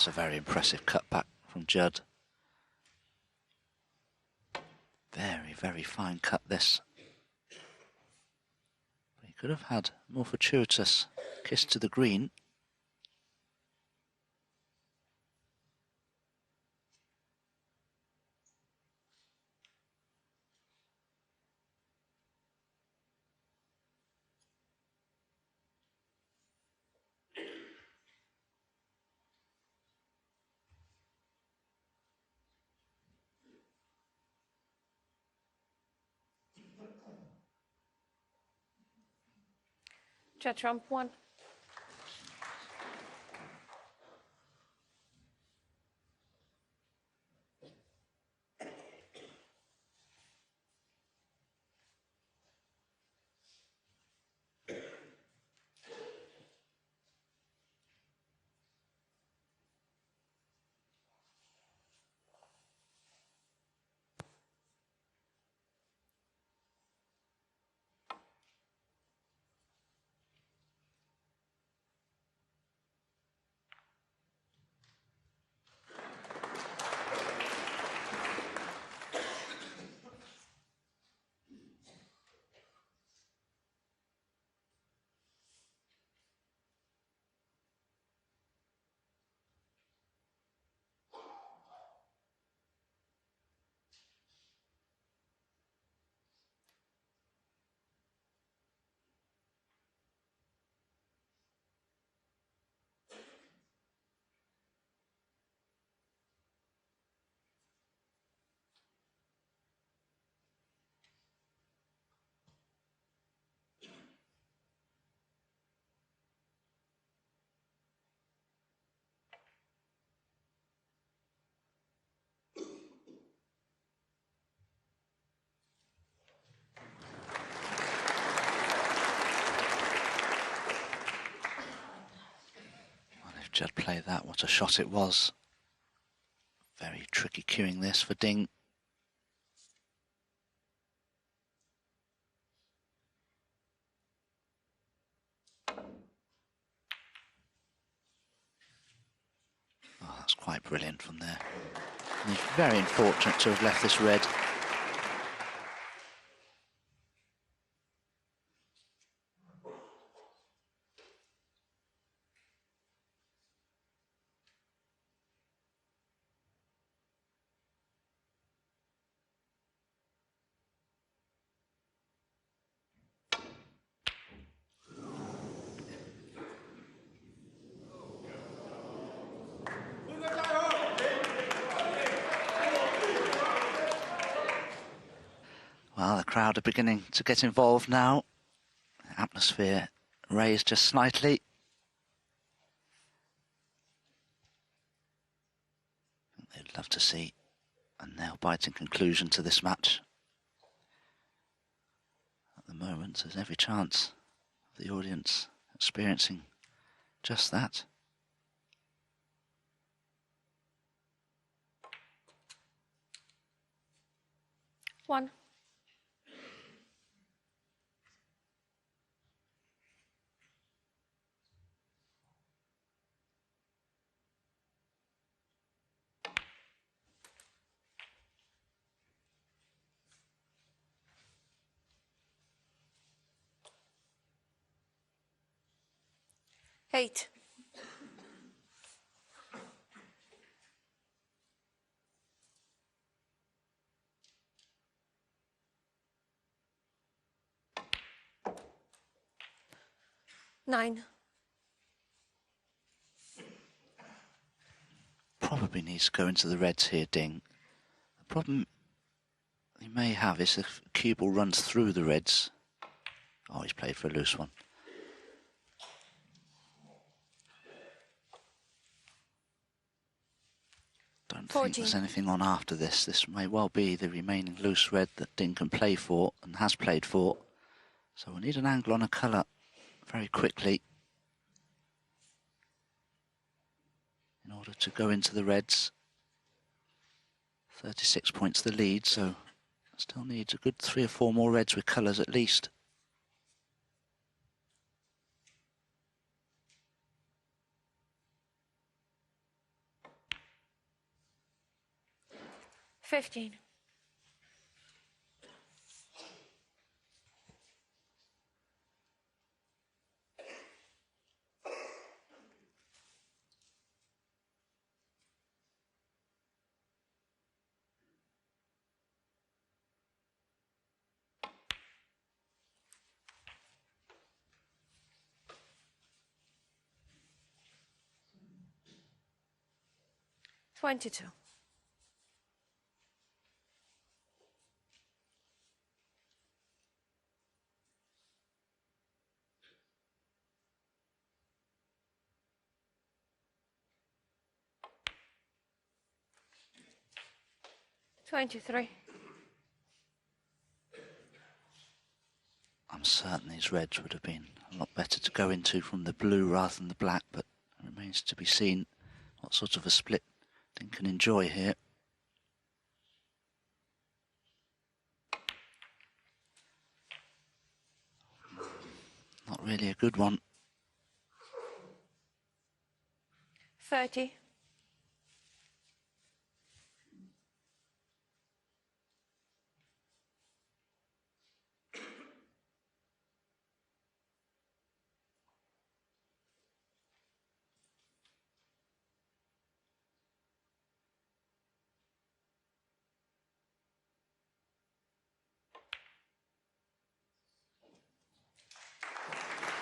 That's a very impressive cutback from Judd. Very, very fine cut this. He could have had more fortuitous kiss to the green. Judd Trump, 1. Judd played that, what a shot it was. Very tricky cueing this for Ding. Oh, that's quite brilliant from there. And he's very unfortunate to have left this red. The crowd are beginning to get involved now. The atmosphere raised just slightly. They'd love to see a nail-biting conclusion to this match. At the moment, there's every chance of the audience experiencing just that. One. Eight. Nine. Probably needs to go into the reds here, Ding. The problem he may have is if the cue ball runs through the reds. Oh, he's played for a loose one. Don't 14. think there's anything on after this. This may well be the remaining loose red that Ding can play for and has played for. So we'll need an angle on a colour very quickly in order to go into the reds. 36 points the lead, so still needs a good 3 or 4 more reds with colours at least. $15. $22. $23. I'm certain these reds would have been a lot better to go into from the blue rather than the black, but it remains to be seen what sort of a split Ding can enjoy here. Not really a good one. 30.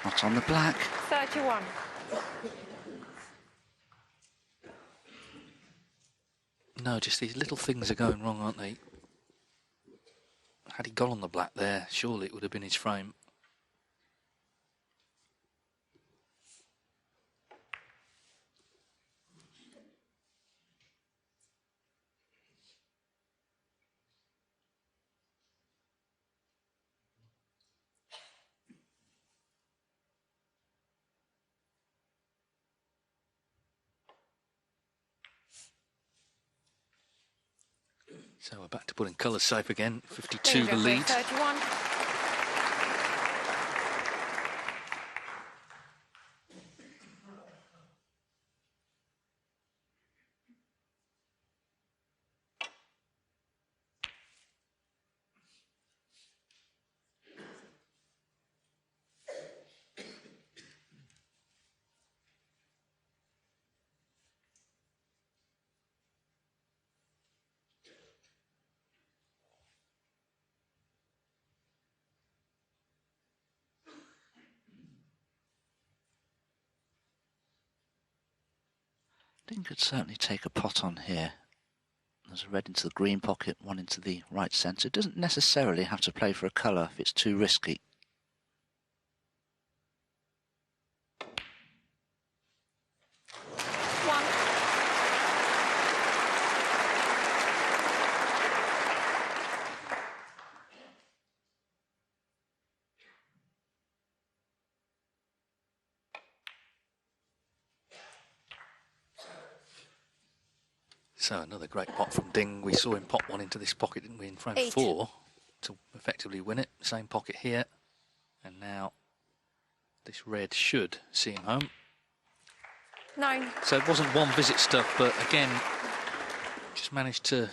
Not on the black. 31. No, just these little things are going wrong, aren't they? Had he gone on the black there, surely it would have been his frame. So we're back to putting colours safe again. 52 the lead. 31. Ding could certainly take a pot on here. There's a red into the green pocket, one into the right centre. It doesn't necessarily have to play for a colour if it's too risky. So another great pot from Ding. We saw him pop one into this pocket, didn't we, in frame 4 to effectively win it. Same pocket here. And now this red should see him home. 9. So it wasn't one visit stuff, but again, just managed to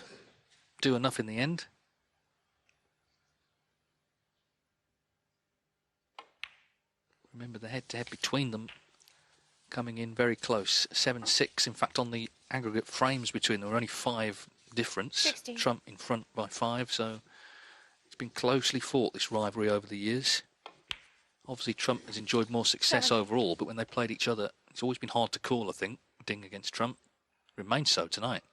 do enough in the end. Remember the head-to-head between them coming in very close. 7-6, in fact, on the aggregate frames between them were only 5 difference. 16. Trump in front by 5, so it's been closely fought, this rivalry, over the years. Obviously, Trump has enjoyed more success 7. overall, but when they played each other, it's always been hard to call, I think, Ding against Trump. Remains so tonight.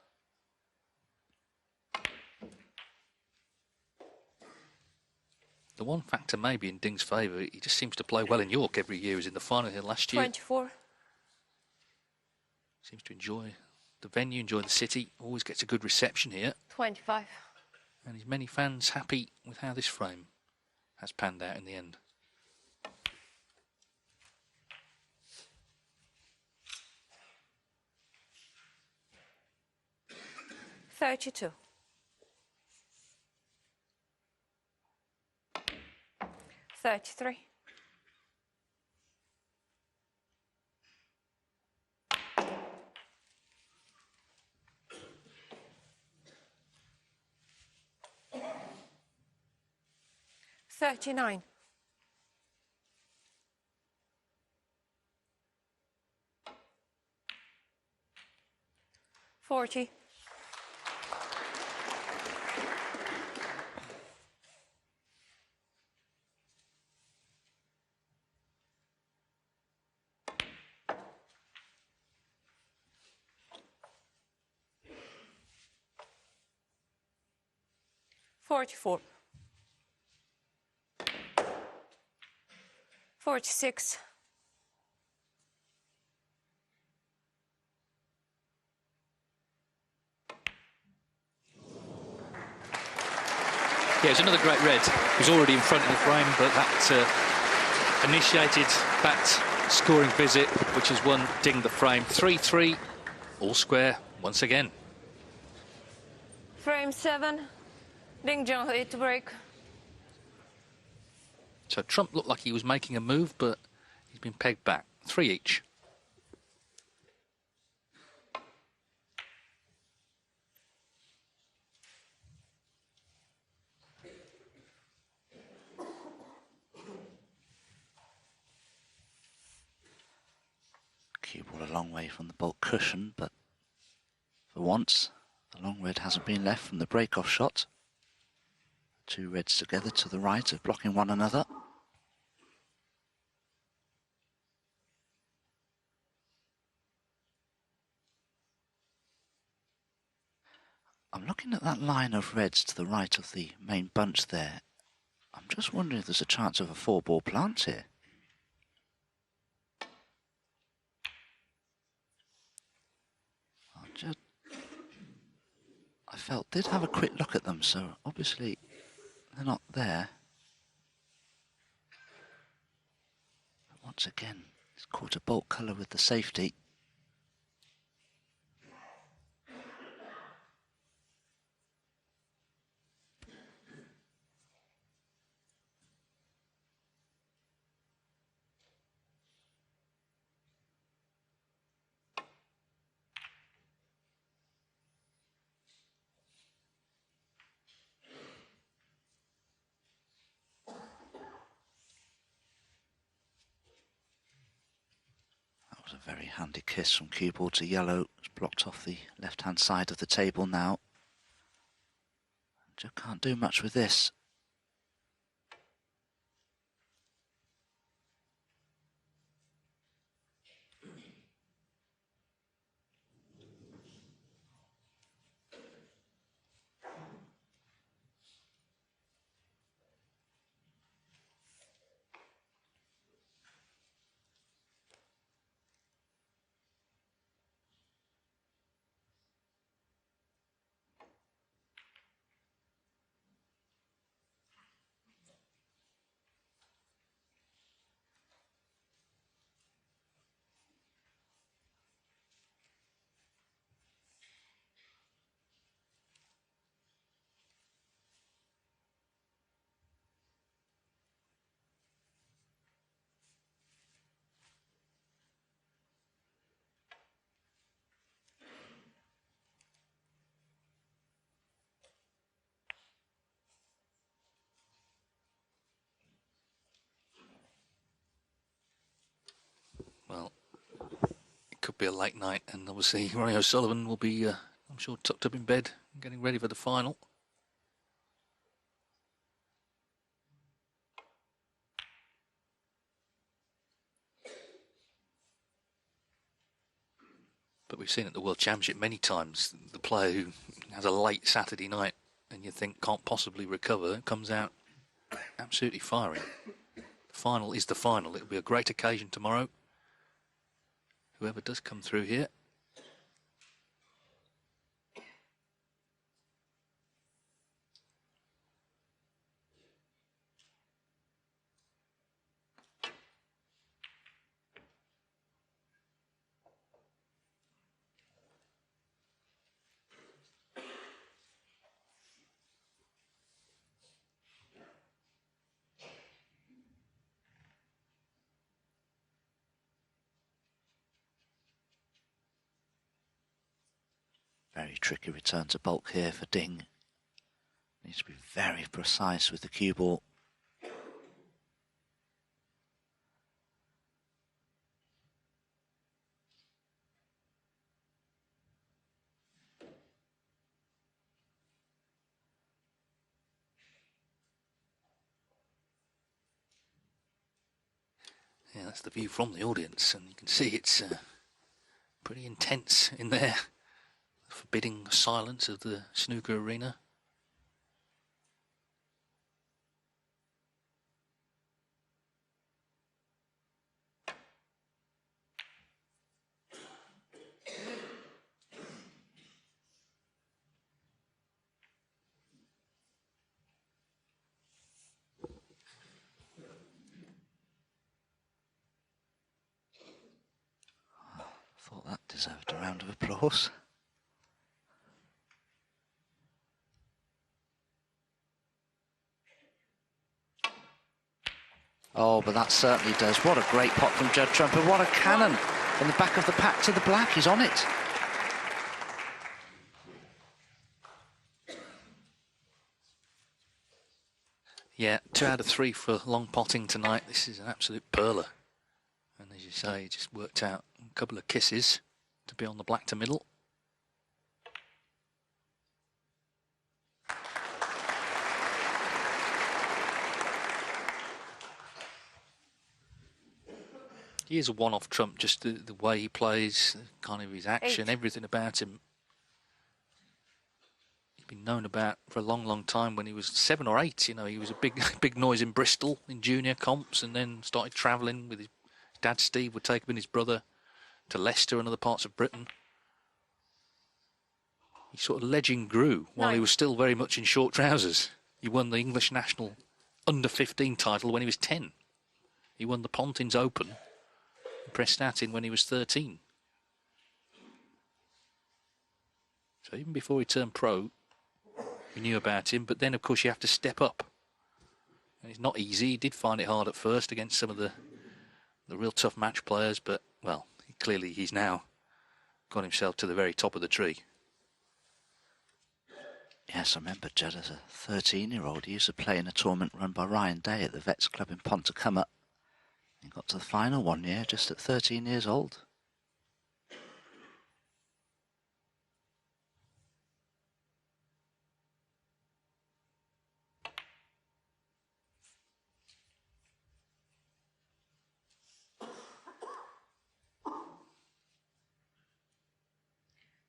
The one factor maybe in Ding's favour, he just seems to play well in York every year. He was in the final here last year. 24. Seems to enjoy the venue, enjoy the city. Always gets a good reception here. 25. And his many fans happy with how this frame has panned out in the end. $32. 33. 39. 40. 44. 46. 'It's another great red. He was already in front of the frame, but that initiated that scoring visit, which has won Ding the frame. 3-3, all square once again. Frame 7. Ding Junhui to break. So Trump looked like he was making a move, but he's been pegged back. 3 each. Cue ball a long way from the bulk cushion, but for once, the long red hasn't been left from the break-off shot. 2 reds together to the right of blocking one another. I'm looking at that line of reds to the right of the main bunch there. I'm just wondering if there's a chance of a 4-ball plant here. I felt did have a quick look at them, so obviously they're not there. But once again, it's caught a bolt colour with the safety. A very handy kiss from cue ball to yellow. It's blocked off the left-hand side of the table now. Judd can't do much with this. be a late night, and obviously Ronnie O'Sullivan will be, I'm sure, tucked up in bed, getting ready for the final. But we've seen at the World Championship many times, the player who has a late Saturday night and you think can't possibly recover, comes out absolutely firing. The final is the final. It'll be a great occasion tomorrow. Whoever does come through here. Very tricky return to bulk here for Ding. Needs to be very precise with the cue ball. Yeah, that's the view from the audience, and you can see it's pretty intense in there. The forbidding silence of the snooker arena. Thought that deserved a round of applause. Oh, but that certainly does. What a great pot from Judd Trump, and what a cannon from the back of the pack to the black. He's on it. Yeah, 2 out of 3 for long potting tonight. This is an absolute perler. And as you say, he just worked out a couple of kisses to be on the black to middle. He is a one-off trump, just the way he plays, kind of his action, everything about him. He's been known about for a long, long time. When he was 7 or 8, you know, he was a big noise in Bristol in junior comps, and then started travelling with his dad. Steve would take him and his brother to Leicester and other parts of Britain. His sort of legend grew while he was still very much in short trousers. He won the English national under-15 title when he was 10. He won the Pontins Open in Prestatyn when he was 13. So even before he turned pro, we knew about him. But then, of course, you have to step up. And it's not easy. He did find it hard at first against some of the real tough match players. But, well, clearly he's now got himself to the very top of the tree. Yes, I remember Judd as a 13-year-old. He used to play in a tournament run by Ryan Day at the Vets Club in Pontycuma. He got to the final one year, just at 13 years old.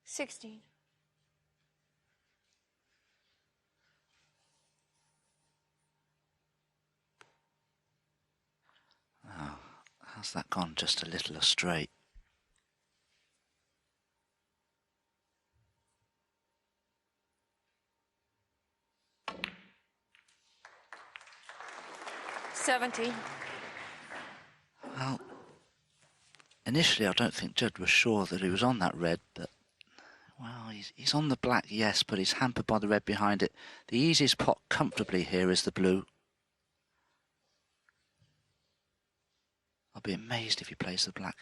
$16. Oh, how's that gone just a little astray? $17. Well, initially I don't think Judd was sure that he was on that red, but, well, he's on the black, yes, but he's hampered by the red behind it. The easiest pot comfortably here is the blue. I'll be amazed if he plays the black.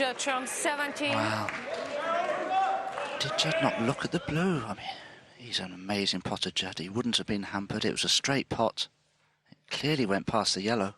Judd Trump, 17. Wow. Did Judd not look at the blue? I mean, he's an amazing potter, Judd. He wouldn't have been hampered. It was a straight pot. It clearly went past the yellow.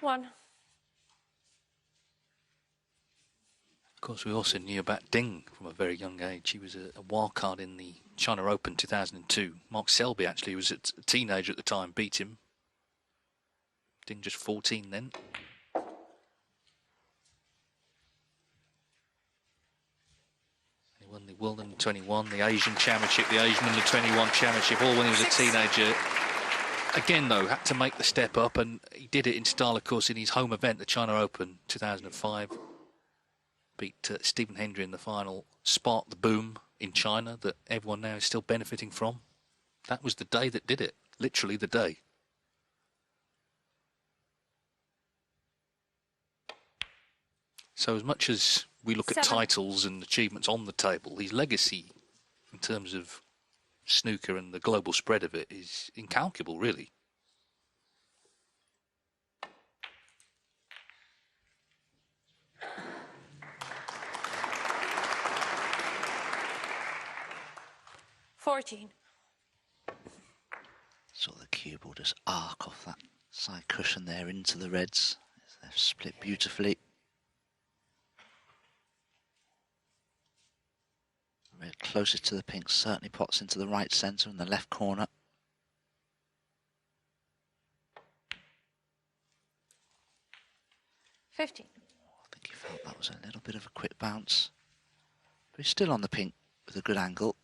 One. Of course, we also knew about Ding from a very young age. He was a wild card in the China Open 2002. Mark Selby actually was a teenager at the time, beat him. Ding just 14 then. He won the World Under 21, the Asian Championship, the Asian Under 21 Championship, all when he was a teenager. Again, though, had to make the step up, and he did it in style, of course, in his home event, the China Open 2005. Beat Stephen Hendry in the final, sparked the boom in China that everyone now is still benefiting from. That was the day that did it, literally the day. So as much as we look at titles and achievements on the table, his legacy in terms of snooker and the global spread of it is incalculable, really. Saw the cue ball just arc off that side cushion there into the reds. They've split beautifully. Red closest to the pink certainly pots into the right centre in the left corner. I think he felt that was a little bit of a quick bounce. But he's still on the pink with a good angle.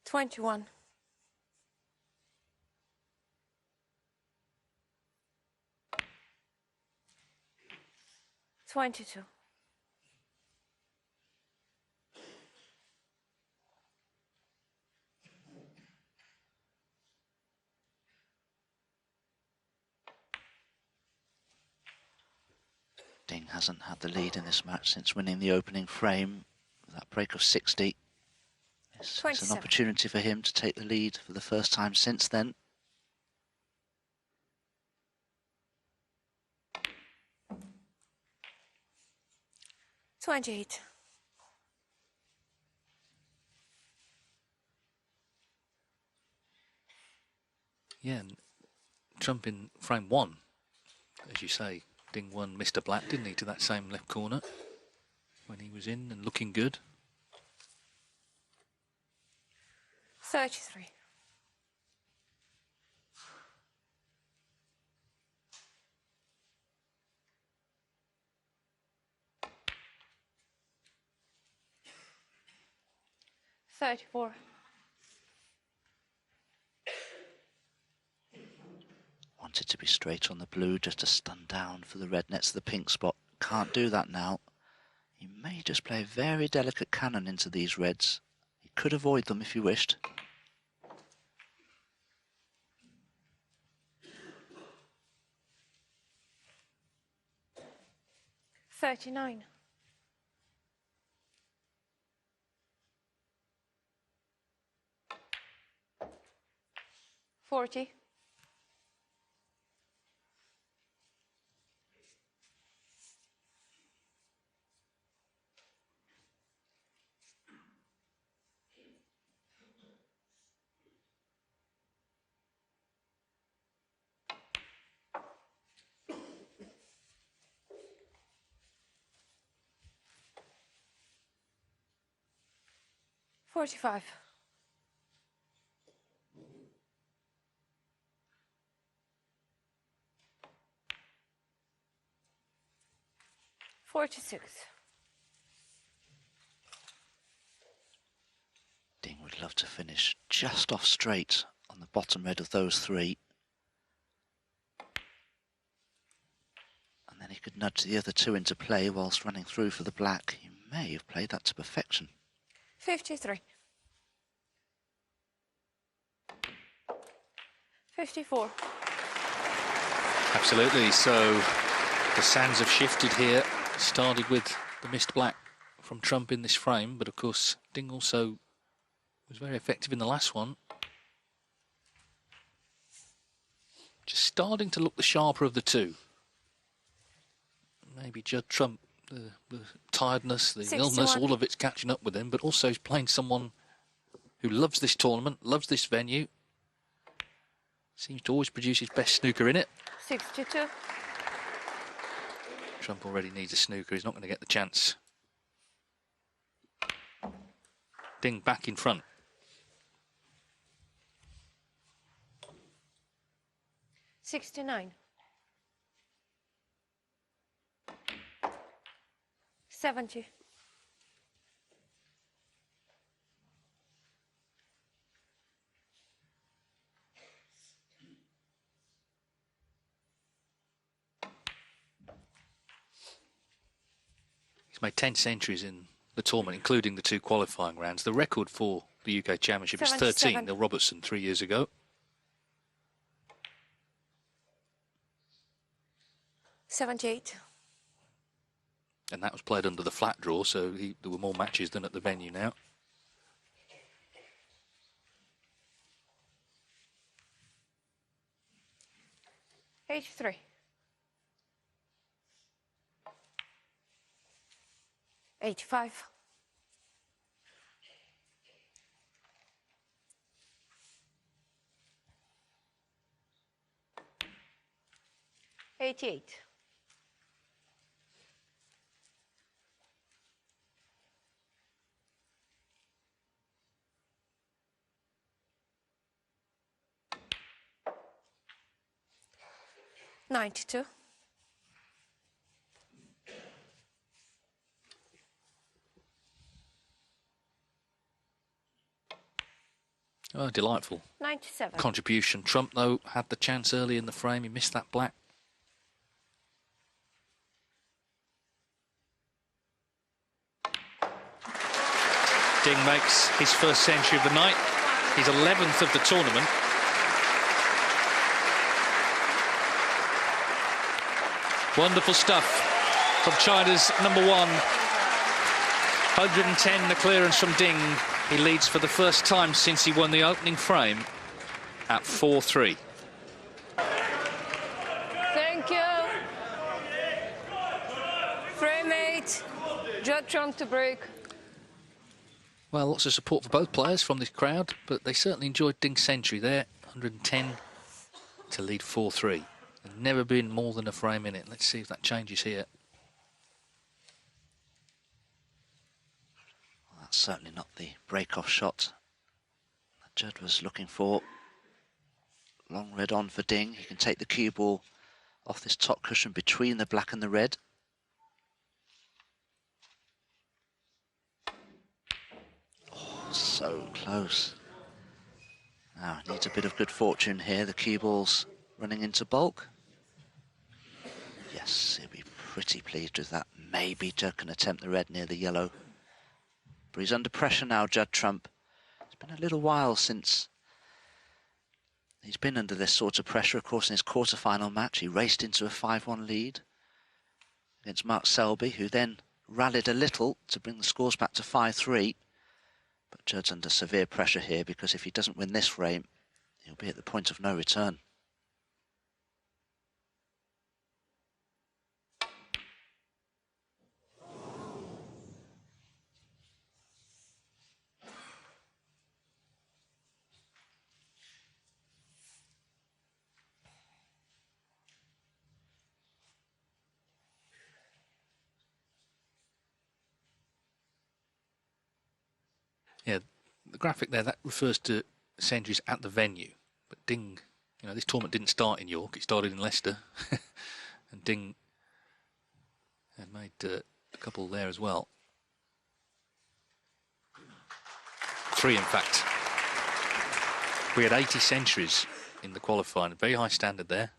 $21. 22. Ding hasn't had the lead in this match since winning the opening frame with that break of 60. It's an opportunity for him to take the lead for the first time since then. $28. Yeah, and Trump in frame one, as you say, Ding won Mr. Black, didn't he, to that same left corner when he was in and looking good. 33. $34. Wanted to be straight on the blue, just to stun down for the red next to the pink spot. Can't do that now. He may just play a very delicate cannon into these reds. He could avoid them if he wished. $39. 40. 45. 46. Ding would love to finish just off straight on the bottom red of those three. And then he could nudge the other two into play whilst running through for the black. He may have played that to perfection. 53. 54. Absolutely. So the sands have shifted here. Started with the missed black from Trump in this frame, but of course Ding also was very effective in the last one. Just starting to look the sharper of the two. Maybe Judd Trump, the tiredness, the 61. illness, all of it's catching up with him, but also he's playing someone who loves this tournament, loves this venue. Seems to always produce his best snooker in it. 62. Trump already needs a snooker, he's not going to get the chance. Ding back in front. 69. 70. 'He's made 10 centuries in the tournament, including the 2 qualifying rounds. The record for the UK Championship is 13, 77. Neil Robertson 3 years ago. 78. And that was played under the flat draw, so there were more matches than at the venue now. 83. 85. 88. 92. 'Oh, delightful 97. contribution. Trump, though, had the chance early in the frame. He missed that black. Ding makes his first century of the night. His 11th of the tournament. Wonderful stuff from China's number 1. 110 the clearance from Ding. He leads for the first time since he won the opening frame at 4-3. Thank you. Frame 8. Judd Trump to break. Well, lots of support for both players from this crowd, but they certainly enjoyed Ding's century there. 110 to lead 4-3. There's never been more than a frame in it. Let's see if that changes here. Well, that's certainly not the break-off shot that Judd was looking for. Long red on for Ding. He can take the cue ball off this top cushion between the black and the red. Oh, so close. Now, needs a bit of good fortune here. The cue ball's running into bulk. Yes, he'll be pretty pleased with that. Maybe Judd can attempt the red near the yellow. But he's under pressure now, Judd Trump. It's been a little while since he's been under this sort of pressure. Of course, in his quarter-final match, he raced into a 5-1 lead against Mark Selby, who then rallied a little to bring the scores back to 5-3. But Judd's under severe pressure here, because if he doesn't win this frame, he'll be at the point of no return. Yeah, the graphic there, that refers to centuries at the venue. But Ding, you know, this tournament didn't start in York, it started in Leicester. And Ding had made a couple there as well. 3, in fact. We had 80 centuries in the qualifying, very high standard there.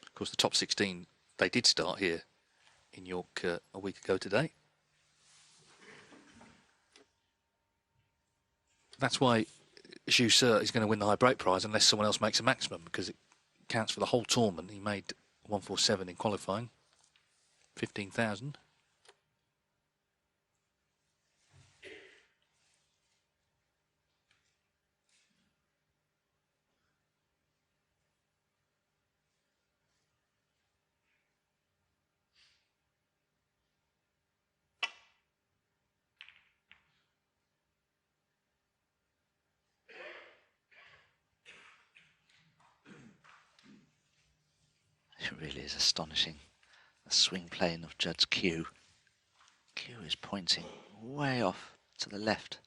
Of course, the top 16, they did start here in York a week ago today. That's why Zhu Se is going to win the high break prize unless someone else makes a maximum, because it counts for the whole tournament. He made 147 in qualifying, 15,000. It really is astonishing, the swing plane of Judd's cue. Cue is pointing way off to the left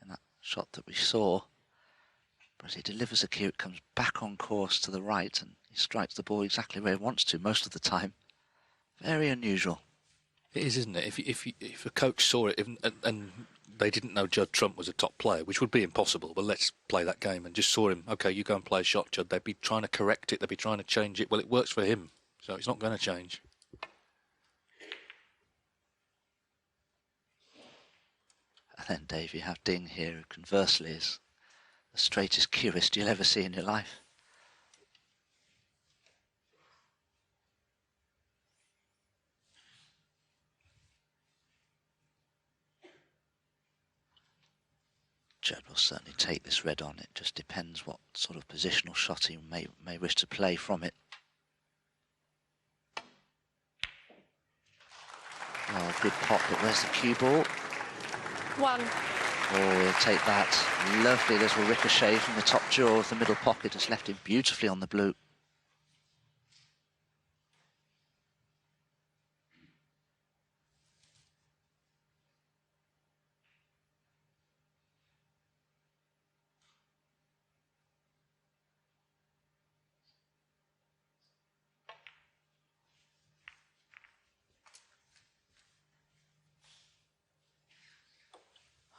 in that shot that we saw. But as he delivers a cue, it comes back on course to the right, and he strikes the ball exactly where he wants to most of the time. Very unusual. It is, isn't it? If a coach saw it and they didn't know Judd Trump was a top player, which would be impossible, but let's play that game, and just saw him, OK, you go and play a shot, Judd, they'd be trying to correct it, they'd be trying to change it. Well, it works for him, so it's not going to change. And then, Dave, you have Ding here, who conversely is the straightest cueist you'll ever see in your life. Judd will certainly take this red on. It just depends what sort of positional shot he may wish to play from it. Oh, good pop, but where's the cue ball? 1. Oh, he'll take that. Lovely little ricochet from the top jaw of the middle pocket has left him beautifully on the blue.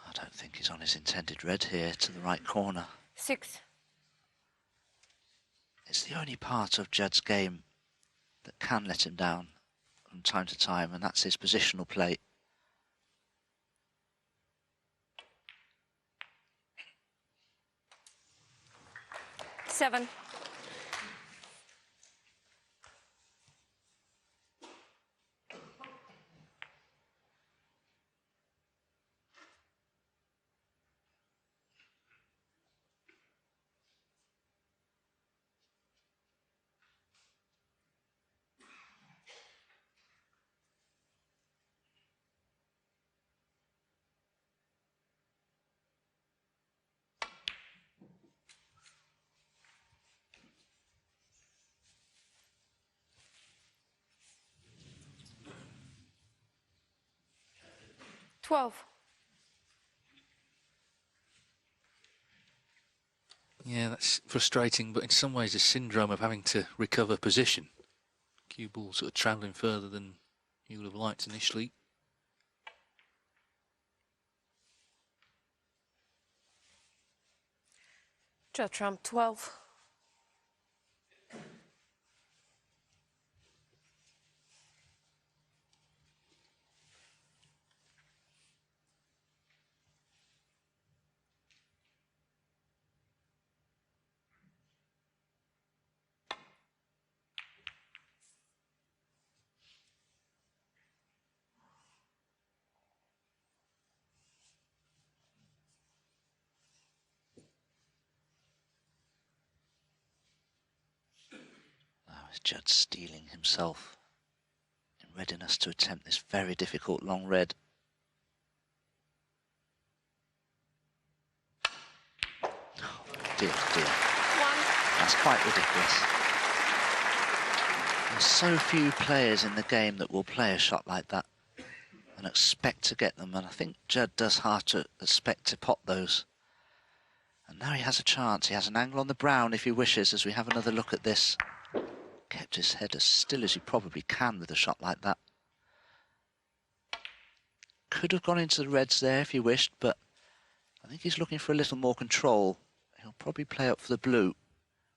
I don't think he's on his intended red here to the right corner. 6. It's the only part of Judd's game that can let him down from time to time, and that's his positional play. Seven. Yeah, that's frustrating, but in some ways a syndrome of having to recover position. Cue ball sort of travelling further than you would have liked initially. Judd Trump, 12. Is Judd steeling himself in readiness to attempt this very difficult long red? Oh, dear, dear. That's quite ridiculous. There's so few players in the game that will play a shot like that. and expect to get them, and I think Judd does have to expect to pot those. And now he has a chance. He has an angle on the brown if he wishes, as we have another look at this. Kept his head as still as he probably can with a shot like that. Could have gone into the reds there if he wished, but I think he's looking for a little more control. He'll probably play up for the blue,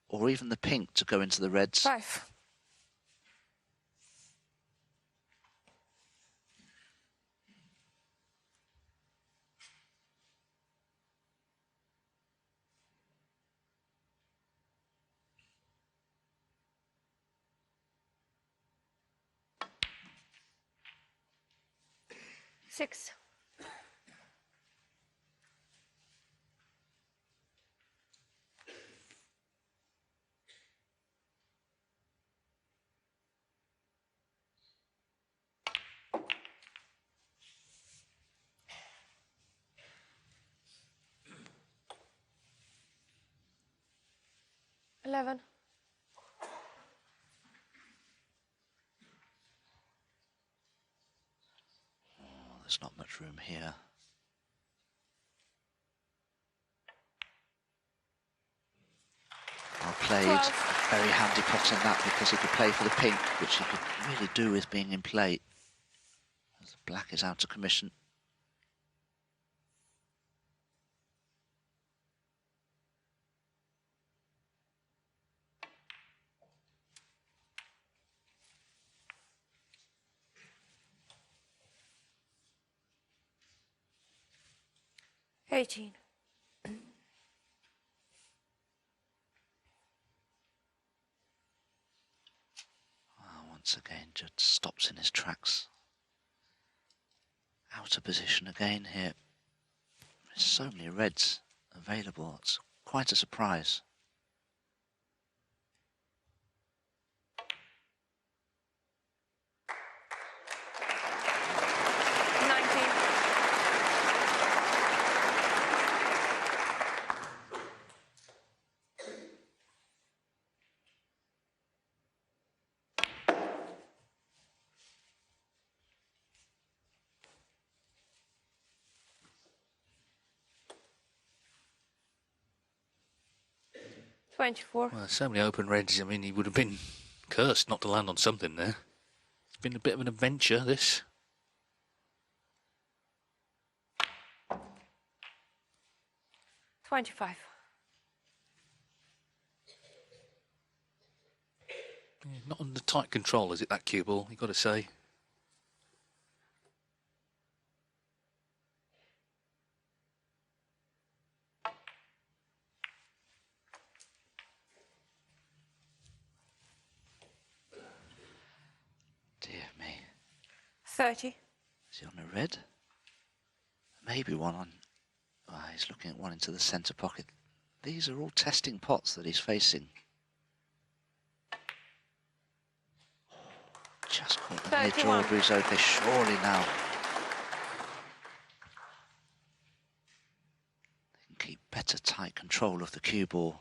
or even the pink to go into the reds. 5. Six. $11. There's not much room here. Well played. 12. Very handy pot in that, because he could play for the pink, which he could really do with being in play, as the black is out of commission. $18. Once again, Judd stops in his tracks. Out of position again here. There's so many reds available. It's quite a surprise. $24. Well, so many open reds. I mean, he would have been cursed not to land on something there. It's been a bit of an adventure, this. $25. Yeah, not under tight control, is it, that cue ball? You've got to say. Dear me. 30. Is he on a red? Maybe one on... Oh, he's looking at one into the centre pocket. These are all testing pots that he's facing. Just caught the mid draw, okay, surely now. They can keep better tight control of the cue ball.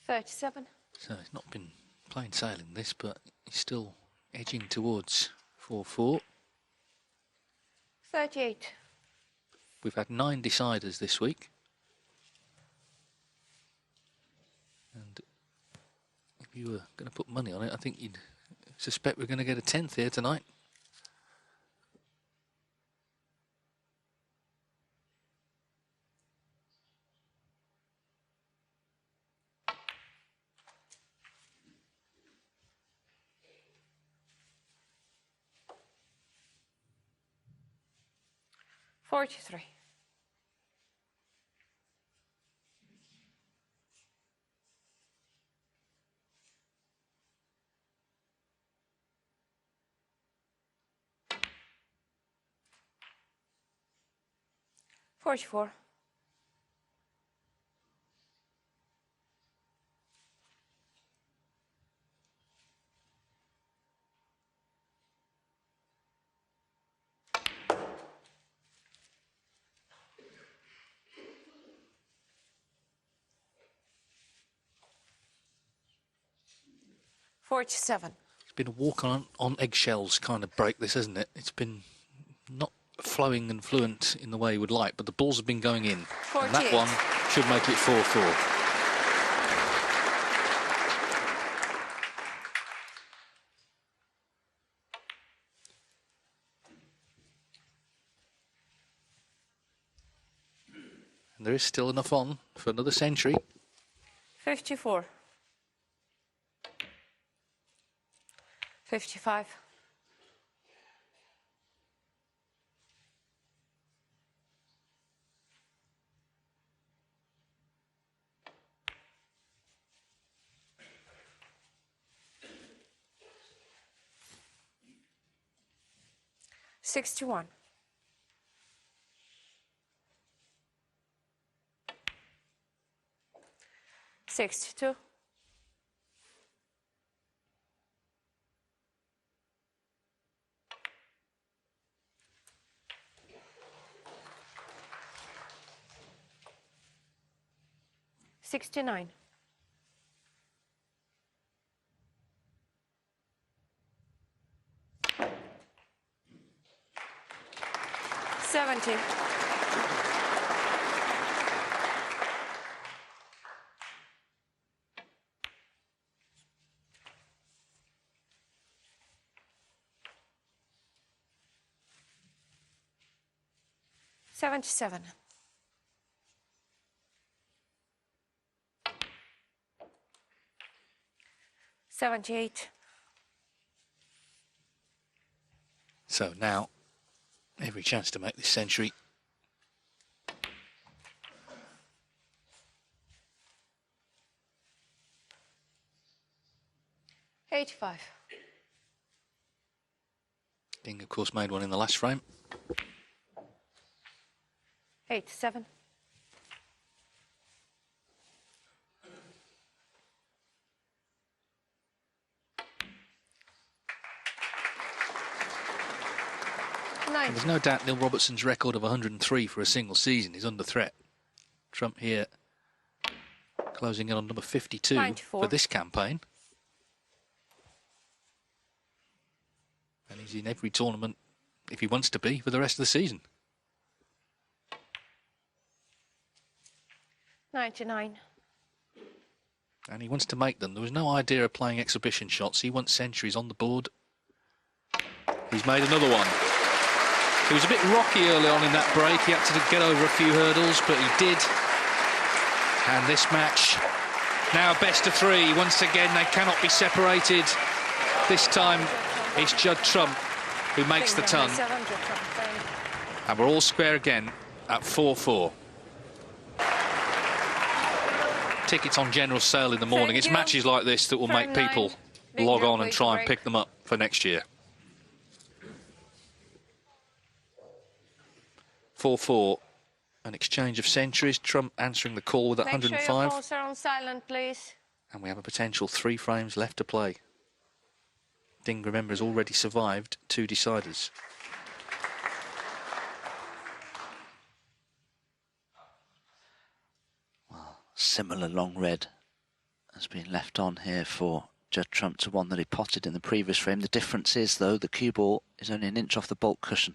$37. So he's not been plain sailing this, but he's still edging towards 4-4. $38. We've had 9 deciders this week. And if you were going to put money on it, I think you'd suspect we're going to get a 10th here tonight. $43. $44. 47. It's been a walk on eggshells kind of break, this, hasn't it? It's been not flowing and fluent in the way you would like, but the balls have been going in. And that one should make it 4-4. And there is still enough on for another century. 54. 55. 61. 62. 69. 70. 77. 78. So now, every chance to make this century. $85. Ding, of course, made one in the last frame. 87. 90. There's no doubt Neil Robertson's record of 103 for a single season is under threat. Trump here closing in on number 52 94. for this campaign. And he's in every tournament, if he wants to be, for the rest of the season. 99. And he wants to make them. There was no idea of playing exhibition shots. He wants centuries on the board. He's made another one. He was a bit rocky early on in that break. He had to get over a few hurdles, but he did. And this match, now best of three. Once again, they cannot be separated. This time, it's Judd Trump who makes the ton. And we're all square again at 4-4. Tickets on general sale in the morning. It's matches like this that will make people log on and try and pick them up for next year. 4-4, an exchange of centuries. Trump answering the call with 105. Make sure your phones are on silent, please. And we have a potential 3 frames left to play. Ding, remember, has already survived 2 deciders. Well, similar long red has been left on here for Judd Trump to one that he potted in the previous frame. The difference is, though, the cue ball is only an inch off the bulk cushion.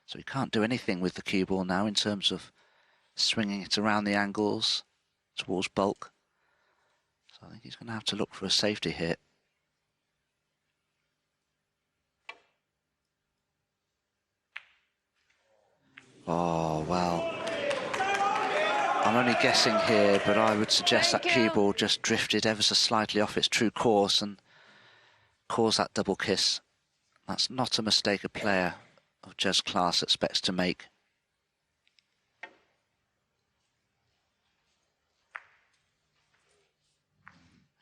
So he can't do anything with the cue ball now in terms of swinging it around the angles towards bulk. So I think he's going to have to look for a safety hit. Oh, well, I'm only guessing here, but I would suggest that cue ball just drifted ever so slightly off its true course and caused that double kiss. That's not a mistake a player of Judd's class expects to make.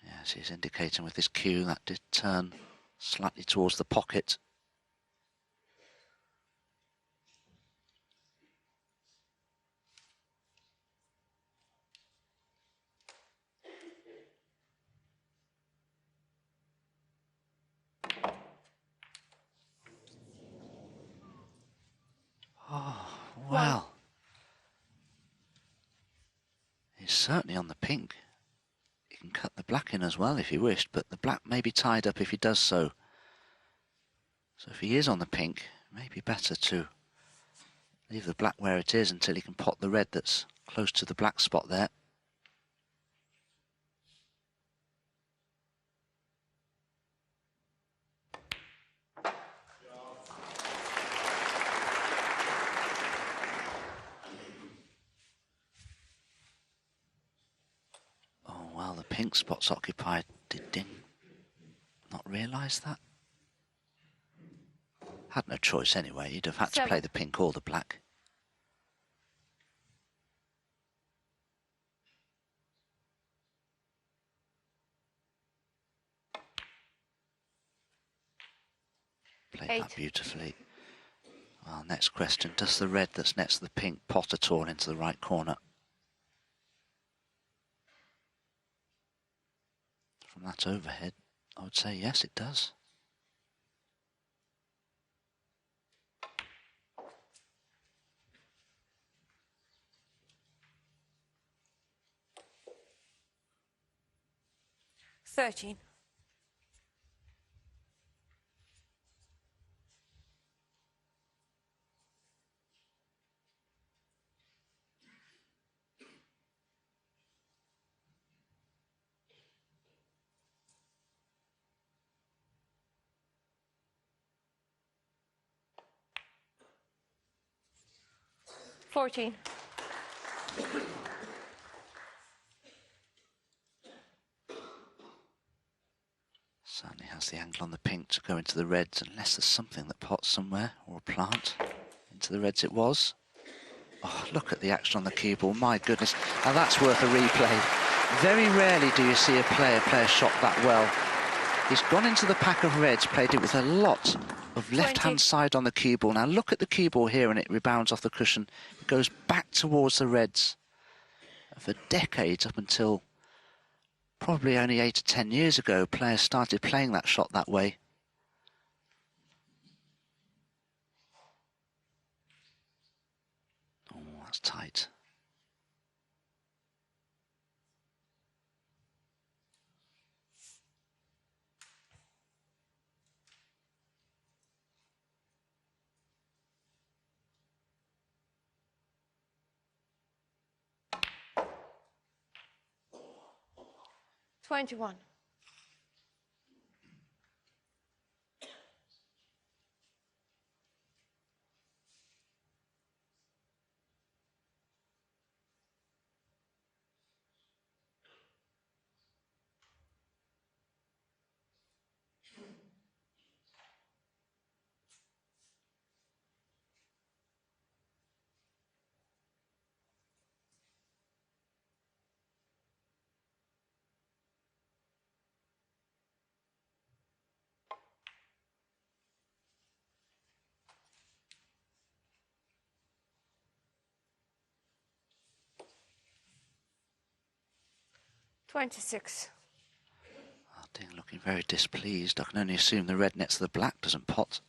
Yes, he's indicating with his cue that did turn slightly towards the pocket. Oh, wow. He's certainly on the pink. He can cut the black in as well if he wished, but the black may be tied up if he does so. So if he is on the pink, it may be better to leave the black where it is until he can pot the red that's close to the black spot there. Oh, well, the pink spot's occupied. Did Ding not realise that? Had no choice anyway. He'd have had to play the pink or the black. Played that beautifully. Well, next question. Does the red that's next to the pink pot at all into the right corner? From that overhead, I would say yes, it does. $13. $14. Certainly has the angle on the pink to go into the reds, unless there's something that pots somewhere, or a plant. Into the reds it was. Oh, look at the action on the cue ball, my goodness. Now that's worth a replay. Very rarely do you see a player play a shot that well. He's gone into the pack of reds, played it with a lot of left-hand side on the cue ball. Now look at the cue ball here, and it rebounds off the cushion. It goes back towards the reds. For decades, up until probably only 8 to 10 years ago, players started playing that shot that way. Oh, that's tight. $21. $26. Oh, Ding looking very displeased. I can only assume the red next to the black doesn't pot.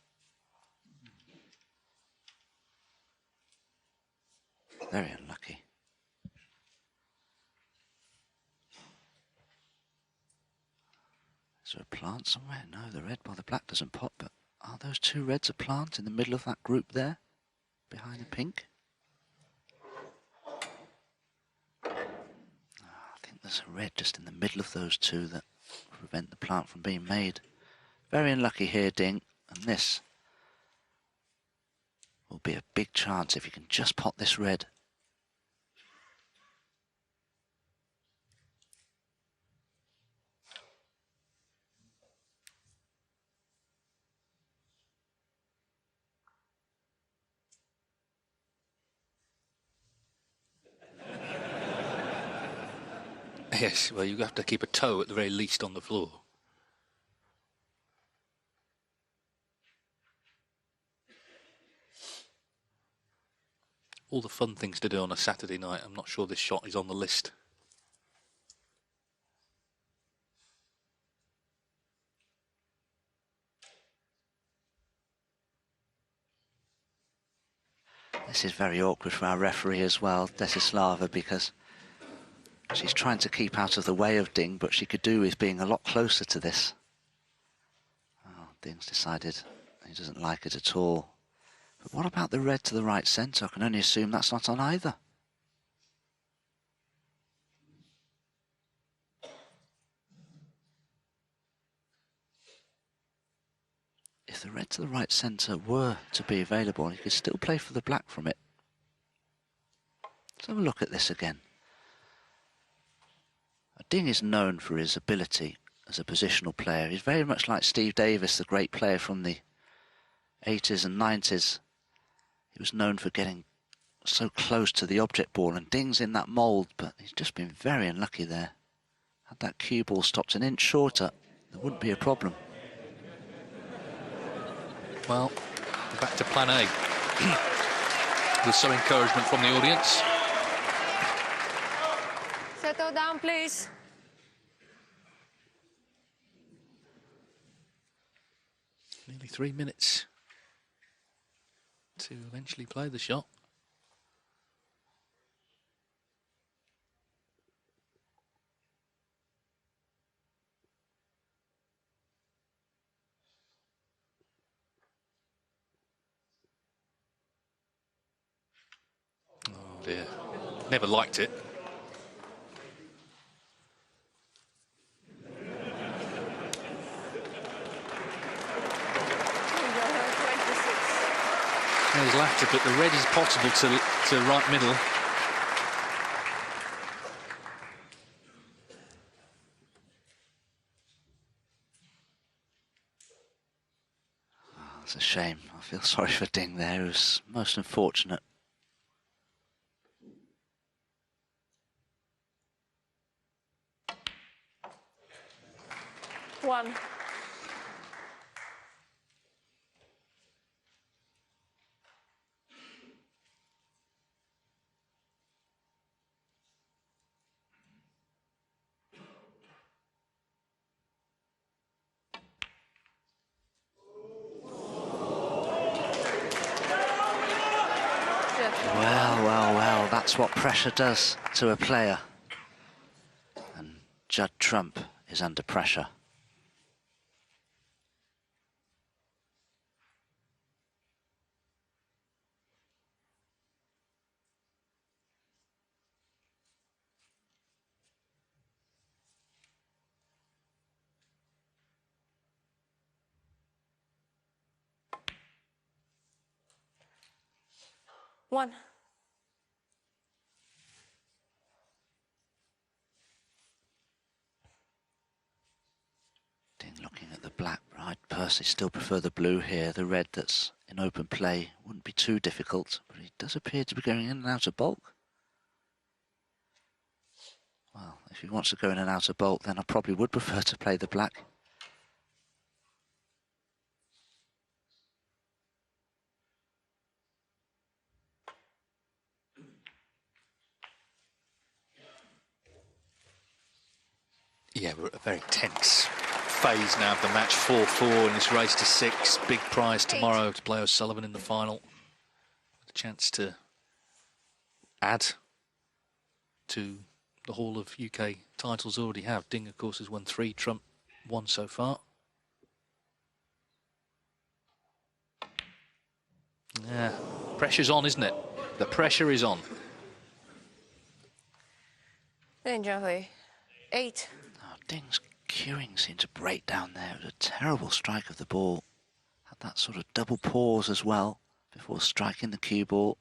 Very unlucky. Is there a plant somewhere? No, the red by the black doesn't pot, but are those two reds a plant in the middle of that group there, behind the pink? I think there's a red just in the middle of those two that prevent the plant from being made. Very unlucky here, Ding, and this will be a big chance if you can just pot this red. Yes, well, you have to keep a toe at the very least on the floor. All the fun things to do on a Saturday night. I'm not sure this shot is on the list. This is very awkward for our referee as well, Desislava, because She's trying to keep out of the way of Ding, but she could do with being a lot closer to this. Oh, Ding's decided he doesn't like it at all. But what about the red to the right centre? I can only assume that's not on either. If the red to the right centre were to be available, he could still play for the black from it. Let's have a look at this again. Ding is known for his ability as a positional player. He's very much like Steve Davis, the great player from the 80s and 90s. He was known for getting so close to the object ball, and Ding's in that mould, but he's just been very unlucky there. Had that cue ball stopped an inch shorter, there wouldn't be a problem. Well, back to plan A. With some encouragement from the audience. Settle down, please. Nearly 3 minutes to eventually play the shot. Oh dear, never liked it. He's left it, but the red is possible to right middle. Oh, it's a shame. I feel sorry for Ding there. It was most unfortunate. One. Well, that's what pressure does to a player. And Judd Trump is under pressure. One. Ding looking at the black. I'd personally still prefer the blue here. The red that's in open play wouldn't be too difficult, but he does appear to be going in and out of bulk. Well, if he wants to go in and out of bulk, then I probably would prefer to play the black. Yeah, we're at a very tense phase now of the match. 4-4 in this race to 6. Big prize tomorrow to play O'Sullivan in the final. The chance to add to the haul of UK titles already have. Ding, of course, has won 3. Trump 1 so far. Yeah, pressure's on, isn't it? The pressure is on. Then Junhui. 8. Ding's cueing seemed to break down there. It was a terrible strike of the ball. Had that sort of double pause as well before striking the cue ball.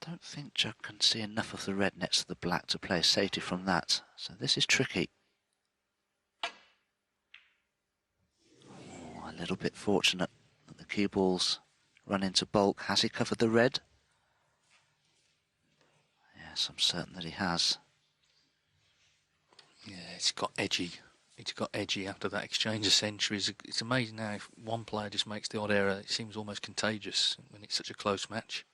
don't think Judd can see enough of the red next to the black to play safety from that. So this is tricky. Oh, a little bit fortunate that the cue balls run into bulk. Has he covered the red? Yes, I'm certain that he has. Yeah, it's got edgy. It's got edgy after that exchange of centuries. It's amazing how if one player just makes the odd error, it seems almost contagious when it's such a close match.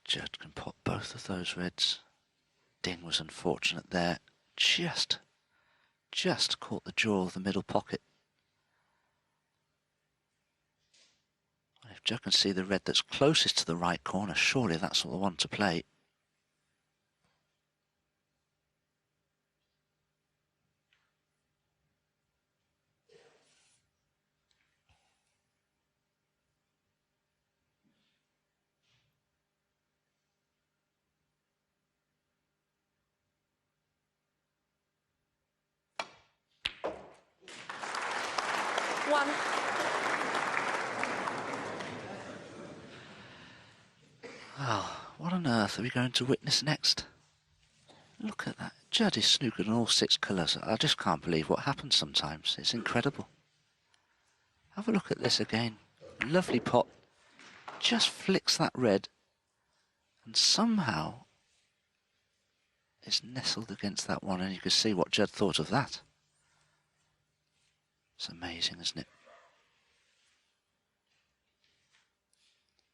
Judd can pop both of those reds. Ding was unfortunate there. Just caught the jaw of the middle pocket. If Judd can see the red that's closest to the right corner, surely that's the one to play. One. Oh, what on earth are we going to witness next? Look at that. Judd is snookered in all 6 colours. I just can't believe what happens sometimes. It's incredible. Have a look at this again. Lovely pot. Just flicks that red and somehow it's nestled against that one, and you can see what Judd thought of that. It's amazing, isn't it?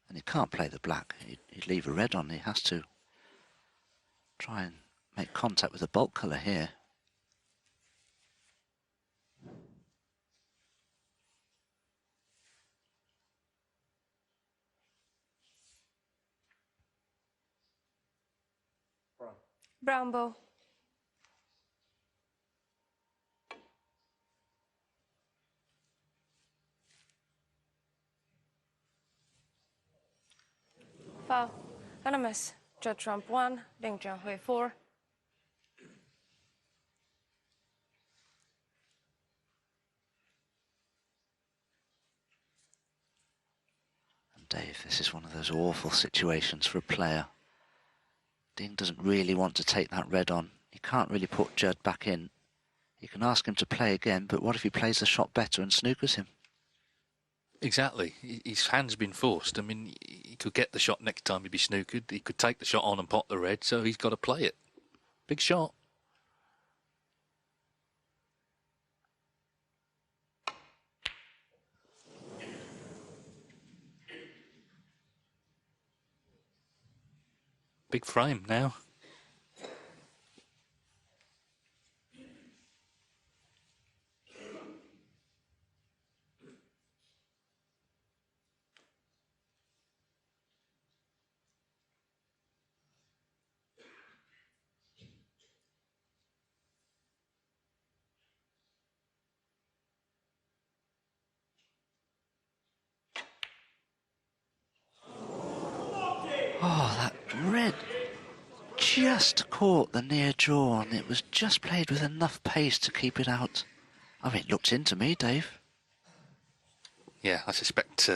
And he can't play the black. He'd leave a red on. He has to try and make contact with the bulk colour here. Brown ball. Foul. And a miss. Judd Trump 1, Ding Junhui 4. And Dave, this is one of those awful situations for a player. Ding doesn't really want to take that red on. He can't really put Judd back in. You can ask him to play again, but what if he plays the shot better and snookers him? Exactly. His hand's been forced. I mean, he could get the shot next time he'd be snookered. He could take the shot on and pot the red, so he's got to play it. Big shot. Big frame now. Oh, that red just caught the near jaw, and it was just played with enough pace to keep it out. I mean, it looked into me, Dave. Yeah, I suspect,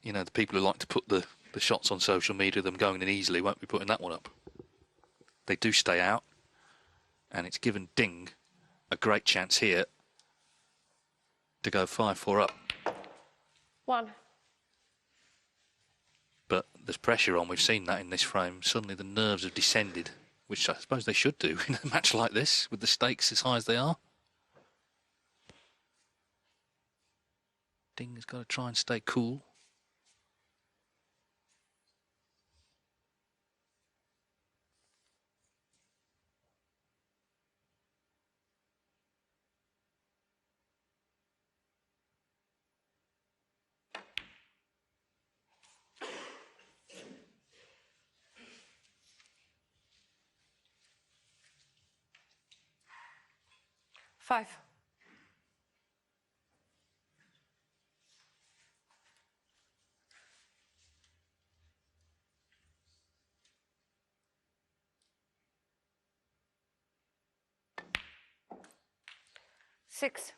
you know, the people who like to put the shots on social media, them going in easily, won't be putting that one up. They do stay out, and it's given Ding a great chance here to go 5-4 up. 1. But there's pressure on. We've seen that in this frame. Suddenly the nerves have descended, which I suppose they should do in a match like this, with the stakes as high as they are. Ding has got to try and stay cool. Five. 6.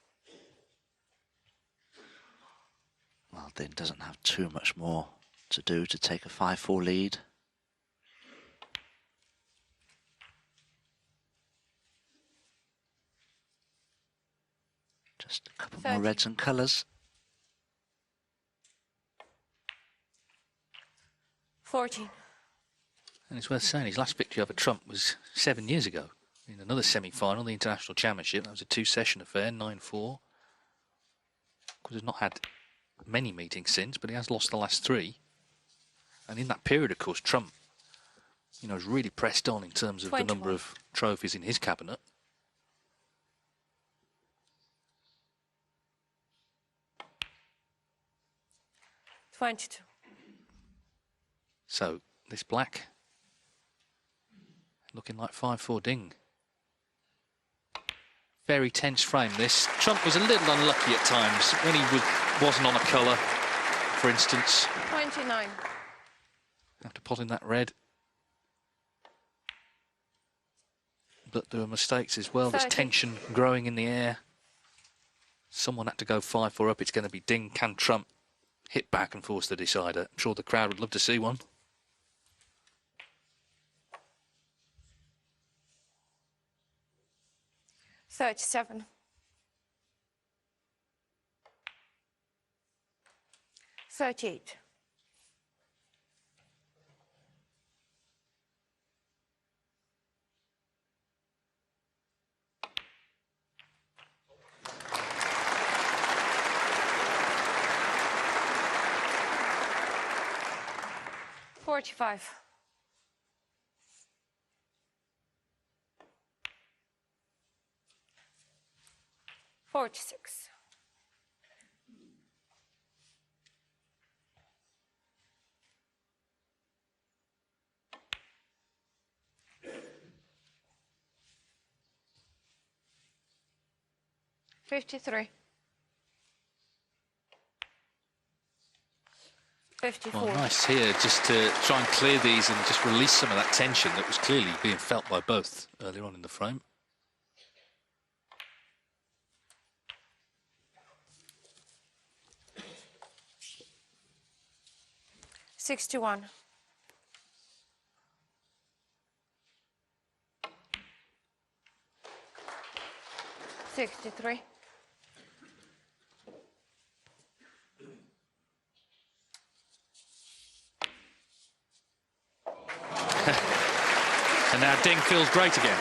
Well, Ding doesn't have too much more to do to take a 5-4 lead. Just a couple more reds and colours. 14. And it's worth saying his last victory over Trump was 7 years ago in another semi-final, the International Championship. That was a 2-session affair, 9-4. Of course, he's not had many meetings since, but he has lost the last 3. And in that period, of course, Trump, you know, has really pressed on in terms of 21. the number of trophies in his cabinet. So this black looking like 5-4 Ding. Very tense frame this. Trump was a little unlucky at times when he wasn't on a colour, for instance. 29. After potting that red. But there were mistakes as well. 30. There's tension growing in the air. Someone had to go 5-4 up. It's going to be Ding. Can Trump hit back and force the decider? I'm sure the crowd would love to see one. $37. 38. $45. 46. 53. 54. Well, nice here just to try and clear these and just release some of that tension that was clearly being felt by both earlier on in the frame. $61. 63. 'And now Ding feels great again.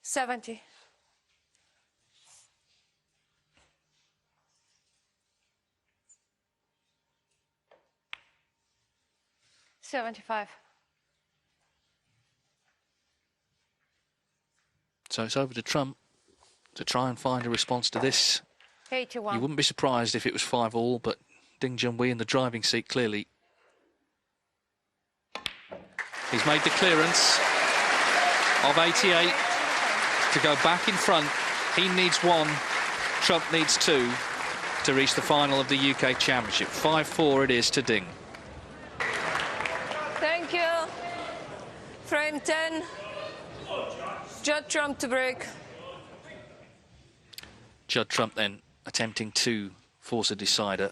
$70. 75. So it's over to Trump to try and find a response to this. 81. You wouldn't be surprised if it was 5-all, but Ding Junhui in the driving seat clearly. He's made the clearance of 88 to go back in front. He needs 1, Trump needs 2 to reach the final of the UK Championship. 5-4 it is to Ding. Thank you. Frame 10. Judd Trump to break. Judd Trump then attempting to force a decider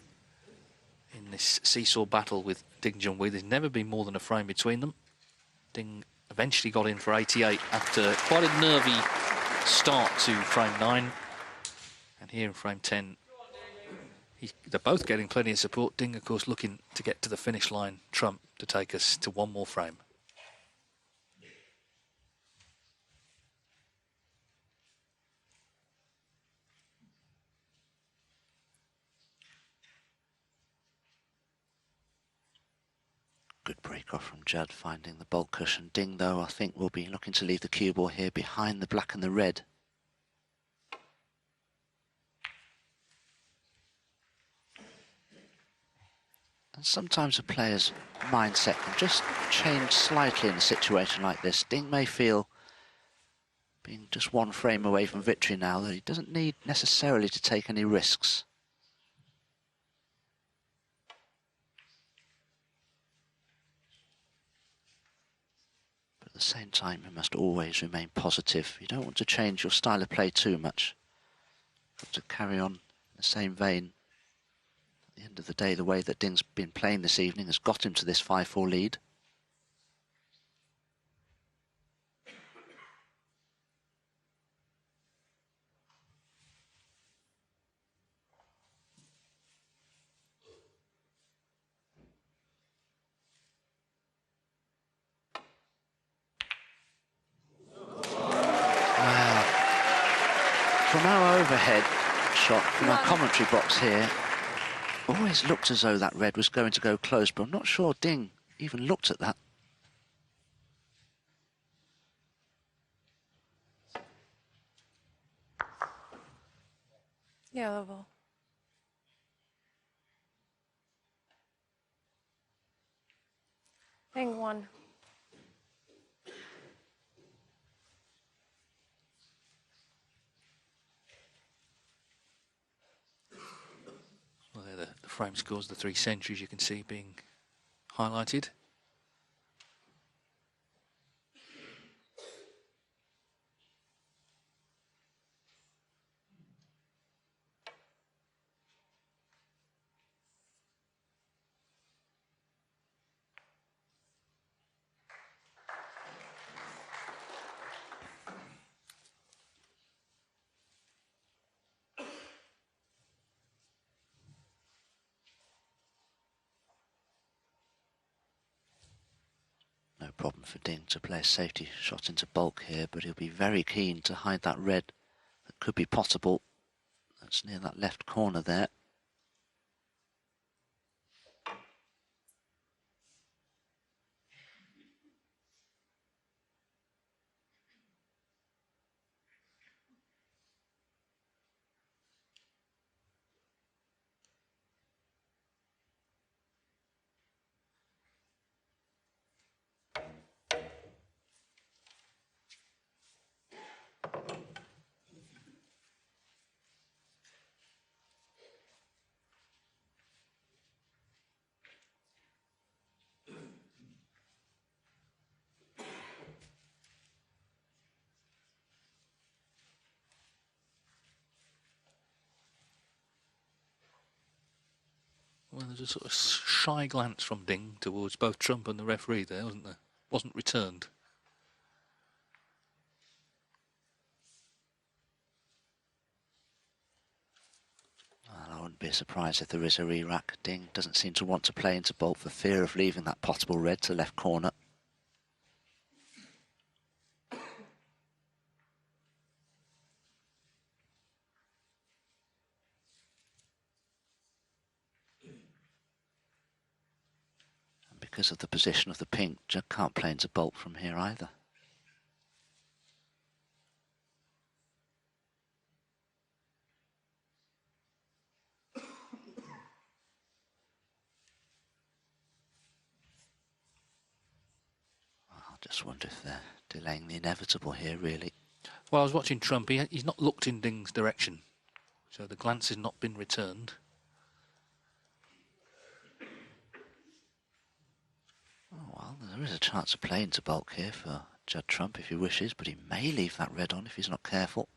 in this seesaw battle with Ding Junhui. There's never been more than a frame between them. Ding eventually got in for 88 after quite a nervy start to frame 9. And here in frame 10, they're both getting plenty of support. Ding, of course, looking to get to the finish line. Trump to take us to 1 more frame. Good break off from Judd, finding the bulk cushion. Ding, though, I think will be looking to leave the cue ball here behind the black and the red. And sometimes a player's mindset can just change slightly in a situation like this. Ding may feel, being just 1 frame away from victory now, that he doesn't need necessarily to take any risks. the same time, you must always remain positive. You don't want to change your style of play too much. You've got to carry on in the same vein. At the end of the day, the way that Ding's been playing this evening has got him to this 5-4 lead. From our overhead shot, from our commentary box here, always looked as though that red was going to go close, but I'm not sure Ding even looked at that. Yellow ball. Ding 1. Well, there the frame scores, the 3 centuries you can see being highlighted. No problem for Ding to play a safety shot into bulk here, but he'll be very keen to hide that red that could be potable. That's near that left corner there. Well, there's a sort of shy glance from Ding towards both Trump and the referee there, wasn't there? Wasn't returned. Well, I wouldn't be surprised if there is a re-rack. Ding doesn't seem to want to play into bulk for fear of leaving that potable red to left corner. Because of the position of the pink, Judd can't play into bulk from here either. I just wonder if they're delaying the inevitable here, really. Well, I was watching Trump. He's not looked in Ding's direction, so the glance has not been returned. Oh, well, there is a chance of playing to bulk here for Judd Trump if he wishes, but he may leave that red on if he's not careful.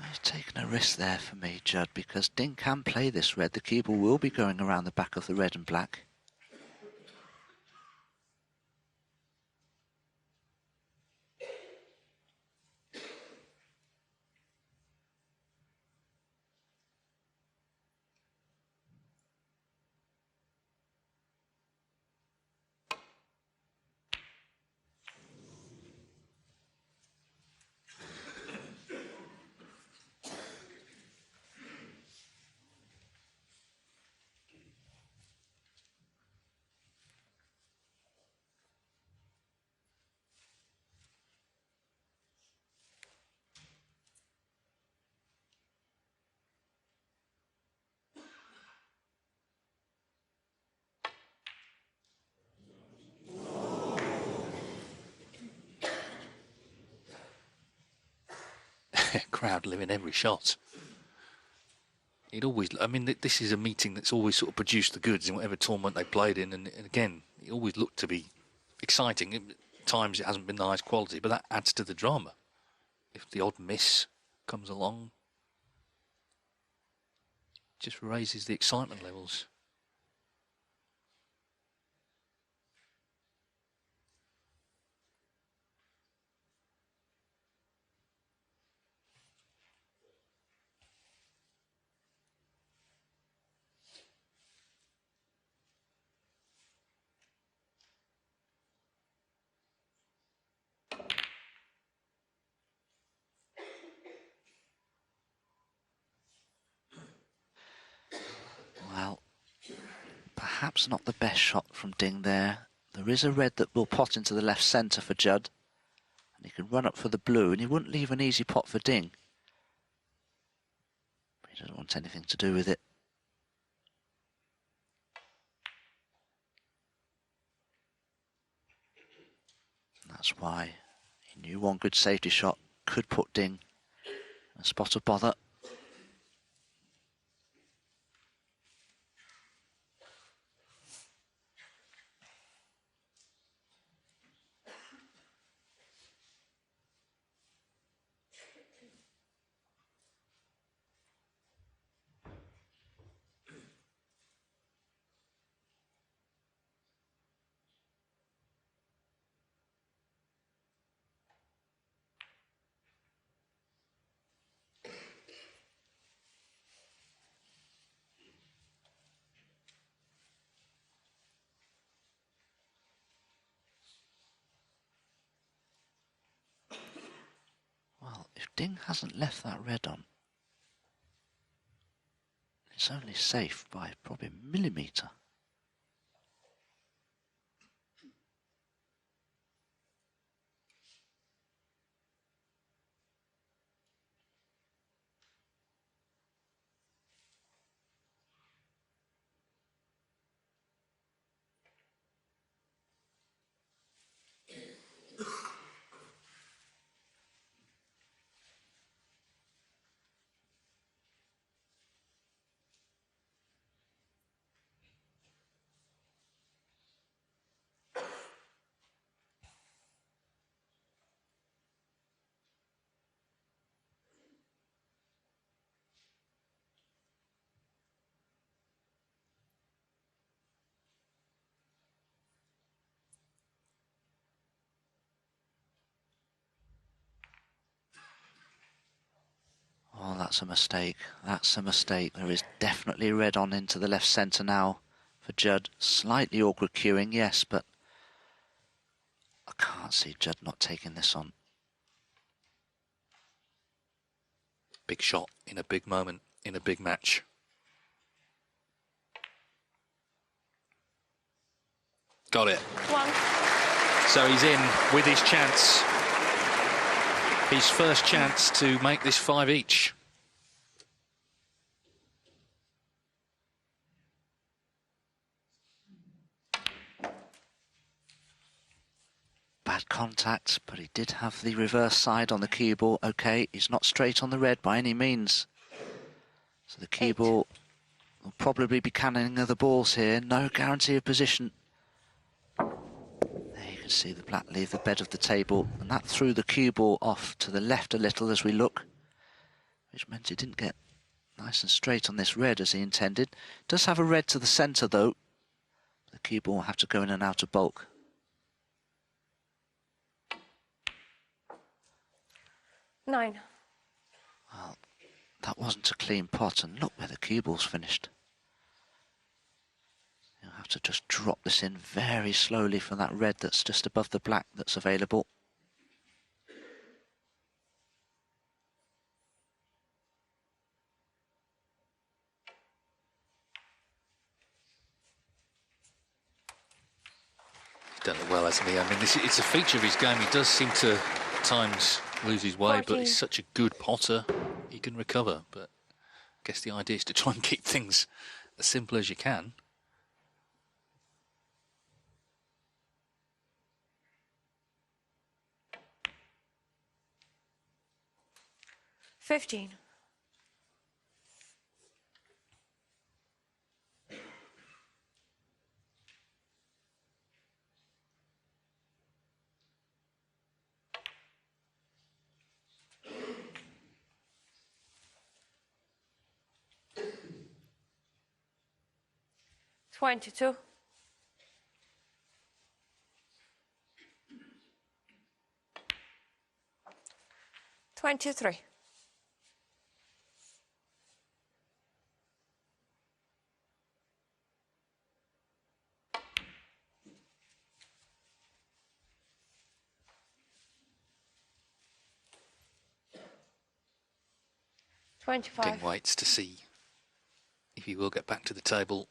He's taken a risk there for me, Judd, because Ding can play this red. The cue ball will be going around the back of the red and black. crowd living every shot. It always, I mean, this is a meeting that's always sort of produced the goods in whatever tournament they played in, and again, it always looked to be exciting. At times it hasn't been the highest quality, but that adds to the drama. If the odd miss comes along, just raises the excitement levels. Well, perhaps not the best shot from Ding there. There is a red that will pot into the left centre for Judd. And he can run up for the blue, and he wouldn't leave an easy pot for Ding. But he doesn't want anything to do with it. And that's why he knew one good safety shot could put Ding in a spot of bother. Well, if Ding hasn't left that red on, it's only safe by probably a millimetre. Oh, that's a mistake. That's a mistake. There is definitely red on into the left centre now for Judd. Slightly awkward queuing, yes, but I can't see Judd not taking this on. Big shot in a big moment, in a big match. Got it. One. So he's in with his chance. His first chance to make this 5 each. Bad contact, but he did have the reverse side on the cue ball. Okay, he's not straight on the red by any means. So the cue ball will probably be cannoning other balls here. No guarantee of position. There you can see the black leave the bed of the table, and that threw the cue ball off to the left a little as we look, which meant he didn't get nice and straight on this red as he intended. Does have a red to the centre though. The cue ball will have to go in and out of bulk. Nine. Well, that wasn't a clean pot, and look where the cue ball's finished. You'll have to just drop this in very slowly for that red that's just above the black that's available. He's done it well, hasn't he? I mean, it's a feature of his game. He does seem to, at times, lose his way, but he's such a good potter, he can recover. But I guess the idea is to try and keep things as simple as you can. 15. $22. 23. Ding waits to see if he will get back to the table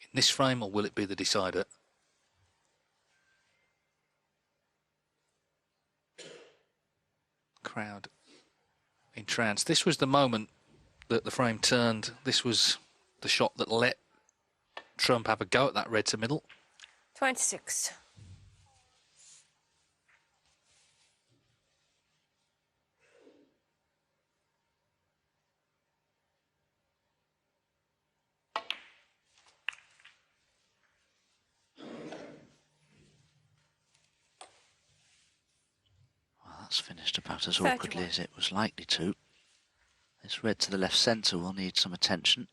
in this frame, or will it be the decider? Crowd entranced. This was the moment that the frame turned. This was the shot that let Trump have a go at that red to middle. 26. That's finished about as awkwardly as it was likely to. This red to the left centre will need some attention.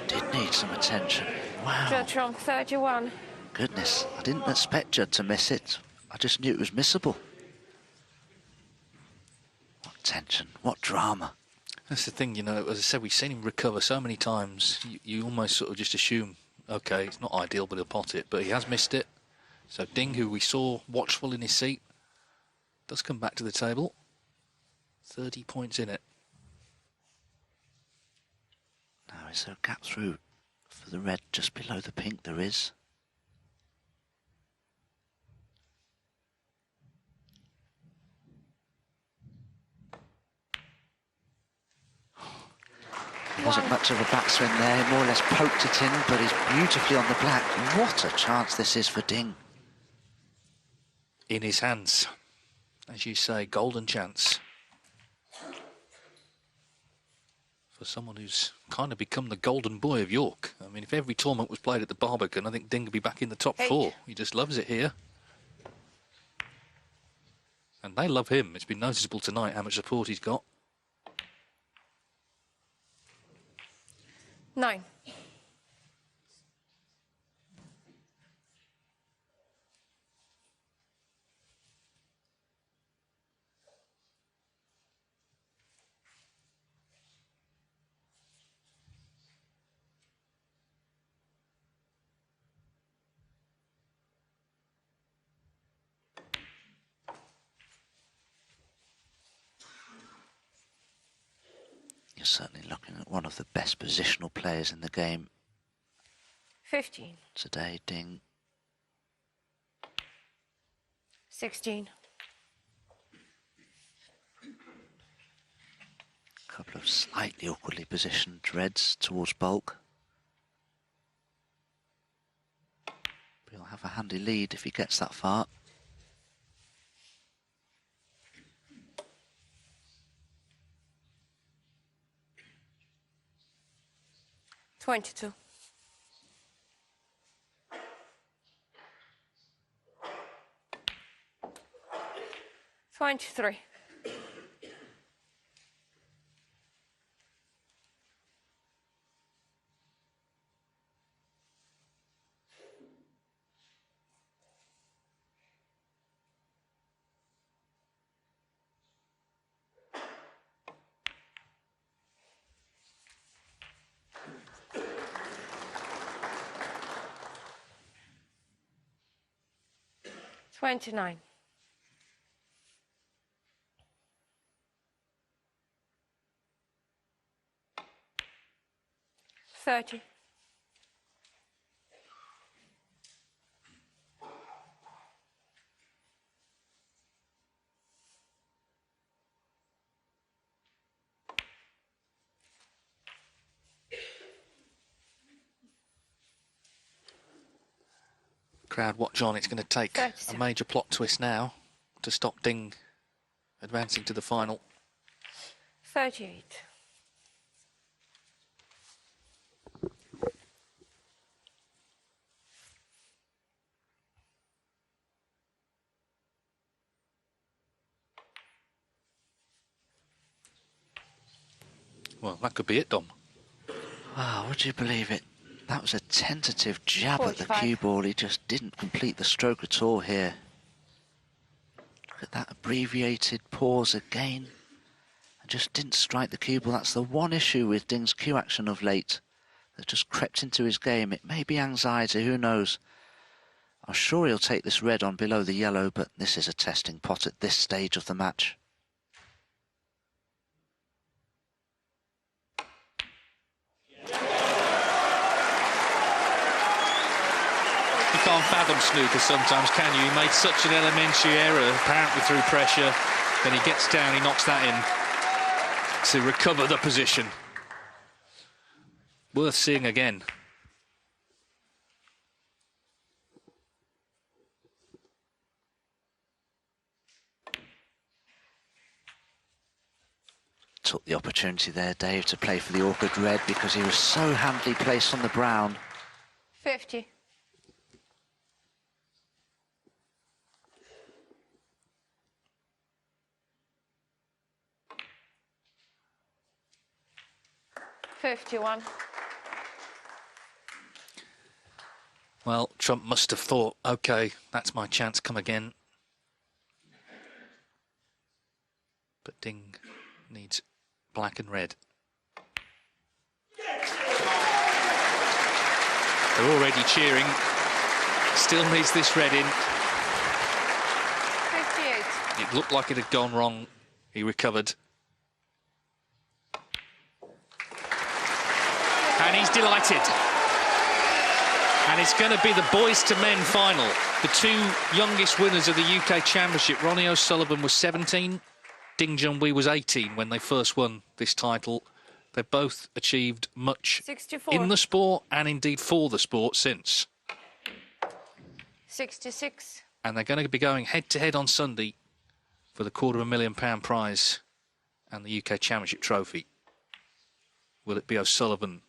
Did need some attention. Wow. Judd Trump, 31. Goodness, I didn't expect Judd to miss it. I just knew it was missable. What tension, what drama. That's the thing, you know, as I said, we've seen him recover so many times, you almost sort of just assume, okay, it's not ideal, but he'll pot it. But he has missed it. So Ding, who we saw watchful in his seat, does come back to the table. 30 points in it. Now, is there a gap through for the red just below the pink? There is. Wasn't much of a backswing there, more or less poked it in, but he's beautifully on the black. What a chance this is for Ding. In his hands. As you say, golden chance. For someone who's kind of become the golden boy of York. I mean, if every tournament was played at the Barbican, I think Ding would be back in the top 4. He just loves it here. And they love him. It's been noticeable tonight how much support he's got. 9. You're certainly looking at one of the best positional players in the game 15. today, Ding. 16. A couple of slightly awkwardly positioned reds towards bulk. But he'll have a handy lead if he gets that far. $22. 23. $29. 30. Crowd watch on. It's going to take a major plot twist now to stop Ding advancing to the final. 38. Well, that could be it, Dom. Wow, would you believe it? That was a tentative jab at the 45. cue ball. He just didn't complete the stroke at all here. Look at that abbreviated pause again. And just didn't strike the cue ball. That's the one issue with Ding's cue action of late that just crept into his game. It may be anxiety, who knows? I'm sure he'll take this red on below the yellow, but this is a testing pot at this stage of the match. You can't fathom Snooker sometimes, can you? He made such an elementary error, apparently through pressure. Then he gets down, he knocks that in to recover the position. Worth seeing again. Took the opportunity there, Dave, to play for the awkward red because he was so handily placed on the brown. 50. $51. Well, Trump must have thought, OK, that's my chance, come again. But Ding needs black and red. They're already cheering. Still needs this red in. 58. It looked like it had gone wrong. He recovered. And he's delighted. And it's going to be the boys to men final. The two youngest winners of the UK Championship. Ronnie O'Sullivan was 17. Ding Junhui was 18 when they first won this title. They've both achieved much 64. in the sport and indeed for the sport since. 66. And they're going to be going head-to-head on Sunday for the £250,000 prize and the UK Championship trophy. Will it be O'Sullivan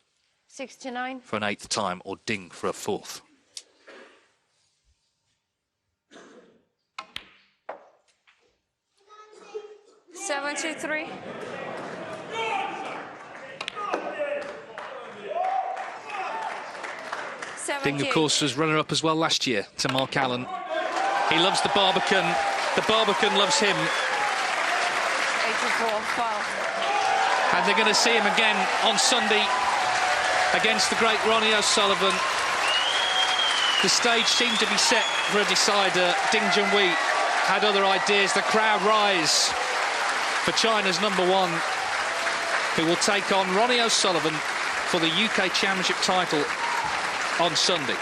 69. for an 8th time or Ding for a 4th? $73. Ding, of course, was runner-up as well last year to Mark Allen. He loves the Barbican. The Barbican loves him. 84. Foul. And they're going to see him again on Sunday against the great Ronnie O'Sullivan. The stage seemed to be set for a decider. Ding Junhui had other ideas. The crowd rise for China's #1, who will take on Ronnie O'Sullivan for the UK Championship title on Sunday.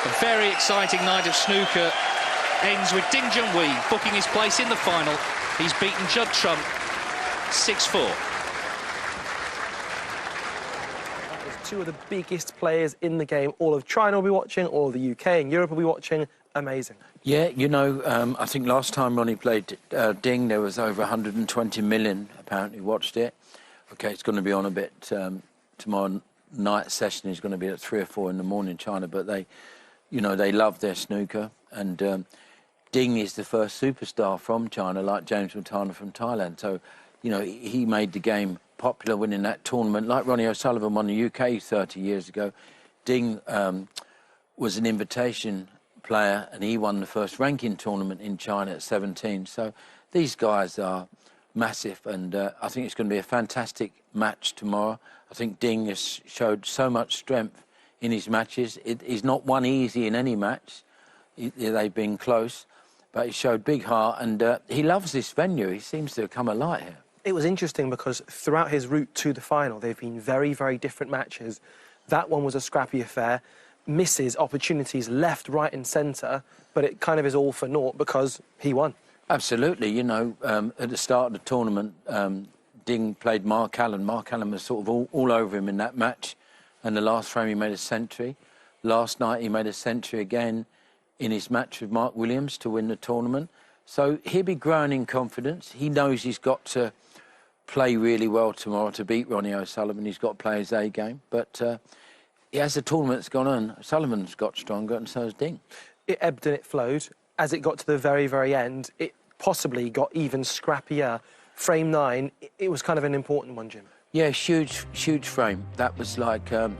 A very exciting night of snooker ends with Ding Junhui booking his place in the final. He's beaten Judd Trump 6-4. Two of the biggest players in the game. All of China will be watching, all of the UK and Europe will be watching. Amazing. Yeah, you know, I think last time Ronnie played Ding, there was over 120 million apparently watched it. OK, it's going to be on a bit tomorrow night session is going to be at 3 or 4 in the morning in China, but they, you know, they love their snooker. And Ding is the first superstar from China, like James Montana from Thailand. So, you know, he made the game popular winning that tournament. Like Ronnie O'Sullivan won the UK 30 years ago, Ding was an invitation player and he won the first ranking tournament in China at 17. So these guys are massive, and I think it's going to be a fantastic match tomorrow. I think Ding has showed so much strength in his matches. He's not won easy in any match. They've been close, but he showed big heart, and he loves this venue. He seems to have come alight here. It was interesting because throughout his route to the final, they've been very, very different matches. That one was a scrappy affair. Misses, opportunities left, right and centre, but it kind of is all for naught because he won. Absolutely. You know, at the start of the tournament, Ding played Mark Allen. Mark Allen was sort of all over him in that match. and the last frame he made a century. Last night he made a century again in his match with Mark Williams to win the tournament. So he'll be growing in confidence. He knows he's got to play really well tomorrow to beat Ronnie O'Sullivan. He's got to play his A game. But as the tournament's gone on, O'Sullivan's got stronger and so has Ding. It ebbed and it flowed. As it got to the very, very end, it possibly got even scrappier. Frame 9, it was kind of an important one, Jim. Yeah, huge frame. That was like a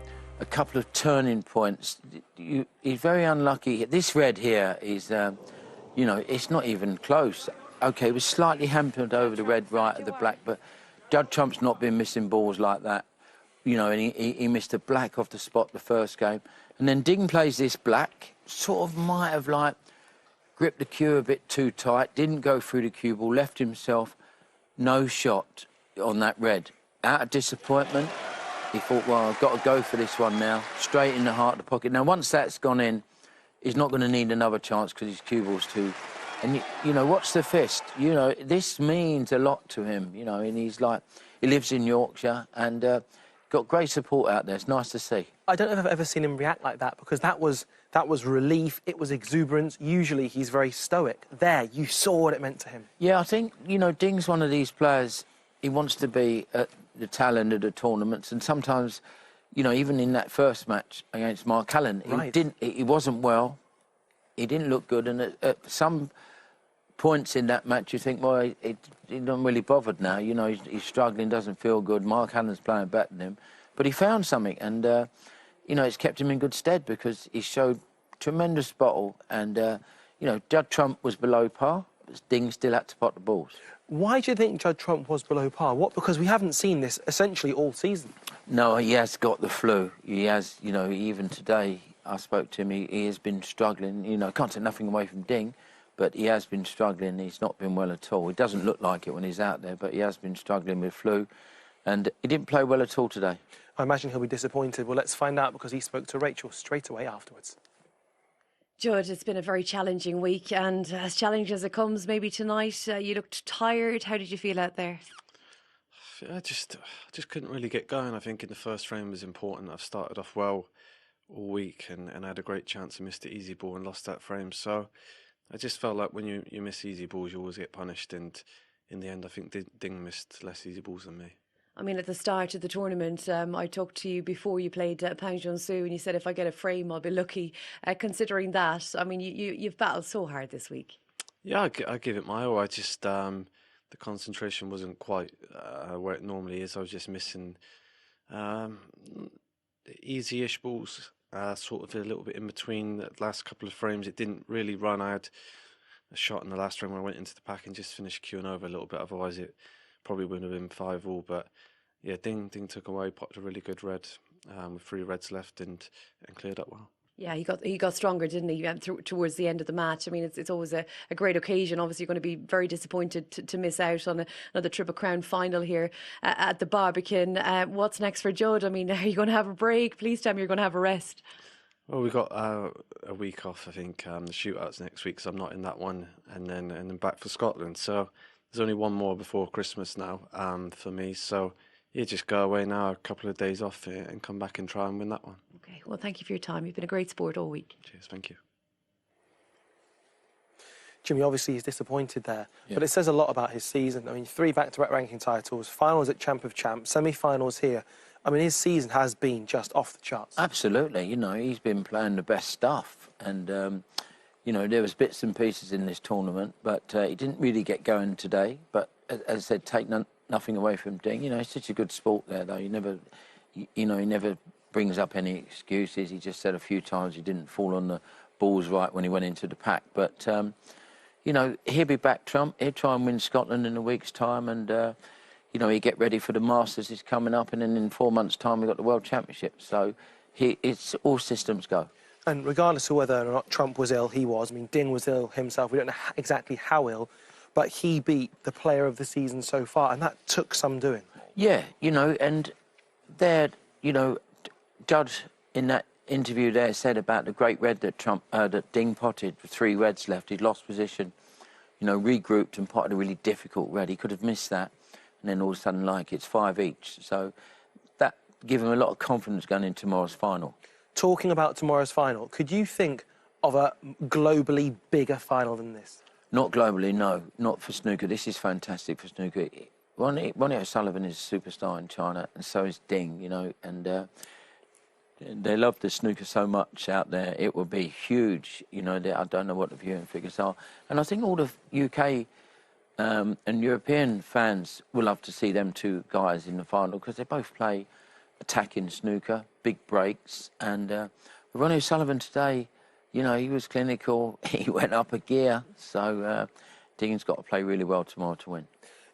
couple of turning points. He's very unlucky. This red here is, you know, it's not even close. OK, it was slightly hampered over the red right of the black, but Judd Trump's not been missing balls like that. You know, and he missed a black off the spot the first game. And then Ding plays this black, sort of might have, like, gripped the cue a bit too tight, didn't go through the cue ball, left himself no shot on that red. Out of disappointment, he thought, well, I've got to go for this one now, straight in the heart of the pocket. Now, once that's gone in, he's not going to need another chance because his cue ball's too... And, you know, watch the fist. You know, this means a lot to him, you know, and he's like... He lives in Yorkshire and got great support out there. It's nice to see. I don't know if I've ever seen him react like that, because that was relief, it was exuberance. Usually he's very stoic. There, you saw what it meant to him. Yeah, I think, you know, Ding's one of these players, he wants to be at the tail end of the tournaments, and sometimes, you know, even in that first match against Mark Allen, he wasn't well, he didn't look good, and at some points in that match you think, well, he's not really bothered now, you know, he's struggling, doesn't feel good, Mark Allen's playing better than him, but he found something, and, you know, it's kept him in good stead because he showed tremendous bottle, and, you know, Judd Trump was below par, but Ding still had to pot the balls. Why do you think Judd Trump was below par? What? Because we haven't seen this essentially all season. No, he has got the flu. He has, you know, even today I spoke to him, he has been struggling. You know, I can't take nothing away from Ding, but he has been struggling. He's not been well at all. He doesn't look like it when he's out there, but he has been struggling with flu, and he didn't play well at all today. I imagine he'll be disappointed. Well, let's find out, because he spoke to Rachel straight away afterwards. Judd, it's been a very challenging week, and as challenging as it comes, maybe tonight, you looked tired. How did you feel out there? I just couldn't really get going. I think in the first frame was important. I've started off well all week and I had a great chance. I missed the easy ball and lost that frame. So I just felt like when you miss easy balls, you always get punished. And in the end, I think Ding missed less easy balls than me. I mean, at the start of the tournament, I talked to you before you played Pang Junhui, and you said if I get a frame, I'll be lucky. Considering that, I mean, you've battled so hard this week. Yeah, I give it my all. I just the concentration wasn't quite where it normally is. I was just missing easy-ish balls, sort of a little bit in between the last couple of frames. It didn't really run. I had a shot in the last frame when I went into the pack and just finished queuing over a little bit. Otherwise, it probably wouldn't have been 5-all. But yeah, Ding took away, popped a really good red with 3 reds left and cleared up well. Yeah, he got stronger, didn't he, towards the end of the match? I mean, it's always a great occasion. Obviously, you're going to be very disappointed to miss out on another Triple Crown final here at the Barbican. What's next for Judd? I mean, are you going to have a break? Please tell me you're going to have a rest. Well, we've got a week off, I think. The shootout's next week, so I'm not in that one, and then back for Scotland. So there's only one more before Christmas now for me. So yeah, just go away now, a couple of days off, and come back and try and win that one. Okay, well, thank you for your time. You've been a great sport all week. Cheers, thank you. Jimmy, obviously he's disappointed there, but it says a lot about his season. I mean, 3 back-to-back ranking titles, finals at Champ of Champs, semi-finals here. I mean, his season has been just off the charts. Absolutely. You know, he's been playing the best stuff. And, you know, there was bits and pieces in this tournament, but he didn't really get going today. But, as I said, take nothing away from Ding. You know, he's such a good sport there, though. He never brings up any excuses. He just said a few times he didn't fall on the balls right when he went into the pack. But, you know, he'll be back, Trump. He'll try and win Scotland in a week's time. And, you know, he'll get ready for the Masters. It's coming up. And then in 4 months' time, we've got the World Championship. So it's all systems go. And regardless of whether or not Trump was ill, he was. I mean, Ding was ill himself. We don't know exactly how ill. But he beat the player of the season so far. And that took some doing. Yeah, you know, and there, you know, Judd in that interview there said about the great red that Ding potted with 3 reds left. He'd lost position, you know, regrouped and potted a really difficult red. He could have missed that, and then all of a sudden, like, it's 5 each. So give him a lot of confidence going into tomorrow's final. Talking about tomorrow's final, could you think of a globally bigger final than this? Not globally, no. Not for snooker. This is fantastic for snooker. Ronnie O'Sullivan is a superstar in China, and so is Ding, you know, and they love the snooker so much out there. It will be huge, you know. I don't know what the viewing figures are. And I think all the UK and European fans will love to see them two guys in the final because they both play attacking snooker, big breaks. And Ronnie O'Sullivan today, you know, he was clinical. He went up a gear. So Ding's got to play really well tomorrow to win.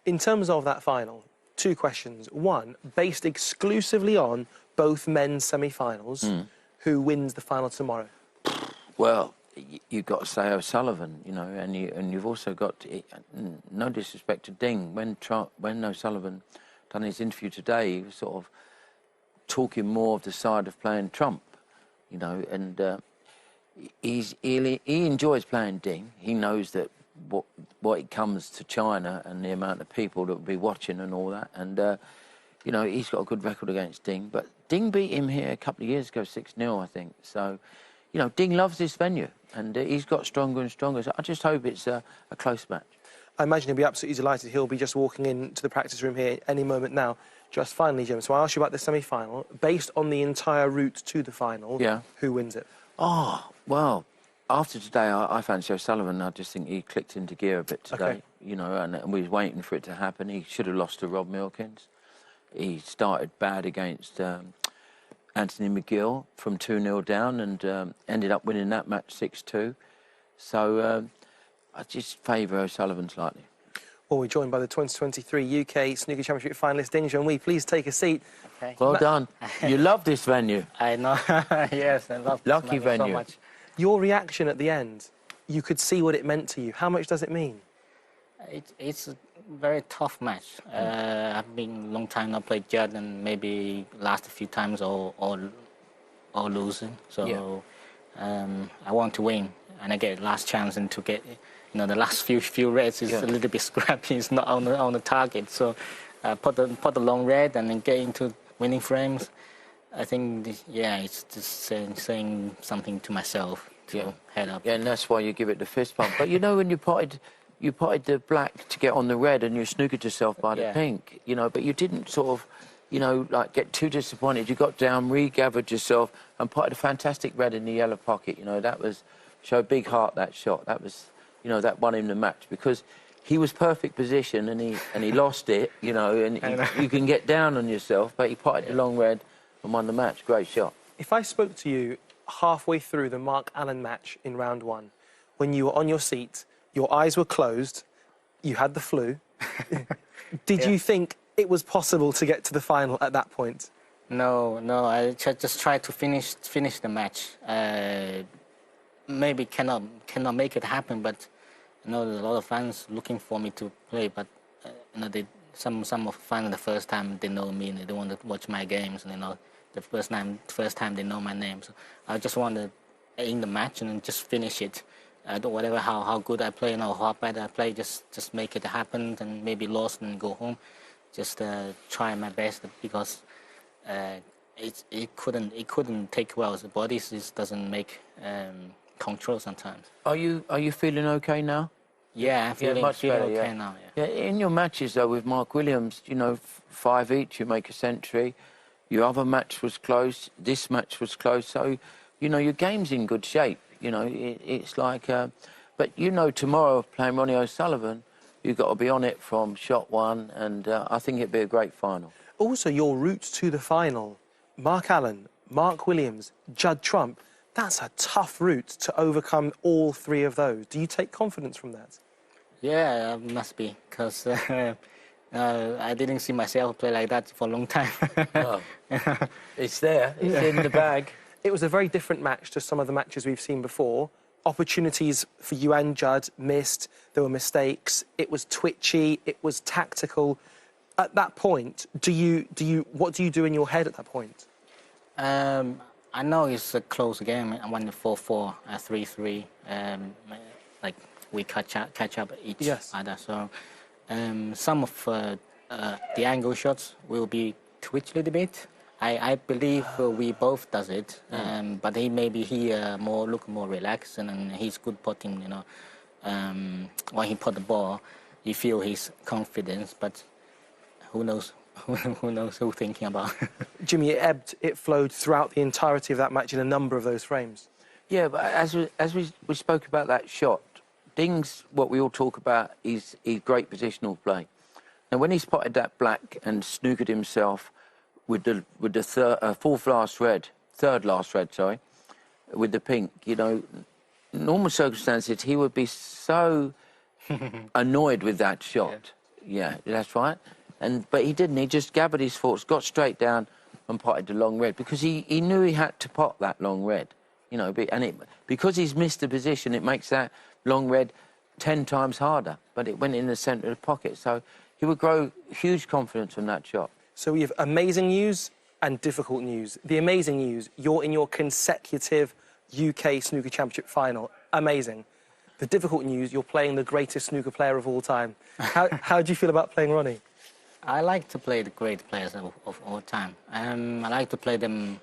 In terms of that final, two questions. One, based exclusively on both men's semi-finals, who wins the final tomorrow? Well, you've got to say O'Sullivan, you know, and you've also got to, no disrespect to Ding, when O'Sullivan done his interview today, he was sort of talking more of the side of playing Trump, you know, and he enjoys playing Ding. He knows that what it comes to China and the amount of people that will be watching and all that, and you know, he's got a good record against Ding, but Ding beat him here a couple of years ago, 6-0, I think. So, you know, Ding loves this venue, and he's got stronger and stronger. So I just hope it's a close match. I imagine he'll be absolutely delighted. He'll be just walking into the practice room here any moment now. Just finally, Jim, so I asked you about the semi-final. Based on the entire route to the final, who wins it? Oh, well, after today, I fancy O'Sullivan. I just think he clicked into gear a bit today, you know, and we was waiting for it to happen. He should have lost to Rob Milkins. He started bad against Anthony McGill from 2-0 down and ended up winning that match 6-2. So I just favour O'Sullivan slightly. Well, we're joined by the 2023 UK Snooker Championship finalist, Ding Junhui. Please take a seat. Okay. Well done. You love this venue. I know. Yes, I love this Lucky venue. so much. Your reaction at the end, you could see what it meant to you. How much does it mean? It's a very tough match. I've been a long time not played Judd and maybe last a few times or losing. So I want to win and I get last chance and to get, you know, the last few reds is a little bit scrappy. It's not on the target. So put the long red and then get into winning frames. I think it's just saying something to myself to head up. Yeah, and that's why you give it the fist bump. But you know, when you potted the black to get on the red and you snookered yourself by the pink, you know, but you didn't sort of, you know, like get too disappointed. You got down, regathered yourself and potted a fantastic red in the yellow pocket. You know, that was, showed big heart, that shot. That was, you know, that won him the match because he was perfect position and he lost it, you know, and you can get down on yourself, but he potted the long red and won the match. Great shot. If I spoke to you halfway through the Mark Allen match in round one, when you were on your seat, your eyes were closed, you had the flu, did you think it was possible to get to the final at that point? No, I just tried to finish the match. Maybe cannot make it happen, but I know there's a lot of fans looking for me to play, but you know, some of the fans the first time they know me and they want to watch my games, and you know, the first time they know my name. So I just want to in the match and just finish it. Whatever how good I play and how bad I play, just make it happen and maybe lost and go home. Just try my best because it couldn't take well. The body just doesn't make control sometimes. Are you feeling okay now? Yeah, I'm feeling okay now. Yeah, in your matches though with Mark Williams, you know, 5 each, you make a century. Your other match was close. This match was close. So, you know, your game's in good shape. You know, it's like, but you know, tomorrow playing Ronnie O'Sullivan, you've got to be on it from shot one, and I think it'd be a great final. Also, your route to the final, Mark Allen, Mark Williams, Judd Trump, that's a tough route to overcome all three of those. Do you take confidence from that? Yeah, must be, because I didn't see myself play like that for a long time. Oh. It's there, it's in the bag. It was a very different match to some of the matches we've seen before. Opportunities for you and Judd missed, there were mistakes, it was twitchy, it was tactical. At that point, what do you do in your head at that point? I know it's a close game. I won the 4-4, 3-3. Like we catch up each other. So some of the angle shots will be twitch a little bit. I believe we both does it, but he look more relaxed, and he's good putting, you know, when he put the ball, you feel his confidence, but who knows? Who knows who thinking about? Jimmy, it ebbed, it flowed throughout the entirety of that match in a number of those frames. Yeah, but as we spoke about that shot, Ding's what we all talk about is great positional play. And when he spotted that black and snookered himself with the third last red, with the pink, you know, in normal circumstances he would be so annoyed with that shot. Yeah, that's right. But he didn't. He just gathered his thoughts, got straight down and potted the long red because he knew he had to pot that long red, you know. Because he's missed the position, it makes that long red 10 times harder. But it went in the centre of the pocket, so he would grow huge confidence from that shot. So we have amazing news and difficult news. The amazing news: you're in your consecutive UK Snooker Championship final. Amazing. The difficult news: you're playing the greatest snooker player of all time. How do you feel about playing Ronnie? I like to play the great players of all time. I like to play them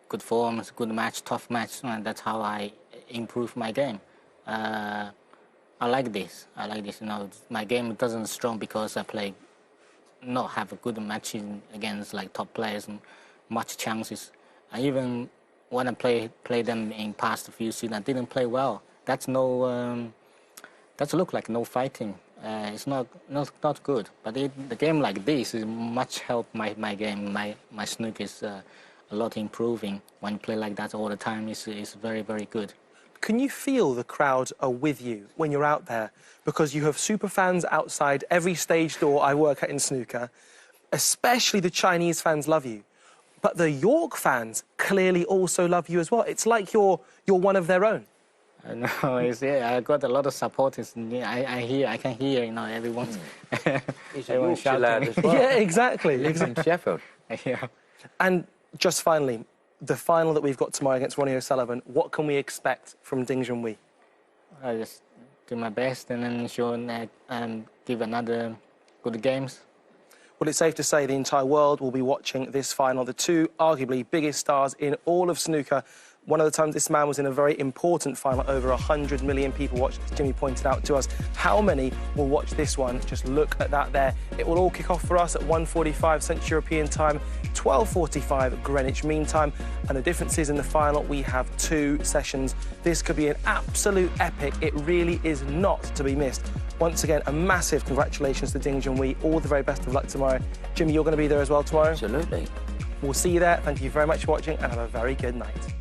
good forms, good match, tough match, and that's how I improve my game. I like this. You know, my game doesn't strong because I not have a good matching against like top players and much chances. And even when I play them in past few seasons, I didn't play well. That's look like no fighting. It's not good, but the game like this is much help my game. My snooker is a lot improving. When you play like that all the time, is very, very good. Can you feel the crowd are with you when you're out there? Because you have super fans outside every stage door I work at in snooker. Especially the Chinese fans love you, but the York fans clearly also love you as well. It's like you're one of their own. No, I got a lot of supporters. I can hear, you know, everyone. He's a Yorkshire lad as well. Yeah, exactly. In Sheffield. Yeah. And just finally, the final that we've got tomorrow against Ronnie O'Sullivan. What can we expect from Ding Junhui? I just do my best and then show give another good games. Well, it's safe to say the entire world will be watching this final. The two arguably biggest stars in all of snooker. One of the times this man was in a very important final, over 100 million people watched, as Jimmy pointed out to us. How many will watch this one? Just look at that there. It will all kick off for us at 1:45 Central European time, 12:45 Greenwich Mean Time. And the difference is in the final, we have 2 sessions. This could be an absolute epic. It really is not to be missed. Once again, a massive congratulations to Ding Junhui. All the very best of luck tomorrow. Jimmy, you're going to be there as well tomorrow? Absolutely. We'll see you there. Thank you very much for watching and have a very good night.